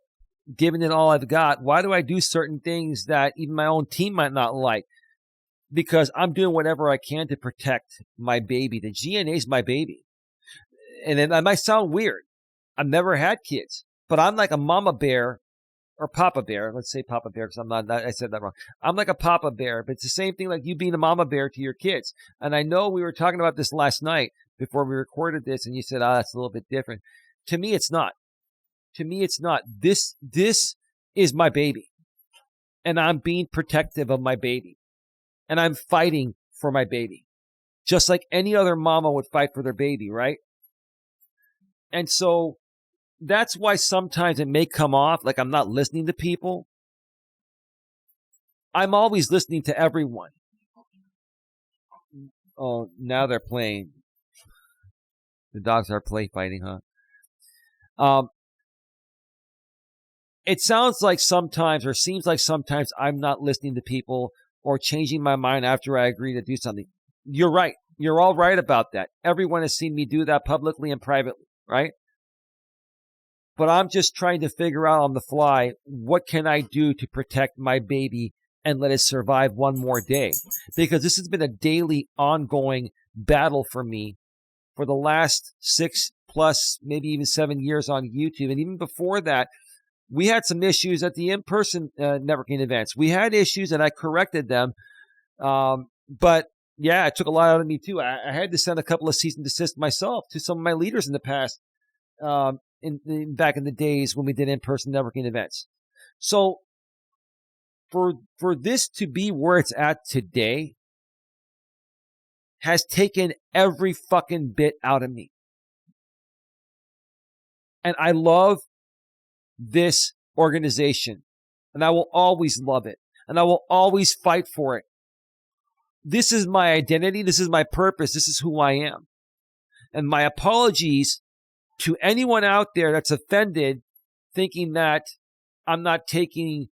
giving it all I've got? Why do I do certain things that even my own team might not like? Because I'm doing whatever I can to protect my baby. The GNA is my baby. And that might sound weird. I've never had kids, but I'm like a mama bear or papa bear. Let's say papa bear because I said that wrong. I'm like a papa bear, but it's the same thing like you being a mama bear to your kids. And I know we were talking about this last night before we recorded this, and you said, that's a little bit different. To me, it's not. This is my baby, and I'm being protective of my baby, and I'm fighting for my baby, just like any other mama would fight for their baby, right? And so that's why sometimes it may come off like I'm not listening to people. I'm always listening to everyone. Oh, now they're playing. The dogs are play fighting, huh? it sounds like sometimes, or seems like sometimes, I'm not listening to people or changing my mind after I agree to do something. You're right. You're all right about that. Everyone has seen me do that publicly and privately, right? But I'm just trying to figure out on the fly, what can I do to protect my baby and let it survive one more day? Because this has been a daily, ongoing battle for me for the last 6+, maybe even 7 years on YouTube. And even before that, we had some issues at the in-person networking events. We had issues and I corrected them. But yeah, it took a lot out of me too. I had to send a couple of cease and desist myself to some of my leaders in the past, back in the days when we did in-person networking events. So for this to be where it's at today has taken every fucking bit out of me. And I love this organization, and I will always love it, and I will always fight for it. This is my identity. This is my purpose. This is who I am. And my apologies to anyone out there that's offended, thinking that I'm not taking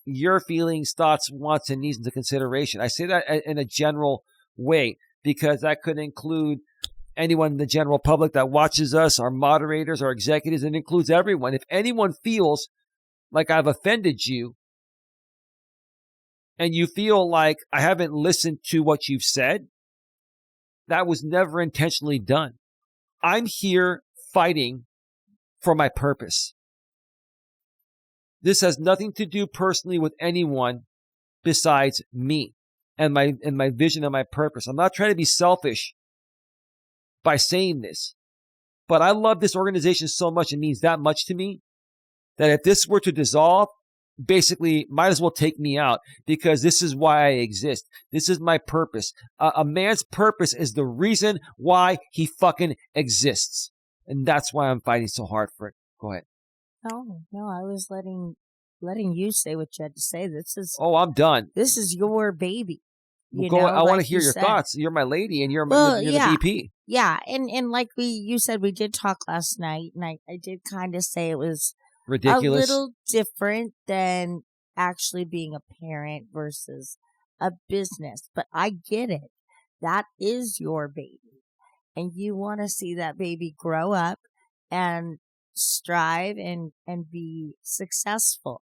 your feelings, thoughts, wants, and needs into consideration. I say that in a general way because that could include anyone in the general public that watches us, our moderators, our executives. It includes everyone. If anyone feels like I've offended you and you feel like I haven't listened to what you've said, that was never intentionally done. I'm here fighting for my purpose. This has nothing to do personally with anyone besides me and my vision and my purpose. I'm not trying to be selfish by saying this, but I love this organization so much. It means that much to me that if this were to dissolve, basically might as well take me out, because this is why I exist. This is my purpose. A man's purpose is the reason why he fucking exists. And that's why I'm fighting so hard for it. Go ahead. No, I was letting you say what you had to say. I'm done. This is your baby. Well, I want to hear your thoughts. You're my lady, and you're the VP. Yeah, and like you said, we did talk last night, and I did kind of say it was ridiculous, a little different than actually being a parent versus a business. But I get it. That is your baby, and you want to see that baby grow up and strive and be successful.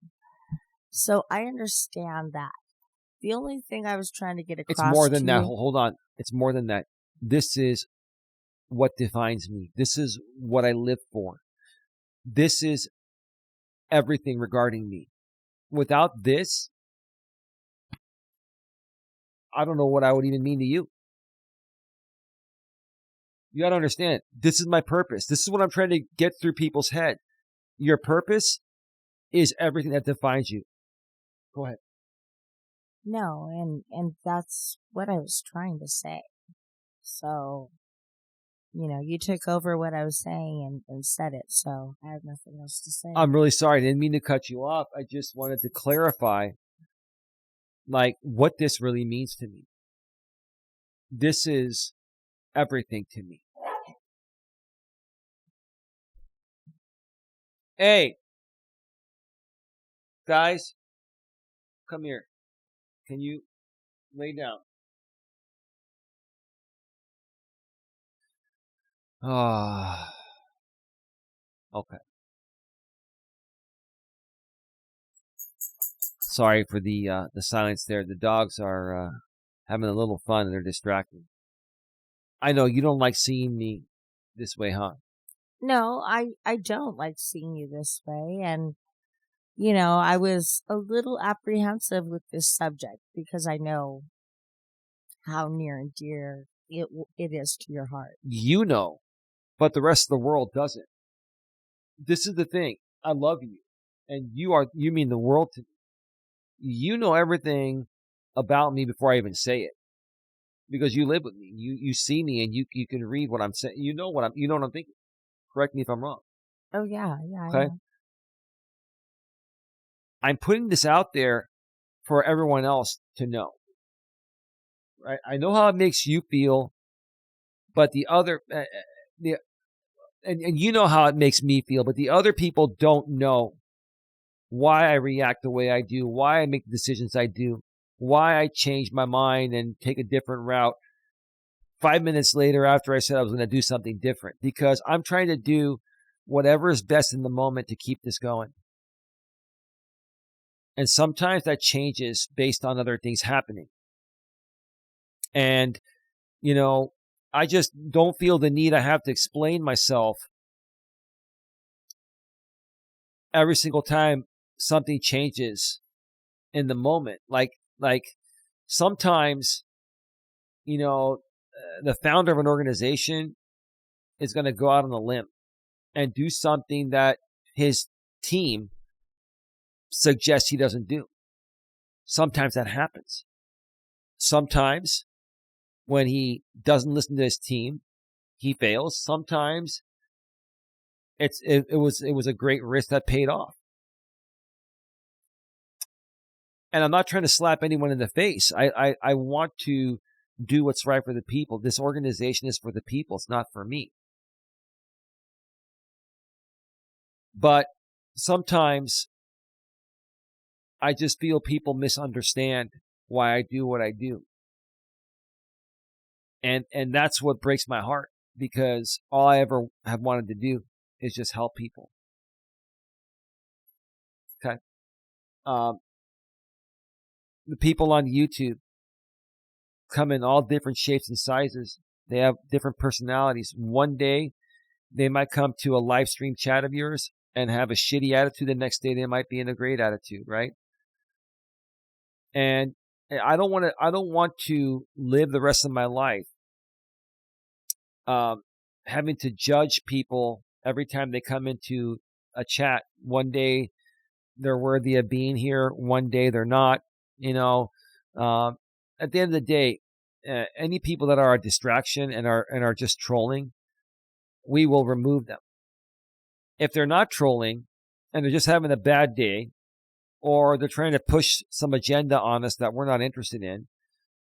So I understand that. The only thing I was trying to get across, it's more than that. Hold on. It's more than that. This is what defines me. This is what I live for. This is everything regarding me. Without this, I don't know what I would even mean to you. You got to understand, this is my purpose. This is what I'm trying to get through people's head. Your purpose is everything that defines you. Go ahead. No, and that's what I was trying to say. So, you took over what I was saying and said it, so I have nothing else to say. I'm really sorry. I didn't mean to cut you off. I just wanted to clarify, what this really means to me. This is everything to me. Hey, guys, come here. Can you lay down? Okay. Sorry for the silence there. The dogs are having a little fun and they're distracted. I know you don't like seeing me this way, huh? No, I don't like seeing you this way. And, I was a little apprehensive with this subject because I know how near and dear it is to your heart. You know, but the rest of the world doesn't. This is the thing. I love you. And you mean the world to me. You know everything about me before I even say it. Because you live with me. You see me and you can read what I'm saying. You know what I'm thinking. Correct me if I'm wrong. Oh yeah. Okay. I'm putting this out there for everyone else to know. Right? I know how it makes you feel, but the other, and you know how it makes me feel, but the other people don't know why I react the way I do, why I make the decisions I do, why I change my mind and take a different route 5 minutes later after I said I was going to do something different, because I'm trying to do whatever is best in the moment to keep this going. And sometimes that changes based on other things happening. And, I just don't feel the need I have to explain myself every single time something changes in the moment. Like sometimes, the founder of an organization is going to go out on a limb and do something that his team suggests he doesn't do. Sometimes that happens. Sometimes when he doesn't listen to his team, he fails. Sometimes it was a great risk that paid off. And I'm not trying to slap anyone in the face. I want to do what's right for the people. This organization is for the people. It's not for me. But sometimes I just feel people misunderstand why I do what I do. And that's what breaks my heart, because all I ever have wanted to do is just help people. Okay. The people on YouTube come in all different shapes and sizes. They have different personalities. One day, they might come to a live stream chat of yours and have a shitty attitude. The next day, they might be in a great attitude, right? And I don't want to live the rest of my life having to judge people every time they come into a chat. One day they're worthy of being here. One day they're not. At the end of the day, any people that are a distraction and are just trolling, we will remove them. If they're not trolling and they're just having a bad day, or they're trying to push some agenda on us that we're not interested in,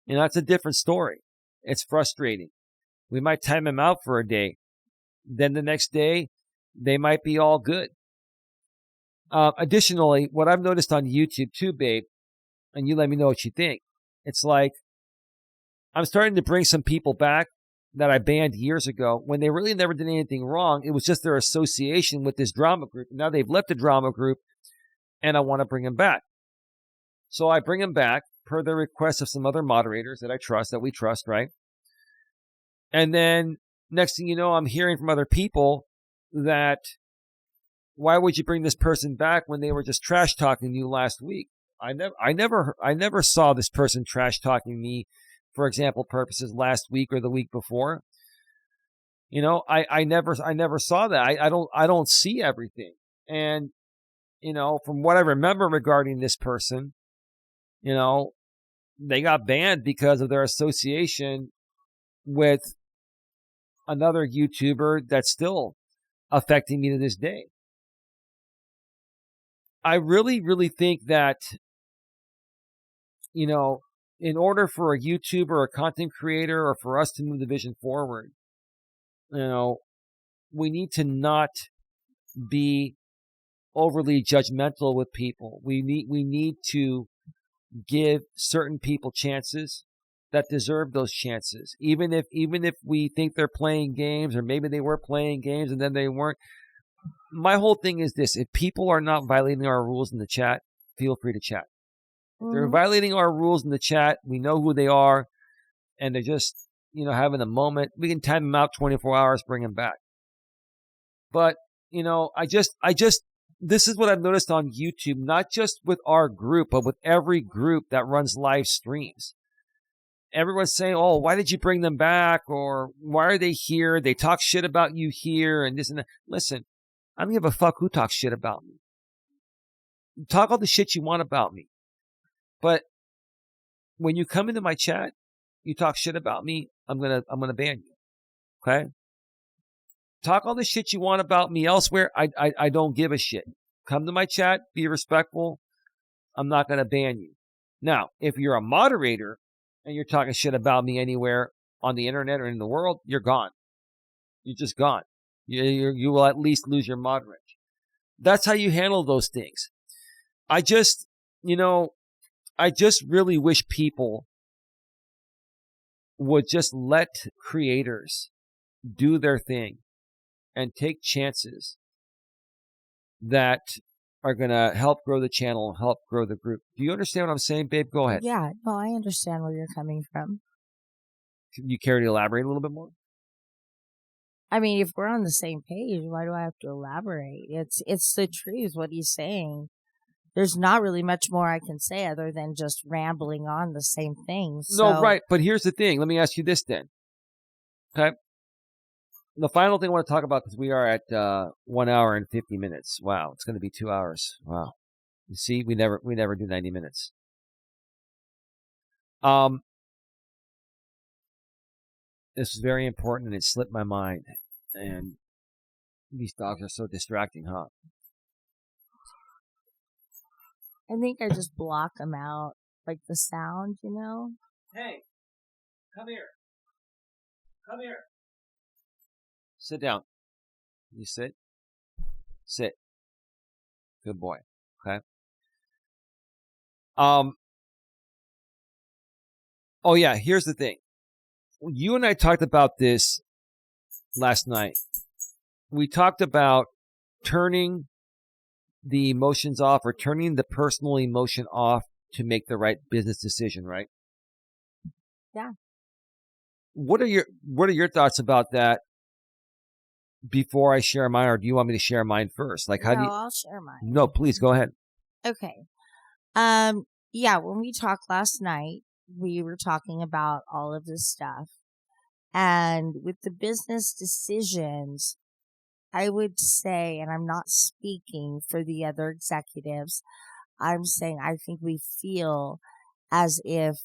that's a different story. It's frustrating. We might time them out for a day. Then the next day, they might be all good. Additionally, what I've noticed on YouTube too, babe, and you let me know what you think, it's like I'm starting to bring some people back that I banned years ago when they really never did anything wrong. It was just their association with this drama group. Now they've left the drama group, and I want to bring them back. So I bring them back per the request of some other moderators that we trust, right? And then next thing you know, I'm hearing from other people that, why would you bring this person back when they were just trash talking you last week? I never saw this person trash talking me for example purposes last week or the week before. I never saw that. I don't see everything. And from what I remember regarding this person, they got banned because of their association with another YouTuber that's still affecting me to this day. I really, really think that, in order for a YouTuber or a content creator or for us to move the vision forward, we need to not be overly judgmental with people. We need to give certain people chances that deserve those chances. Even if we think they're playing games, or maybe they were playing games and then they weren't. My whole thing is this: if people are not violating our rules in the chat, feel free to chat. If they're violating our rules in the chat, we know who they are, and they're just, having a moment, we can time them out 24 hours, bring them back. But, this is what I've noticed on YouTube, not just with our group, but with every group that runs live streams. Everyone's saying, oh, why did you bring them back? Or why are they here? They talk shit about you here and this and that. Listen, I don't give a fuck who talks shit about me. Talk all the shit you want about me. But when you come into my chat, you talk shit about me, I'm gonna ban you. Okay? Talk all the shit you want about me elsewhere. I don't give a shit. Come to my chat, be respectful. I'm not gonna ban you. Now, if you're a moderator and you're talking shit about me anywhere on the internet or in the world, you're gone. You're just gone. You will at least lose your moderate. That's how you handle those things. I just, I just really wish people would just let creators do their thing and take chances that are going to help grow the channel and help grow the group. Do you understand what I'm saying, babe? Go ahead. Yeah, no, I understand where you're coming from. You care to elaborate a little bit more? I mean, if we're on the same page, why do I have to elaborate? It's the truth, what he's saying. There's not really much more I can say other than just rambling on the same thing. No, right. But here's the thing. Let me ask you this then. Okay. The final thing I want to talk about, because we are at 1 hour and 50 minutes. Wow. It's going to be 2 hours. Wow. You see, we never do 90 minutes. This is very important, and it slipped my mind. And these dogs are so distracting, huh? I think I just block them out, like the sound, Hey, come here. Come here. Sit down. You sit. Sit. Good boy. Okay. Oh yeah, here's the thing. You and I talked about this last night. We talked about turning the emotions off, or turning the personal emotion off to make the right business decision, right? Yeah. What are your thoughts about that before I share mine, or do you want me to share mine first? Like, how do you? I'll share mine. No, please go ahead. Okay. Yeah, when we talked last night, we were talking about all of this stuff. And with the business decisions, I would say, and I'm not speaking for the other executives, I'm saying I think we feel as if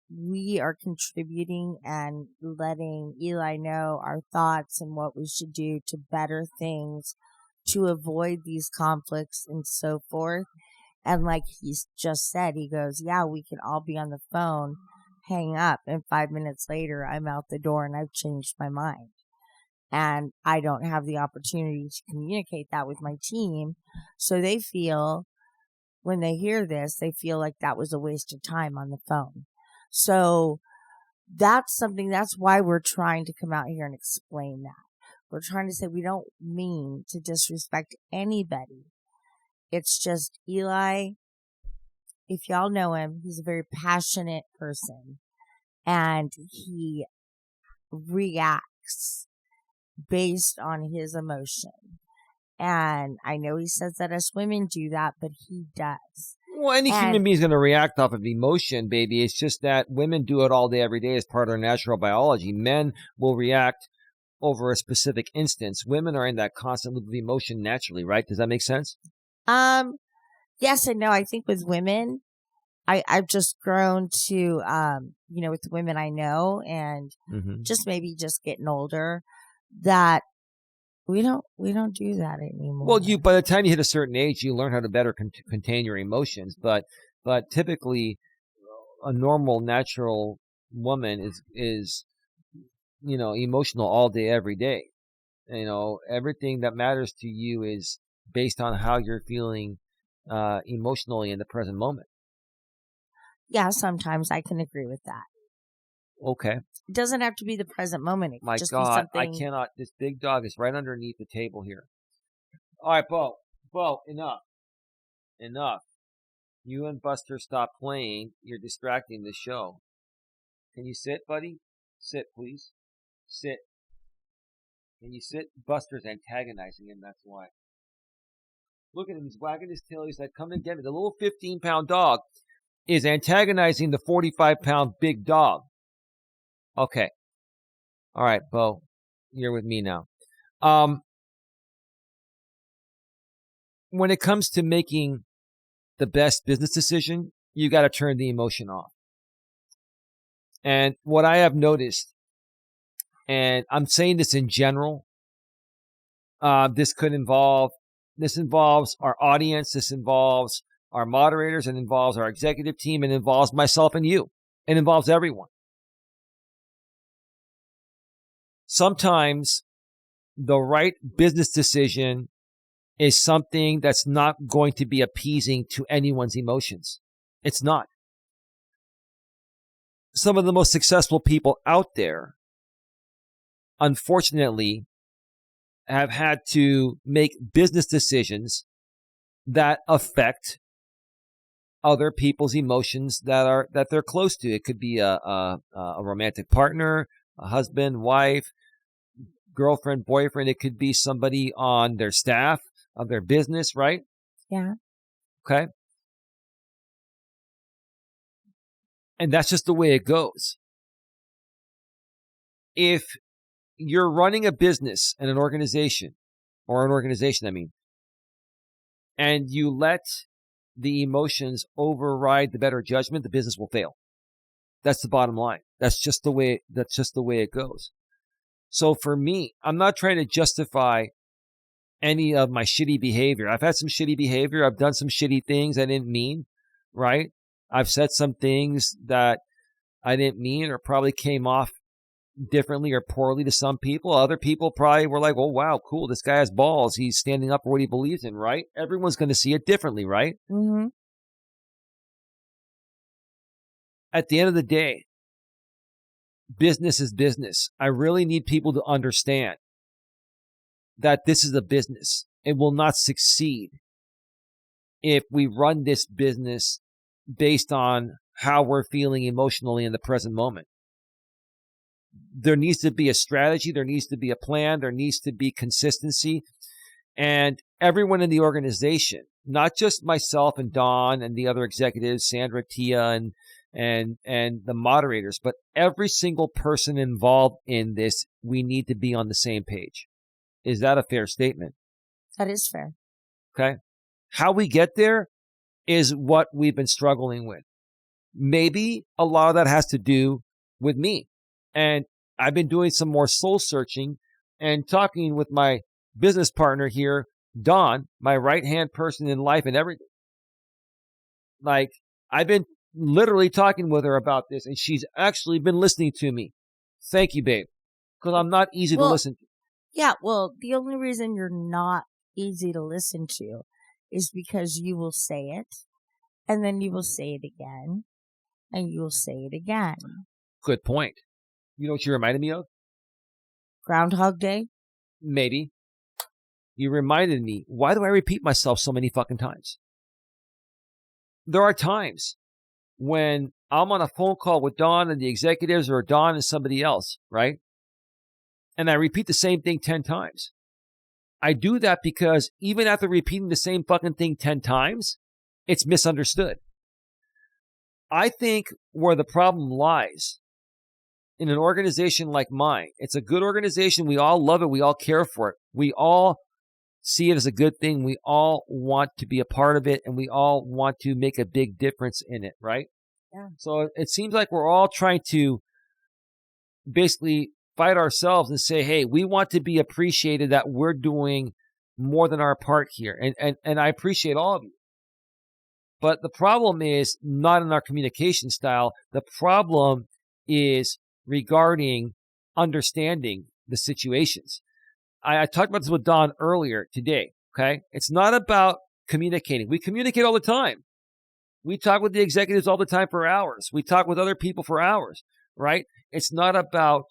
we are contributing and letting Eli know our thoughts and what we should do to better things, to avoid these conflicts and so forth. And like he's just said, he goes, yeah, we can all be on the phone, hang up, and 5 minutes later, I'm out the door and I've changed my mind. And I don't have the opportunity to communicate that with my team. So they feel, when they hear this, they feel like that was a waste of time on the phone. So that's why we're trying to come out here and explain that. We're trying to say we don't mean to disrespect anybody. It's just Eli, if y'all know him, he's a very passionate person, and he reacts based on his emotion. And I know he says that us women do that, but he does. Well, any human being is going to react off of emotion, baby. It's just that women do it all day, every day as part of their natural biology. Men will react over a specific instance. Women are in that constant loop of emotion naturally, right? Does that make sense? Yes and no. I think with women, I've just grown to, with the women I know, and just maybe just getting older, that we don't do that anymore. Well, by the time you hit a certain age, you learn how to better contain your emotions. But typically, a normal, natural woman is emotional all day, every day. Everything that matters to you is based on how you're feeling emotionally in the present moment. Yeah, sometimes I can agree with that. Okay. It doesn't have to be the present moment. It My just God, be something... I cannot. This big dog is right underneath the table here. All right, Bo, enough. You and Buster stop playing. You're distracting the show. Can you sit, buddy? Sit, please. Sit. Can you sit? Buster's antagonizing him, that's why. Look at him, he's wagging his tail. He's like, come and get me. The little 15-pound dog is antagonizing the 45-pound big dog. Okay. All right, Bo, you're with me now. When it comes to making the best business decision, you got to turn the emotion off. And what I have noticed, and I'm saying this in general, this involves our audience, this involves our moderators, it involves our executive team, it involves myself and you. It involves everyone. Sometimes the right business decision is something that's not going to be appeasing to anyone's emotions. It's not. Some of the most successful people out there, unfortunately, have had to make business decisions that affect other people's emotions that they're close to. It could be a romantic partner, a husband, wife, girlfriend, boyfriend. It could be somebody on their staff of their business, right? Yeah. Okay. And that's just the way it goes. If you're running a business and an organization, and you let the emotions override the better judgment, the business will fail. That's the bottom line. That's just the way it goes. So for me, I'm not trying to justify any of my shitty behavior. I've had some shitty behavior. I've done some shitty things I didn't mean, right? I've said some things that I didn't mean or probably came off differently or poorly to some people. Other people probably were like, oh, wow, cool. This guy has balls. He's standing up for what he believes in, right? Everyone's going to see it differently, right? Mm-hmm. At the end of the day, business is business. I really need people to understand that this is a business. It will not succeed if we run this business based on how we're feeling emotionally in the present moment. There needs to be a strategy. There needs to be a plan. There needs to be consistency. And everyone in the organization, not just myself and Don and the other executives, Sandra, Tia, and the moderators, but every single person involved in this, we need to be on the same page. Is that a fair statement? That is fair. Okay. How we get there is what we've been struggling with. Maybe a lot of that has to do with me. And I've been doing some more soul searching and talking with my business partner here, Dawn, my right-hand person in life and everything. Like, I've been literally talking with her about this, and she's actually been listening to me. Thank you, babe, because I'm not easy to listen to. Yeah, well, the only reason you're not easy to listen to is because you will say it, and then you will say it again, and you will say it again. Good point. You know what you reminded me of? Groundhog Day? Maybe. You reminded me, why do I repeat myself so many fucking times? There are times when I'm on a phone call with Dawn and the executives or Dawn and somebody else, right? And I repeat the same thing 10 times. I do that because even after repeating the same fucking thing 10 times, it's misunderstood. I think where the problem lies in an organization like mine, it's a good organization. We all love it. We all care for it. We all see it as a good thing. We all want to be a part of it, and we all want to make a big difference in it, right? Yeah. So it seems like we're all trying to basically fight ourselves and say, hey, we want to be appreciated that we're doing more than our part here. And I appreciate all of you. But the problem is not in our communication style. The problem is regarding understanding the situations. I talked about this with Don earlier today, okay? It's not about communicating. We communicate all the time. We talk with the executives all the time for hours. We talk with other people for hours, right? It's not about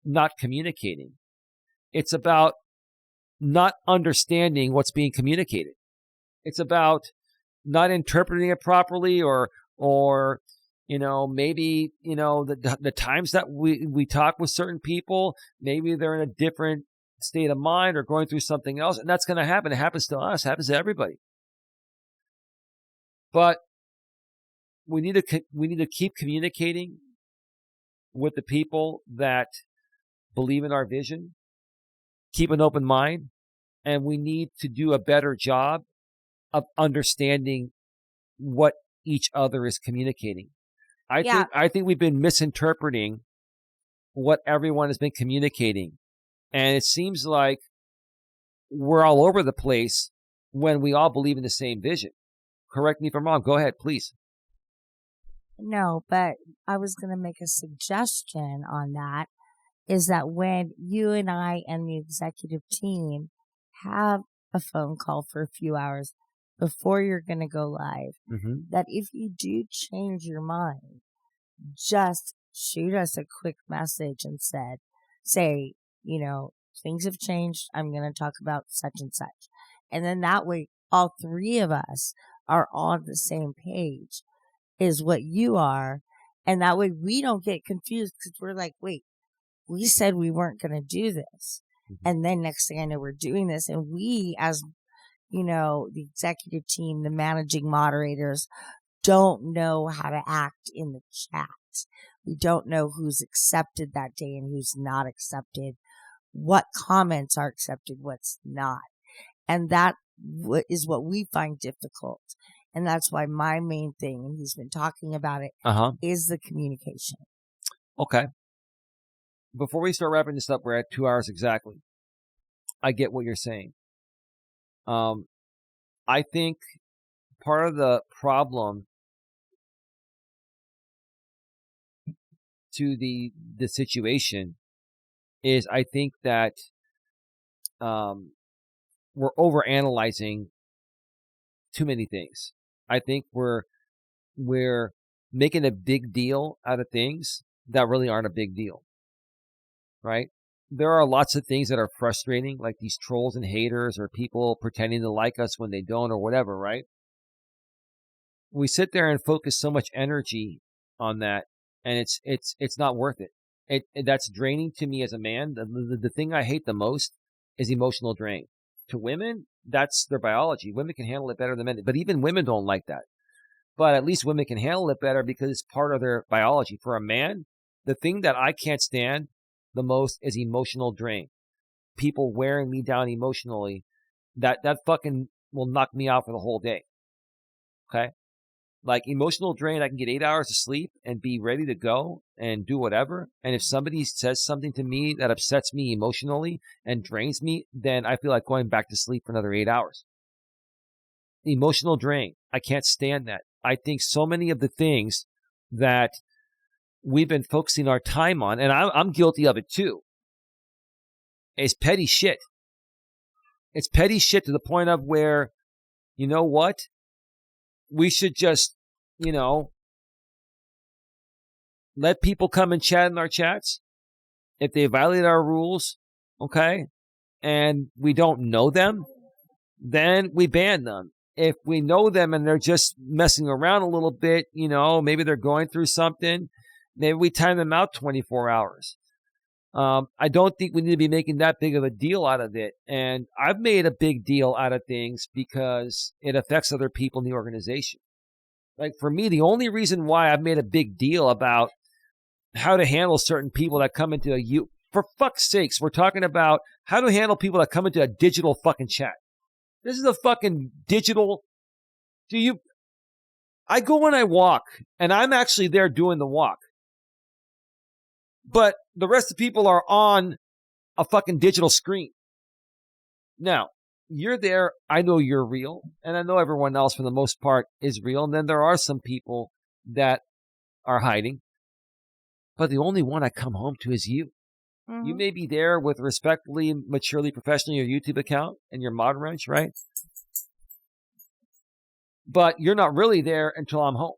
not communicating. It's about not understanding what's being communicated. It's about not interpreting it properly or maybe, the times that we talk with certain people, maybe they're in a different state of mind or going through something else. And that's going to happen. It happens to us. It happens to everybody. But we need to keep communicating with the people that believe in our vision, keep an open mind, and we need to do a better job of understanding what each other is communicating. I think we've been misinterpreting what everyone has been communicating. And it seems like we're all over the place when we all believe in the same vision. Correct me if I'm wrong. Go ahead, please. No, but I was going to make a suggestion on that, is that when you and I and the executive team have a phone call for a few hours before you're going to go live, that if you do change your mind, just shoot us a quick message and say, things have changed. I'm going to talk about such and such. And then that way, all three of us are on the same page is what you are. And that way we don't get confused because we're like, wait, we said we weren't going to do this. And then next thing I know, we're doing this. And we, as the executive team, the managing moderators, don't know how to act in the chat. We don't know who's accepted that day and who's not accepted, what comments are accepted, what's not. And that is what we find difficult. And that's why my main thing, and he's been talking about it, is the communication. Okay. Before we start wrapping this up, we're at 2 hours exactly. I get what you're saying. I think part of the problem to the situation is I think that we're overanalyzing too many things. I think we're making a big deal out of things that really aren't a big deal, right? There are lots of things that are frustrating, like these trolls and haters or people pretending to like us when they don't or whatever, right? We sit there and focus so much energy on that, and it's not worth it. That's draining to me as a man. The thing I hate the most is emotional drain. To women, that's their biology. Women can handle it better than men, but even women don't like that. But at least women can handle it better because it's part of their biology. For a man, the thing that I can't stand the most is emotional drain. People wearing me down emotionally, that fucking will knock me out for the whole day. Okay? Like emotional drain, I can get 8 hours of sleep and be ready to go and do whatever. And if somebody says something to me that upsets me emotionally and drains me, then I feel like going back to sleep for another 8 hours. Emotional drain. I can't stand that. I think so many of the things that we've been focusing our time on, and I'm guilty of it too, is petty shit. It's petty shit to the point of where, you know what? We should just, let people come and chat in our chats. If they violate our rules, okay, and we don't know them, then we ban them. If we know them and they're just messing around a little bit, maybe they're going through something, maybe we time them out 24 hours. I don't think we need to be making that big of a deal out of it. And I've made a big deal out of things because it affects other people in the organization. Like for me, the only reason why I've made a big deal about how to handle certain people that come into for fuck's sakes, we're talking about how to handle people that come into a digital fucking chat. This is a fucking digital. I go when I walk, and I'm actually there doing the walk. But the rest of the people are on a fucking digital screen. Now, you're there. I know you're real, and I know everyone else for the most part is real. And then there are some people that are hiding. But the only one I come home to is you. Mm-hmm. You may be there with respectfully, maturely, professionally your YouTube account and your mod wrench, right? But you're not really there until I'm home.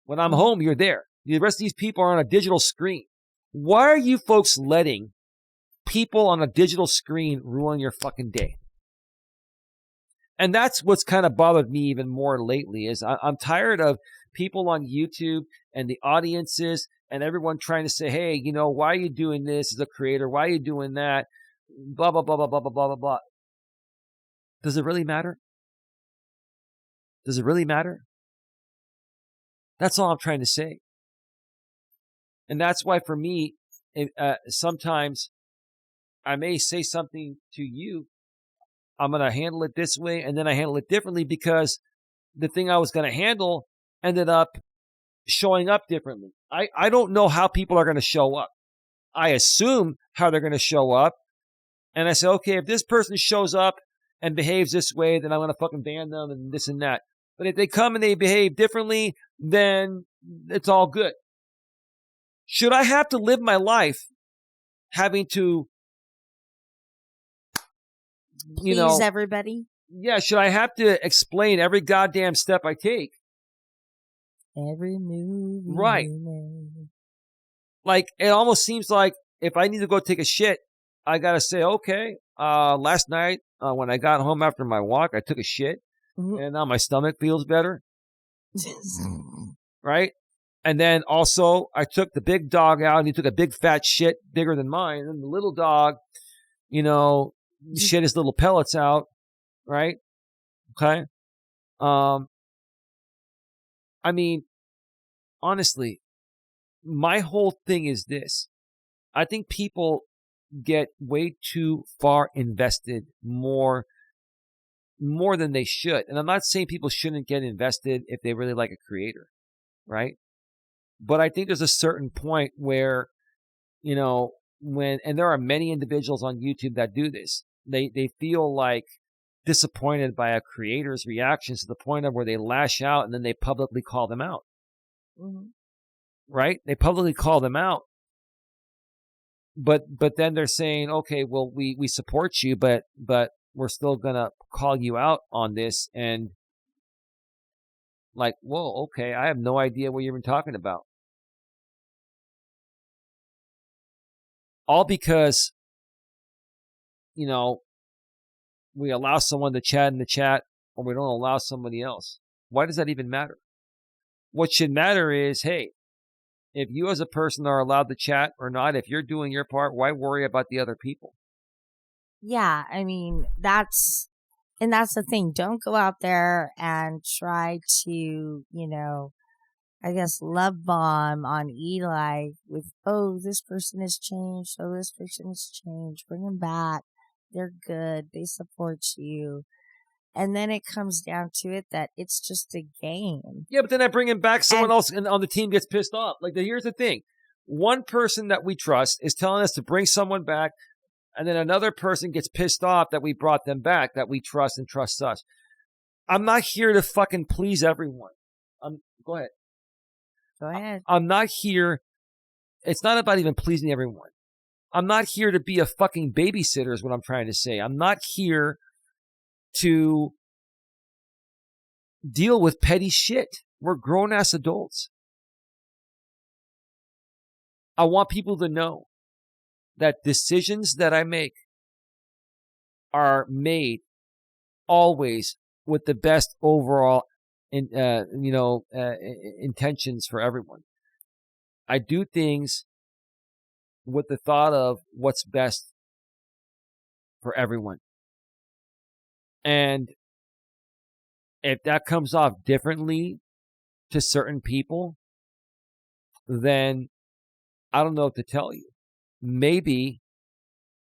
When I'm home, you're there. The rest of these people are on a digital screen. Why are you folks letting people on a digital screen ruin your fucking day? And that's what's kind of bothered me even more lately is I'm tired of people on YouTube and the audiences and everyone trying to say, hey, why are you doing this as a creator? Why are you doing that? Blah, blah, blah, blah, blah, blah, blah, blah. Does it really matter? Does it really matter? That's all I'm trying to say. And that's why for me, sometimes I may say something to you. I'm going to handle it this way, and then I handle it differently because the thing I was going to handle ended up showing up differently. I don't know how people are going to show up. I assume how they're going to show up. And I say, okay, if this person shows up and behaves this way, then I'm going to fucking ban them and this and that. But if they come and they behave differently, then it's all good. Should I have to live my life having to Please everybody. Yeah, should I have to explain every goddamn step I take? Every move. Right. Like, it almost seems like if I need to go take a shit, I got to say, okay, last night when I got home after my walk, I took a shit, and now my stomach feels better. Right? And then also, I took the big dog out, and he took a big fat shit bigger than mine. And the little dog, shit his little pellets out. Right? Okay? I mean, honestly, my whole thing is this. I think people get way too far invested more than they should. And I'm not saying people shouldn't get invested if they really like a creator, right? But I think there's a certain point where, and there are many individuals on YouTube that do this. They feel like disappointed by a creator's reactions to the point of where they lash out and then they publicly call them out. Mm-hmm. Right? They publicly call them out. But then they're saying, okay, well, we support you, but we're still going to call you out on this. And like, whoa, okay, I have no idea what you're even talking about. All because, we allow someone to chat in the chat or we don't allow somebody else. Why does that even matter? What should matter is, hey, if you as a person are allowed to chat or not, if you're doing your part, why worry about the other people? Yeah, I mean, that's the thing. Don't go out there and try to, I guess, love bomb on Eli with, oh, this person has changed. Oh, this person has changed. Bring them back. They're good. They support you. And then it comes down to it that it's just a game. Yeah, but then I bring him back, someone else on the team gets pissed off. Like, here's the thing. One person that we trust is telling us to bring someone back, and then another person gets pissed off that we brought them back, that we trust and trust us. I'm not here to fucking please everyone. Go ahead. Go ahead. I'm not here. It's not about even pleasing everyone. I'm not here to be a fucking babysitter is what I'm trying to say. I'm not here to deal with petty shit. We're grown-ass adults. I want people to know that decisions that I make are made always with the best overall intentions for everyone. I do things with the thought of what's best for everyone. And if that comes off differently to certain people, then I don't know what to tell you. Maybe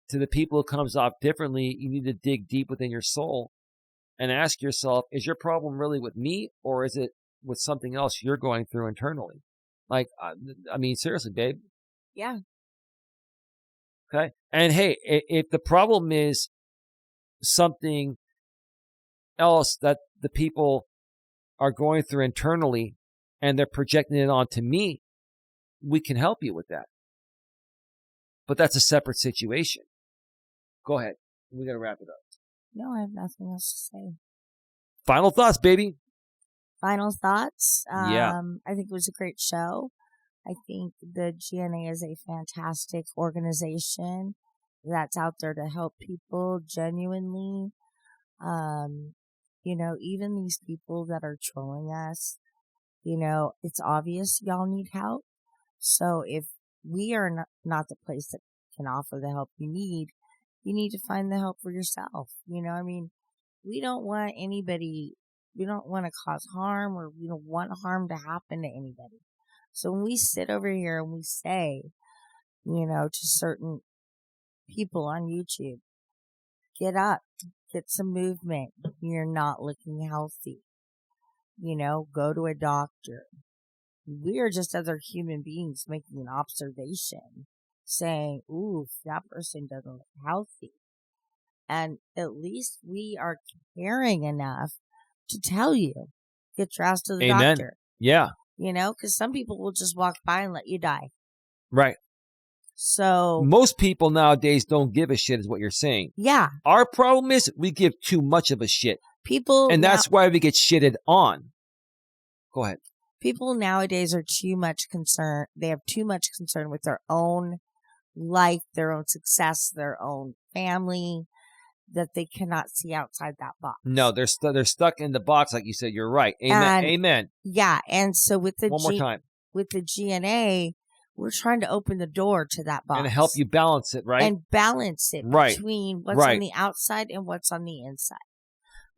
to the people it comes off differently, you need to dig deep within your soul and ask yourself, is your problem really with me or is it with something else you're going through internally? Like, I mean, seriously, babe. Yeah. Okay. And hey, if the problem is something else that the people are going through internally and they're projecting it onto me, we can help you with that. But that's a separate situation. Go ahead. We got to wrap it up. No, I have nothing else to say. Final thoughts, baby. Final thoughts. Yeah. I think it was a great show. I think the GNA is a fantastic organization that's out there to help people genuinely. Even these people that are trolling us, it's obvious y'all need help. So if we are not the place that can offer the help you need to find the help for yourself. We don't want we don't want to cause harm or we don't want harm to happen to anybody. So when we sit over here and we say, to certain people on YouTube, get up, get some movement. You're not looking healthy. Go to a doctor. We are just other human beings making an observation saying, ooh, that person doesn't look healthy. And at least we are caring enough to tell you, get your ass to the Amen. doctor. Yeah. Because some people will just walk by and let you die. Right. So most people nowadays don't give a shit is what you're saying. yeah, Our problem is we give too much of a shit. people And that's why we get shitted on. Go ahead. People nowadays are too much concerned. They have too much concern with their own life, their own success, their own family, that they cannot see outside that box. No, they're stuck in the box, like you said. You're right. Amen. Amen. Yeah, and so with the One more time. With the GNA, we're trying to open the door to that box and help you balance it, right? And balance it between what's on the outside and what's on the inside.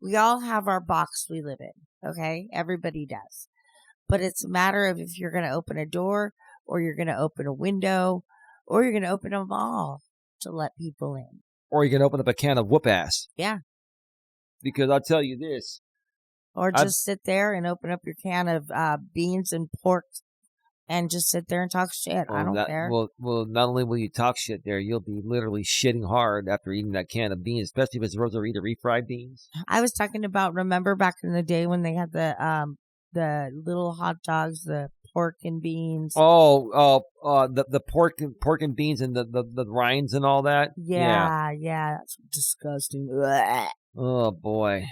We all have our box we live in. Okay, everybody does. But it's a matter of if you're going to open a door, or you're going to open a window, or you're going to open them all to let people in. Or you can open up a can of whoop ass. Yeah. Because I'll tell you this. Or just sit there and open up your can of beans and pork and just sit there and talk shit. I don't care. Well, not only will you talk shit there, you'll be literally shitting hard after eating that can of beans, especially if it's Rosarita refried beans. I was talking about, remember back in the day when they had the little hot dogs, the pork and beans. The pork and beans and the rinds and all that. Yeah, that's disgusting. Blech. Oh boy.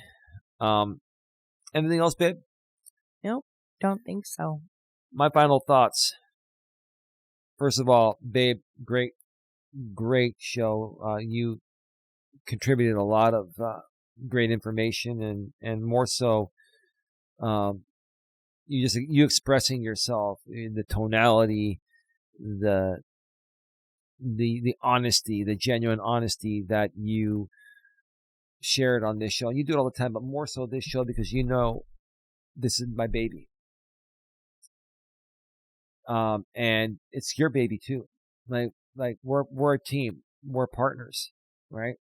Anything else, babe? Nope, don't think so. My final thoughts. First of all, babe, great show. You contributed a lot of great information, and more so, you expressing yourself in the tonality, the honesty, the genuine honesty that you shared on this show. And you do it all the time, but more so this show because you know this is my baby. And it's your baby too. Like we're a team. We're partners, right?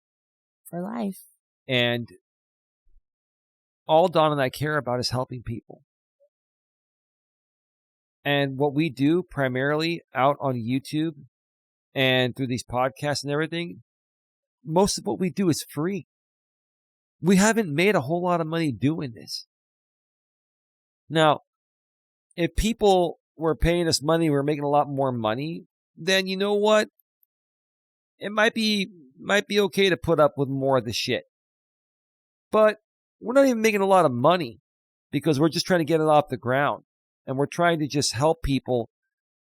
For life. And all Don and I care about is helping people. And what we do primarily out on YouTube and through these podcasts and everything, most of what we do is free. We haven't made a whole lot of money doing this. Now, if people were paying us money, we're making a lot more money, then you know what? It might be okay to put up with more of the shit. But we're not even making a lot of money because we're just trying to get it off the ground. And we're trying to just help people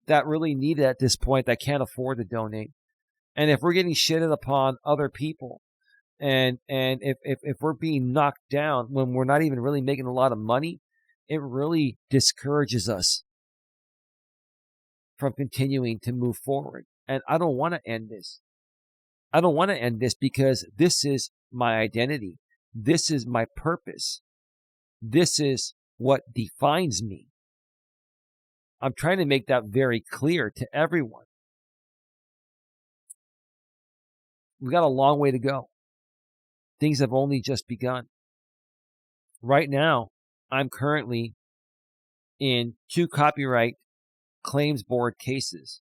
that really need it at this point that can't afford to donate. And if we're getting shitted upon other people, and if we're being knocked down when we're not even really making a lot of money, it really discourages us from continuing to move forward. And I don't want to end this. I don't want to end this because this is my identity. This is my purpose. This is what defines me. I'm trying to make that very clear to everyone. We've got a long way to go. Things have only just begun. Right now, I'm currently in 2 copyright claims board cases.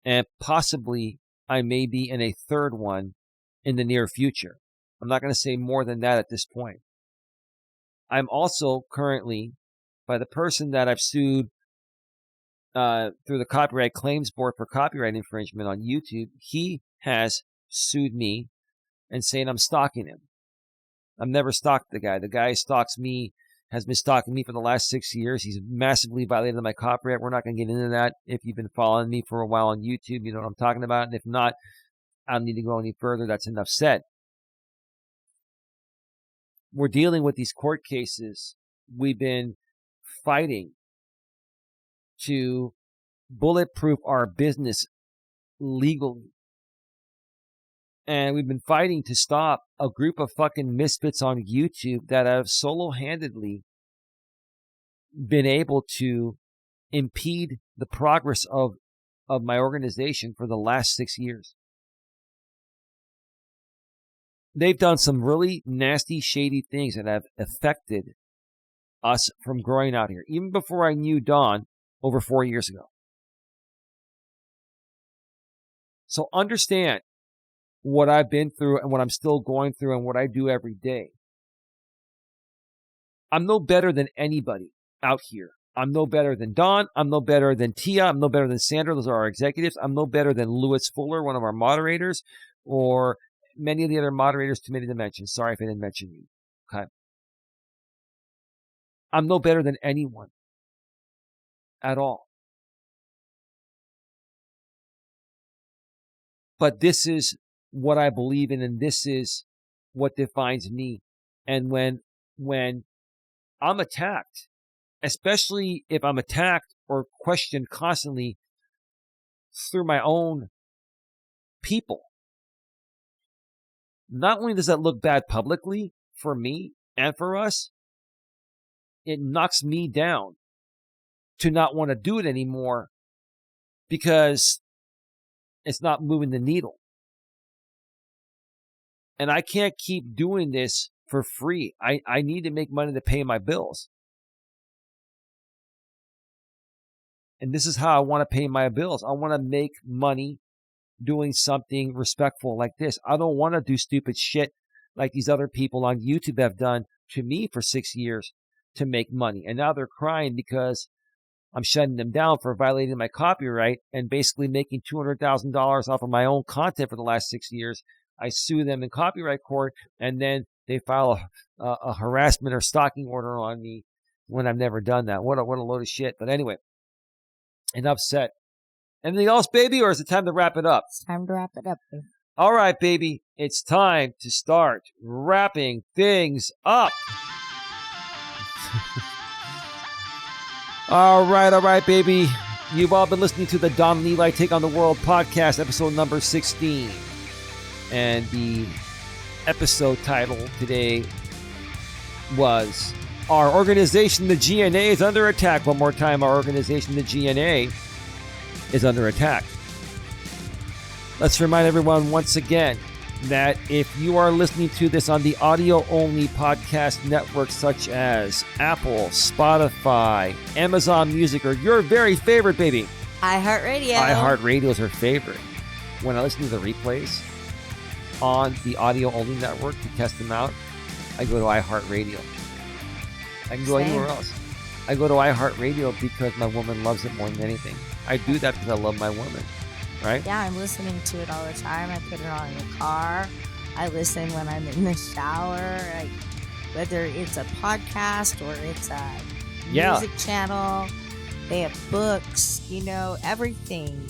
And possibly I may be in a 3rd one in the near future. I'm not going to say more than that at this point. I'm also currently, by the person that I've sued through the Copyright Claims Board for copyright infringement on YouTube, he has sued me and saying I'm stalking him. I've never stalked the guy. The guy stalks me, has been stalking me for the last 6 years. He's massively violated my copyright. We're not going to get into that. If you've been following me for a while on YouTube, you know what I'm talking about. And if not, I don't need to go any further. That's enough said. We're dealing with these court cases. We've been fighting to bulletproof our business legally. And we've been fighting to stop a group of fucking misfits on YouTube that have solo-handedly been able to impede the progress of my organization for the last 6 years. They've done some really nasty, shady things that have affected us from growing out here, even before I knew Don over 4 years ago. So understand what I've been through and what I'm still going through and what I do every day. I'm no better than anybody out here. I'm no better than Don. I'm no better than Tia. I'm no better than Sandra. Those are our executives. I'm no better than Louis Fuller, one of our moderators, or many of the other moderators too many to mention. Sorry if I didn't mention you. Okay. I'm no better than anyone at all. But this is what I believe in, and this is what defines me. And when I'm attacked, especially if I'm attacked or questioned constantly through my own people, not only does that look bad publicly for me and for us, it knocks me down to not want to do it anymore because it's not moving the needle. And I can't keep doing this for free. I need to make money to pay my bills. And this is how I want to pay my bills. I want to make money doing something respectful like this. I don't want to do stupid shit like these other people on YouTube have done to me for 6 years to make money. And now they're crying because I'm shutting them down for violating my copyright and basically making $200,000 off of my own content for the last 6 years. I sue them in copyright court, and then they file a harassment or stalking order on me when I've never done that. What a load of shit. But anyway, enough said. Anything else, baby, or is it time to wrap it up? It's time to wrap it up. All right, baby. It's time to start wrapping things up. All right, baby. You've all been listening to the Don and Eli Take on the World podcast, episode number 16. And the episode title today was Our Organization, the GNA, is under attack. One more time, our organization, the GNA, is under attack. Let's remind everyone once again that if you are listening to this on the audio-only podcast networks such as Apple, Spotify, Amazon Music, or your very favorite, baby, iHeartRadio. iHeartRadio is her favorite. When I listen to the replays on the audio-only network to test them out, I go to iHeartRadio. I can go anywhere else. I go to iHeartRadio because my woman loves it more than anything. I do that because I love my woman, right? Yeah, I'm listening to it all the time. I put it on in the car. I listen when I'm in the shower. Whether it's a podcast or it's a music channel, they have books, everything.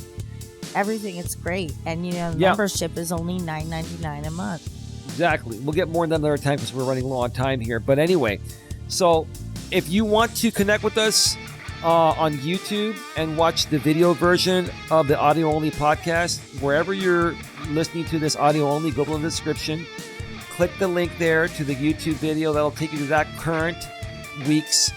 Everything, it's great. And, the membership is only $9.99 a month. Exactly. We'll get more than another time because we're running low on time here. But anyway, so if you want to connect with us on YouTube and watch the video version of the audio-only podcast, wherever you're listening to this audio-only, go below the description. Click the link there to the YouTube video. That'll take you to that current week's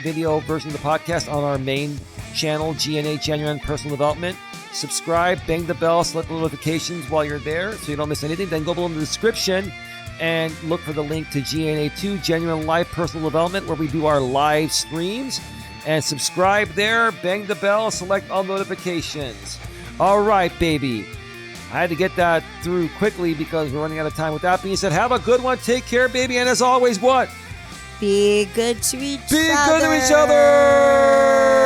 video version of the podcast on our main channel, GNA, Genuine Personal Development. Subscribe, bang the bell, select notifications while you're there so you don't miss anything. Then go below in the description and look for the link to GNA2, Genuine Live Personal Development, where we do our live streams. And subscribe there, bang the bell, select all notifications. All right, baby. I had to get that through quickly because we're running out of time. With that being said, have a good one. Take care, baby. And as always, what? Be good to each other. Be good to each other.